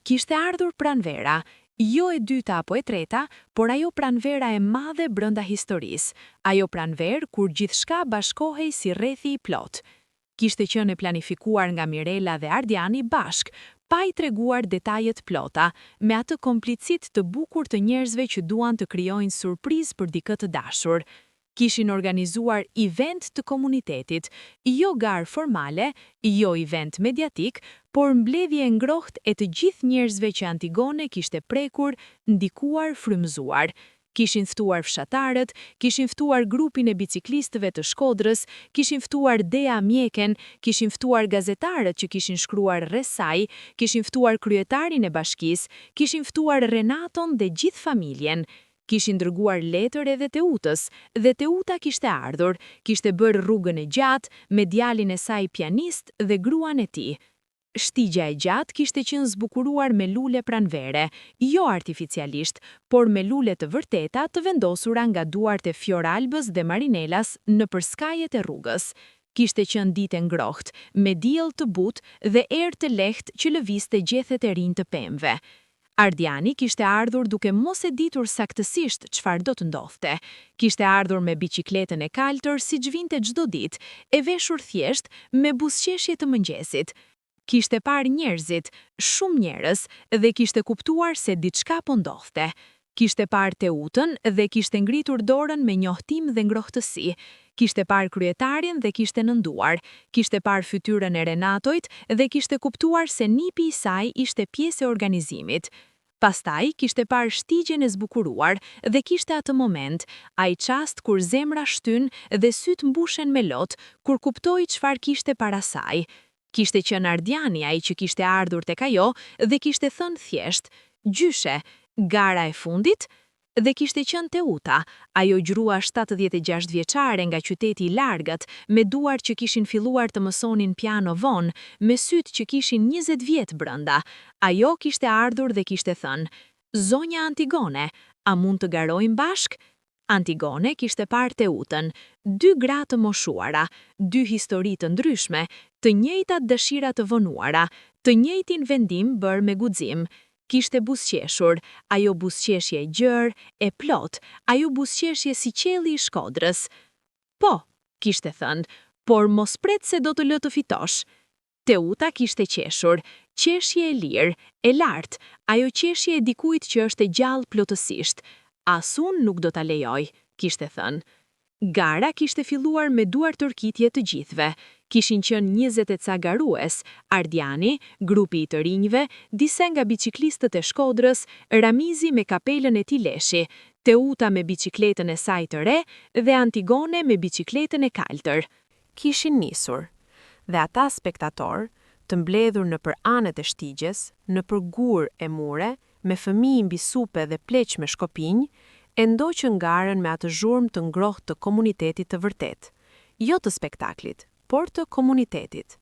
Kishte ardhur pranvera, jo e dyta apo e treta, por ajo pranvera e madhe brenda historisë, ajo pranverë kur gjithçka bashkohej si rrethi i plot. Kishte qenë e planifikuar nga Mirela dhe Ardiani bashk, pa i treguar detajet plota, me atë komplicit të bukur të njerëzve që duan të krijojnë surprizë për dikë të dashur. Kishin organizuar event të komunitetit, jo garë formale, jo event mediatik, por mbledhje ngrohtë e të gjithë njerëzve që Antigone kishte prekur, ndikuar, frymëzuar. Kishin ftuar fshatarët, kishin ftuar grupin e biciklistëve të Shkodrës, kishin ftuar Dea Mjeken, kishin ftuar gazetarët që kishin shkruar rreth saj, kishin ftuar kryetarin e bashkisë, kishin ftuar Renaton dhe gjithë familjen. Kishin dërguar letër edhe Teutës, dhe Teuta kishte ardhur, kishte bërë rrugën e gjatë, me djalin e saj pianist dhe gruan e tij. Shtigja e gjatë kishte qenë zbukuruar me lule pranvere, jo artificialisht, por me lule të vërteta të vendosura nga duart e Fioralbës dhe Marinelas nëpër skajet e rrugës. Kishte qenë ditë ngrohtë, me diell të butë dhe erë të lehtë që lëvizte gjethet e rinj të pemëve. Ardiani kishte ardhur duke mos e ditur saktësisht çfarë do të ndodhte. Kishte ardhur me biçikletën e kaltër siç vinte çdo ditë, e veshur thjesht me buzëqeshje të mëngjesit. Kishte parë njerëzit, shumë njerëz, dhe kishte kuptuar se diçka po ndodhte. Kishte parë Teutën dhe kishte ngritur dorën me njohtim dhe ngrohtësi. Kishte parë kryetarin dhe kishte nënduar. Kishte parë fytyrën e Renatojt dhe kishte kuptuar se nipi i saj ishte pjesë e organizimit. Pastaj kishte parë shtigjen e zbukuruar dhe kishte atë moment, ai çast kur zemra shtyn dhe syt mbushen me lot, kur kuptoi çfarë kishte para saj. Kishte qenë Ardiani ai që kishte ardhur tek ajo dhe kishte thënë thjesht, gjyshe, gara e fundit, dhe kishte qenë Teuta, ajo gjrua 76 vjeçare nga qyteti i largët, me duar që kishin filluar të mësonin piano vonë, me syt që kishin 20 vjet brenda. Ajo kishte ardhur dhe kishte thënë, zonja Antigone, a mund të garojmë bashk? Antigone kishte parë Teutën, 2 gra të moshuara, 2 histori të ndryshme, të njëjtat dëshira të vonuara, të njëjtin vendim bërë me guxim. Kishte buzëqeshur, ajo buzëqeshje e gjerë, e plot, ajo buzëqeshje si qielli i Shkodrës. Po, kishte thënë, por mos pret se do të lë të fitosh. Teuta kishte qeshur, qeshje e lirë, e lartë, ajo qeshje e dikujt që është e gjallë plotësisht. As unë nuk do ta lejoj, kishte thënë. Gara kishte filluar me duar tërkitje të gjithve. Kishin qenë 20 e ca garues, Ardiani, grupi i të rinjve, disa nga biciklistët e Shkodrës, Ramizi me kapelën e tij leshi, Teuta me bicikletën e saj të re dhe Antigone me bicikletën e kaltër. Kishin nisur, dhe ata spektator, të mbledhur nëpër anët e shtigjes, nëpër gur e mure, me fëmijë mbi supe dhe pleq me shkopinj, e ndoqën garën me atë zhurmë të ngrohtë të komunitetit të vërtet, jo të spektaklit, por të komunitetit.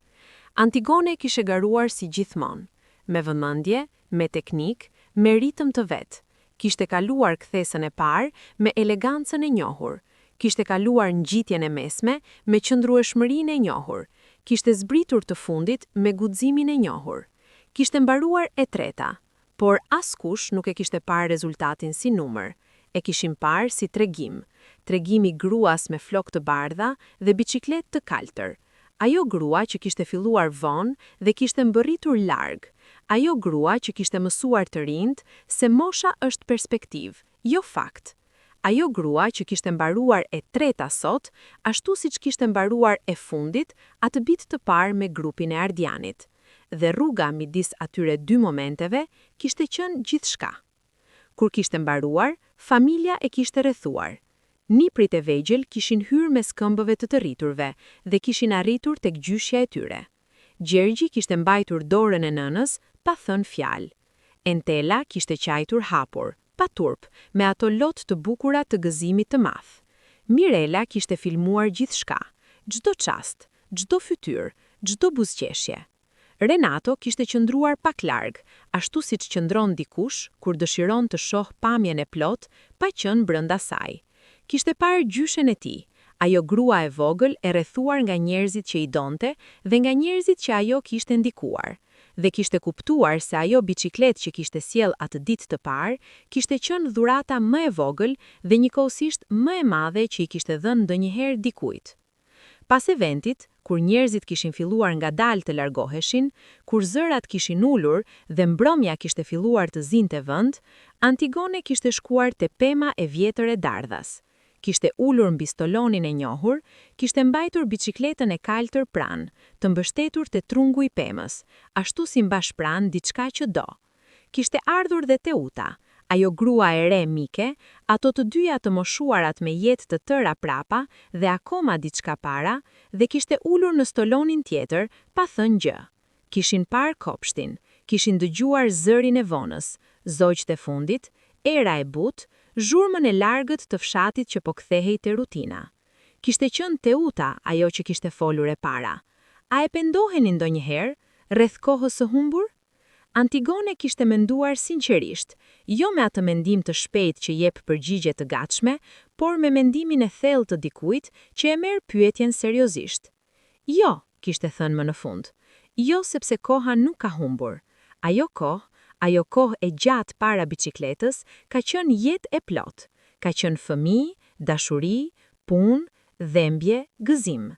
Antigone kishe garuar si gjithmonë, me vëmendje, me teknik, me ritëm të vet. Kishte kaluar kthesën e parë me elegancën e njohur. Kishte kaluar ngjitjen e mesme me qëndrueshmërinë e njohur. Kishte zbritur të fundit me guximin e njohur. Kishte mbaruar e treta, por askush nuk e kishte parë rezultatin si numër. E kishin parë si tregimi gruas me flok të bardha dhe biciklet të kaltër. Ajo grua që kishte filluar vonë dhe kishte mbërritur larg. Ajo grua që kishte mësuar të rinjt se mosha është perspektiv, jo fakt. Ajo grua që kishte mbaruar e treta sot, ashtu siç kishte mbaruar e fundit atë bit të parë me grupin e Ardianit. Dhe rruga midis atyre dy momenteve kishte qenë gjithçka. Kur kishte mbaruar, familja e kishte rrethuar. Niprit e vegjël kishin hyrë mes këmbëve të rriturve dhe kishin arritur tek gjyshja e tyre. Gjergji kishte mbajtur dorën e nënës pa thënë fjalë. Entela kishte qajtur hapur, pa turp, me ato lot të bukura të gëzimit të madh. Mirela kishte filmuar gjithçka, çdo çast, çdo fytyrë, çdo buzëqeshje. Renato kishte qëndruar pak larg, ashtu siç qëndron dikush kur dëshiron të shoh pamjen e plot pa qenë brenda saj. Kishte parë gjyshen e tij, ajo grua e vogël e rrethuar nga njerëzit që i donte dhe nga njerëzit që ajo kishte ndikuar, dhe kishte kuptuar se ajo biçikletë që kishte sjell atë ditë të parë kishte qenë dhurata më e vogël dhe njëkohësisht më e madhe që i kishte dhënë ndonjëherë dikujt. Pas eventit, kur njerëzit kishin filluar ngadalë të largoheshin, kur zërat kishin ulur dhe mbrëmja kishte filluar të zinte vend, Antigone kishte shkuar te pema e vjetër e Dardhas. Kishte ulur mbi stolonin e njohur, kishte mbajtur biçikletën e kaltër pranë, të mbështetur te trungu i pemës, ashtu si mbash pranë diçka që do. Kishte ardhur dhe Teuta, ajo grua e re Mike, ato të dyja të moshuarat me jetë të tëra prapa dhe akoma diçka para, dhe kishte ulur në stolonin tjetër pa thënë gjë. Kishin parë kopshtin, kishin dëgjuar zërin e vonës, zogjtë e fundit, era e butë, zhurmën e largët të fshatit që po kthehej te rutina. Kishte qenë Teuta ajo që kishte folur e para. A e pendoheni ndonjëherë rreth kohës së humbur? Antigone kishte menduar sinqerisht, jo me atë mendim të shpejtë që jep përgjigje të gatshme, por me mendimin e thellë të dikujt që e merr pyetjen seriozisht. Jo, kishte thënë më në fund. Jo sepse koha nuk ka humbur. Ajo kohë e gjatë para biçikletës ka qenë jetë e plot. Ka qenë fëmijë, dashuri, punë, dhembje, gëzim.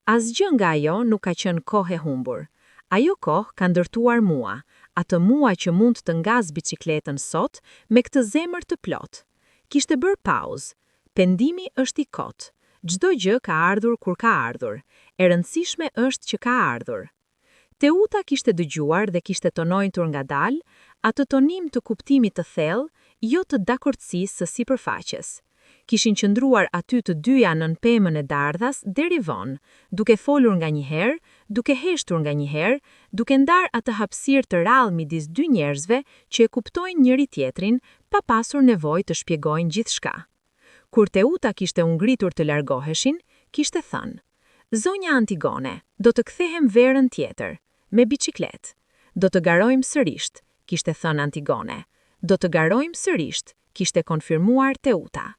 Asgjë nga ajo nuk ka qenë kohë e humbur. Ajo kohë ka ndërtuar mua, atë mua që mund të ngaz biçikletën sot me këtë zemër të plot. Kishte bërë pauzë. Pendimi është i kotë. Çdo gjë ka ardhur kur ka ardhur. E rëndësishme është që ka ardhur. Teuta kishte dëgjuar dhe kishte tonojtur ngadalë, atë tonim të kuptimit të thellë, jo të dakordësisë së sipërfaqes. Kishin qëndruar aty të dyja nën pemën e Dardhas deri vonë, duke folur nganjëherë, duke heshtur nganjëherë, duke ndarë atë hapësirë të rrallë midis dy njerëzve që e kuptojnë njëri tjetrin pa pasur nevojë të shpjegojnë gjithçka. Kur Teuta kishte u ngritur të largoheshin, kishte thënë: "Zonja Antigone, do të kthehem verën tjetër, me biçikletë. Do të garojmë sërish", kishte thënë Antigone. "Do të garojmë sërish", kishte konfirmuar Teuta.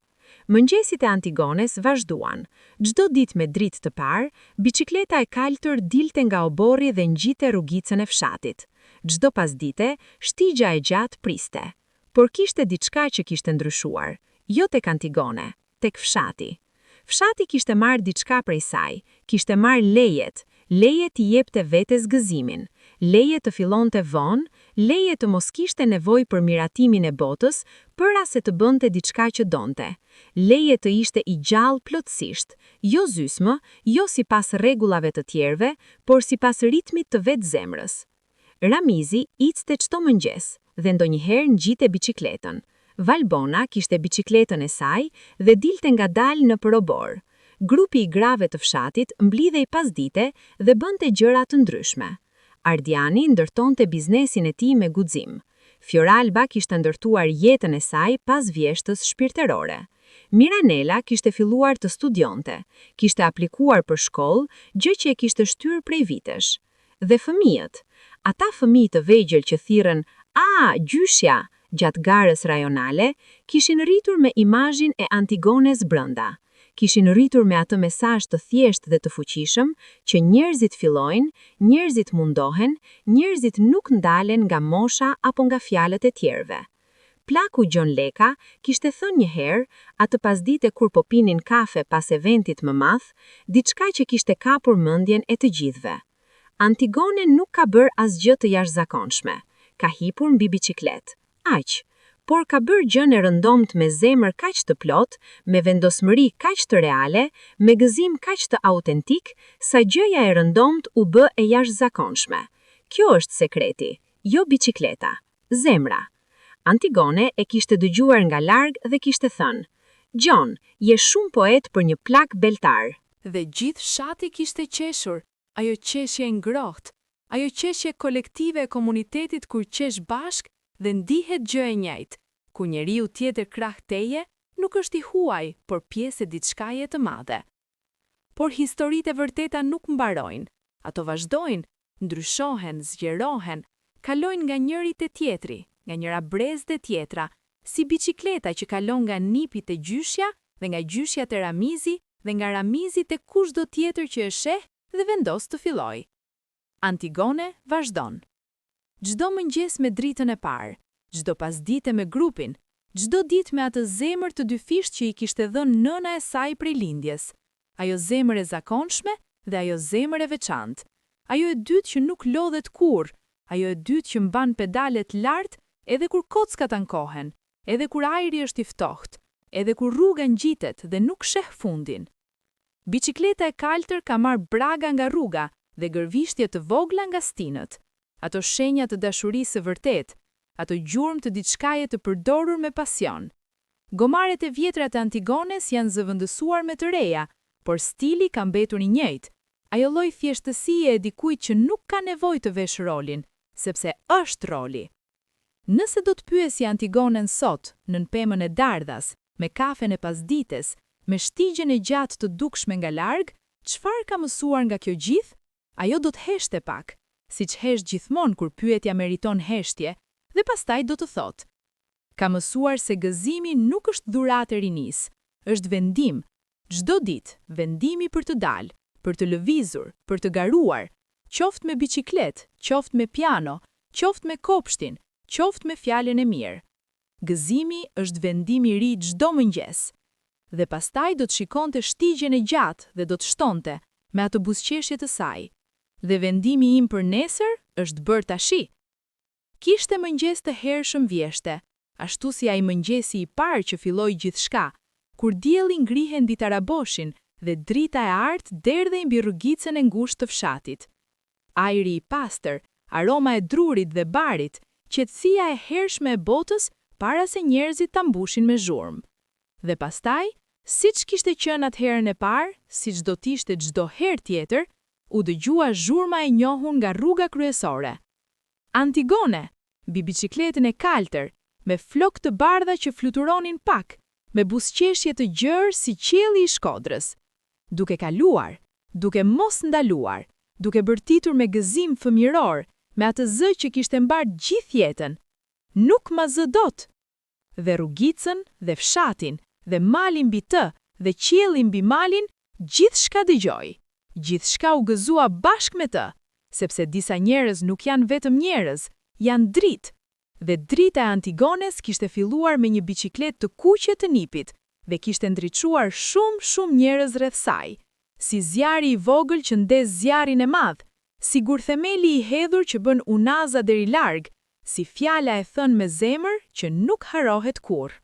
Mëngjesit e Antigones vazhduan. Çdo ditë me dritë të parë, biçikleta e kaltër dilte nga oborri dhe ngjite rrugicën e fshatit. Çdo pasdite, shtigja e gjatë priste. Por kishte diçka që kishte ndryshuar, jo tek Antigone, tek fshati. Fshati kishte marrë diçka prej saj, kishte marrë leje t'i jepte vetes gëzimin, leje të fillonte vonë, leje të mos kishte nevojë për miratimin e botës, për as të bënte diçka që donte. Leje të ishte i gjallë plotësisht, jo zysmë, jo sipas rregullave të tjerëve, por sipas ritmit të vetë zemrës. Ramizi icte çdo mëngjes dhe ndonjëherë ngjite biçikletën. Valbona kishte biçikletën e saj dhe dilte ngadalë nëpër obor. Grupi i grave të fshatit mblidhej pasdite dhe bënte gjëra të ndryshme. Ardiani ndërtonte biznesin e tij me guxim. Fioralba kishte ndërtuar jetën e saj pas vjeshtës shpirtërore. Miranela kishte filluar të studionte, kishte aplikuar për shkollë, gjë që e kishte shtyrë prej vitesh. Dhe fëmijët, ata fëmijë të vegjël që thirrën gjyshja gjatë garës rajonale, kishin rritur me imazhin e Antigones brenda. Kishin rritur me atë mesazh të thjeshtë dhe të fuqishëm që njerëzit fillojnë, njerëzit mundohen, njerëzit nuk ndalen nga mosha apo nga fjalët e tjerëve. Plaku Gjon Leka kishte thënë një herë, atë pasdite kur po pinin kafe pas eventit më madh, diçka që kishte kapur mendjen e të gjithëve. Antigone nuk ka bërë asgjë të jashtëzakonshme. ka hipur mbi biçikletë. Aq. Por ka bërë gjën e rëndomt me zemër kaq të plot, me vendosmëri kaq të reale, me gëzim kaq të autentik, sa gjëja e rëndomt u bë e jashtëzakonshme. Kjo është sekreti, jo biçikleta, zemra. Antigone e kishte dëgjuar nga larg dhe kishte thënë: "Gjon, je shumë poet për një plak beltar." Dhe gjithë fshati kishte qeshur, ajo qeshje ngrohtë, ajo qeshje kolektive e komunitetit kur qesh bashk dhe ndihet gjë e njëjtë, ku njeriu tjetër krah teje nuk është i huaj, por pjesë e diçkaje të madhe. Por historitë e vërteta nuk mbarojnë, ato vazhdojnë, ndryshohen, zgjerohen, kalojnë nga njëri te tjetri, nga njëra brez te tjetra, si biçikleta që kalon nga nipi te gjyshja dhe nga gjyshja te ramizi dhe nga ramizi te kushdo tjetër që e sheh dhe vendos të fillojë. Antigone vazhdon. Çdo mëngjes me dritën e parë, çdo pasdite me grupin, çdo ditë me atë zemër të dyfisht që i kishte dhënë nëna e saj prej lindjes. Ajo zemër e zakonshme dhe ajo zemër e veçantë. Ajo e dytë që nuk lodhet kurrë, ajo e dytë që mban pedalet lart edhe kur kockat ankohen, edhe kur ajri është i ftohtë, edhe kur rruga ngjitet dhe nuk sheh fundin. Biçikleta e kaltër ka marrë braga nga rruga dhe gërvishtje të vogla nga stinët. Ato shenja të dashurisë së vërtet, ato gjurmë të diçkaje të përdorur me pasion. Gomaret e vjetra të Antigones janë zëvendësuar me të reja, por stili ka mbetur i njëjtë. Ajo lloj thjeshtësie e dikujt që nuk ka nevojë të vesh rolin, sepse është roli. Nëse do të pyesi Antigonen sot, nën pemën e dardhas, me kafen e pasdites, me shtigjen e gjatë të dukshme nga larg, çfarë ka mësuar nga kjo gjithë? Ajo do të heshte pak, siç hesh gjithmonë kur pyetja meriton heshtje, dhe pastaj do të thotë: "Ka mësuar se gëzimi nuk është dhuratë e rinis, është vendim. Çdo ditë, vendimi për të dalë, për të lëvizur, për të garuar, qoftë me biçikletë, qoftë me piano, qoftë me kopshtin, qoftë me fjalën e mirë. Gëzimi është vendim i ri çdo mëngjes." Dhe pastaj do të shikonte shtigjen e gjatë dhe do të shtonte me atë buzëqeshje të saj: "Dhe vendimi im për nesër është bërë tashi." Kishte mëngjes të hershëm vjeshte, ashtu si ai mëngjesi i parë që filloi gjithçka, kur dielli ngrihen mbi Taraboshin dhe drita e artë derdhej mbi rrugicën e ngushtë të fshatit. Ajri i pastër, aroma e drurit dhe barit, qetësia e hershme e botës para se njerëzit ta mbushin me zhurmë. Dhe pastaj, siç kishte qenë atëherën e parë, siç do të ishte çdo herë tjetër, u dëgjua zhurma e njohur nga rruga kryesore. Antigone, mbi biçikletën e kaltër, me flokë të bardha që fluturonin pak, me buzëqeshje të gjerë si qielli i Shkodrës. Duke kaluar, duke mos ndaluar, duke bërtitur me gëzim fëmijëror, me atë zë që kishte mbarë gjithë jetën. Nuk ma zë dot. Dhe rrugicën, dhe fshatin, dhe malin mbi të, dhe qiellin mbi malin, gjithçka dëgjoi. Gjithçka u gëzua bashkë me të, sepse disa njerëz nuk janë vetëm njerëz, janë dritë. Dhe drita e Antigones kishte filluar me një biçikletë të kuqe të nipit dhe kishte ndriçuar shumë njerëz rreth saj, si zjarri i vogël që ndez zjarrin e madh, si gurthemeli i hedhur që bën unaza deri larg, si fjala e thënë me zemër që nuk harohet kurrë.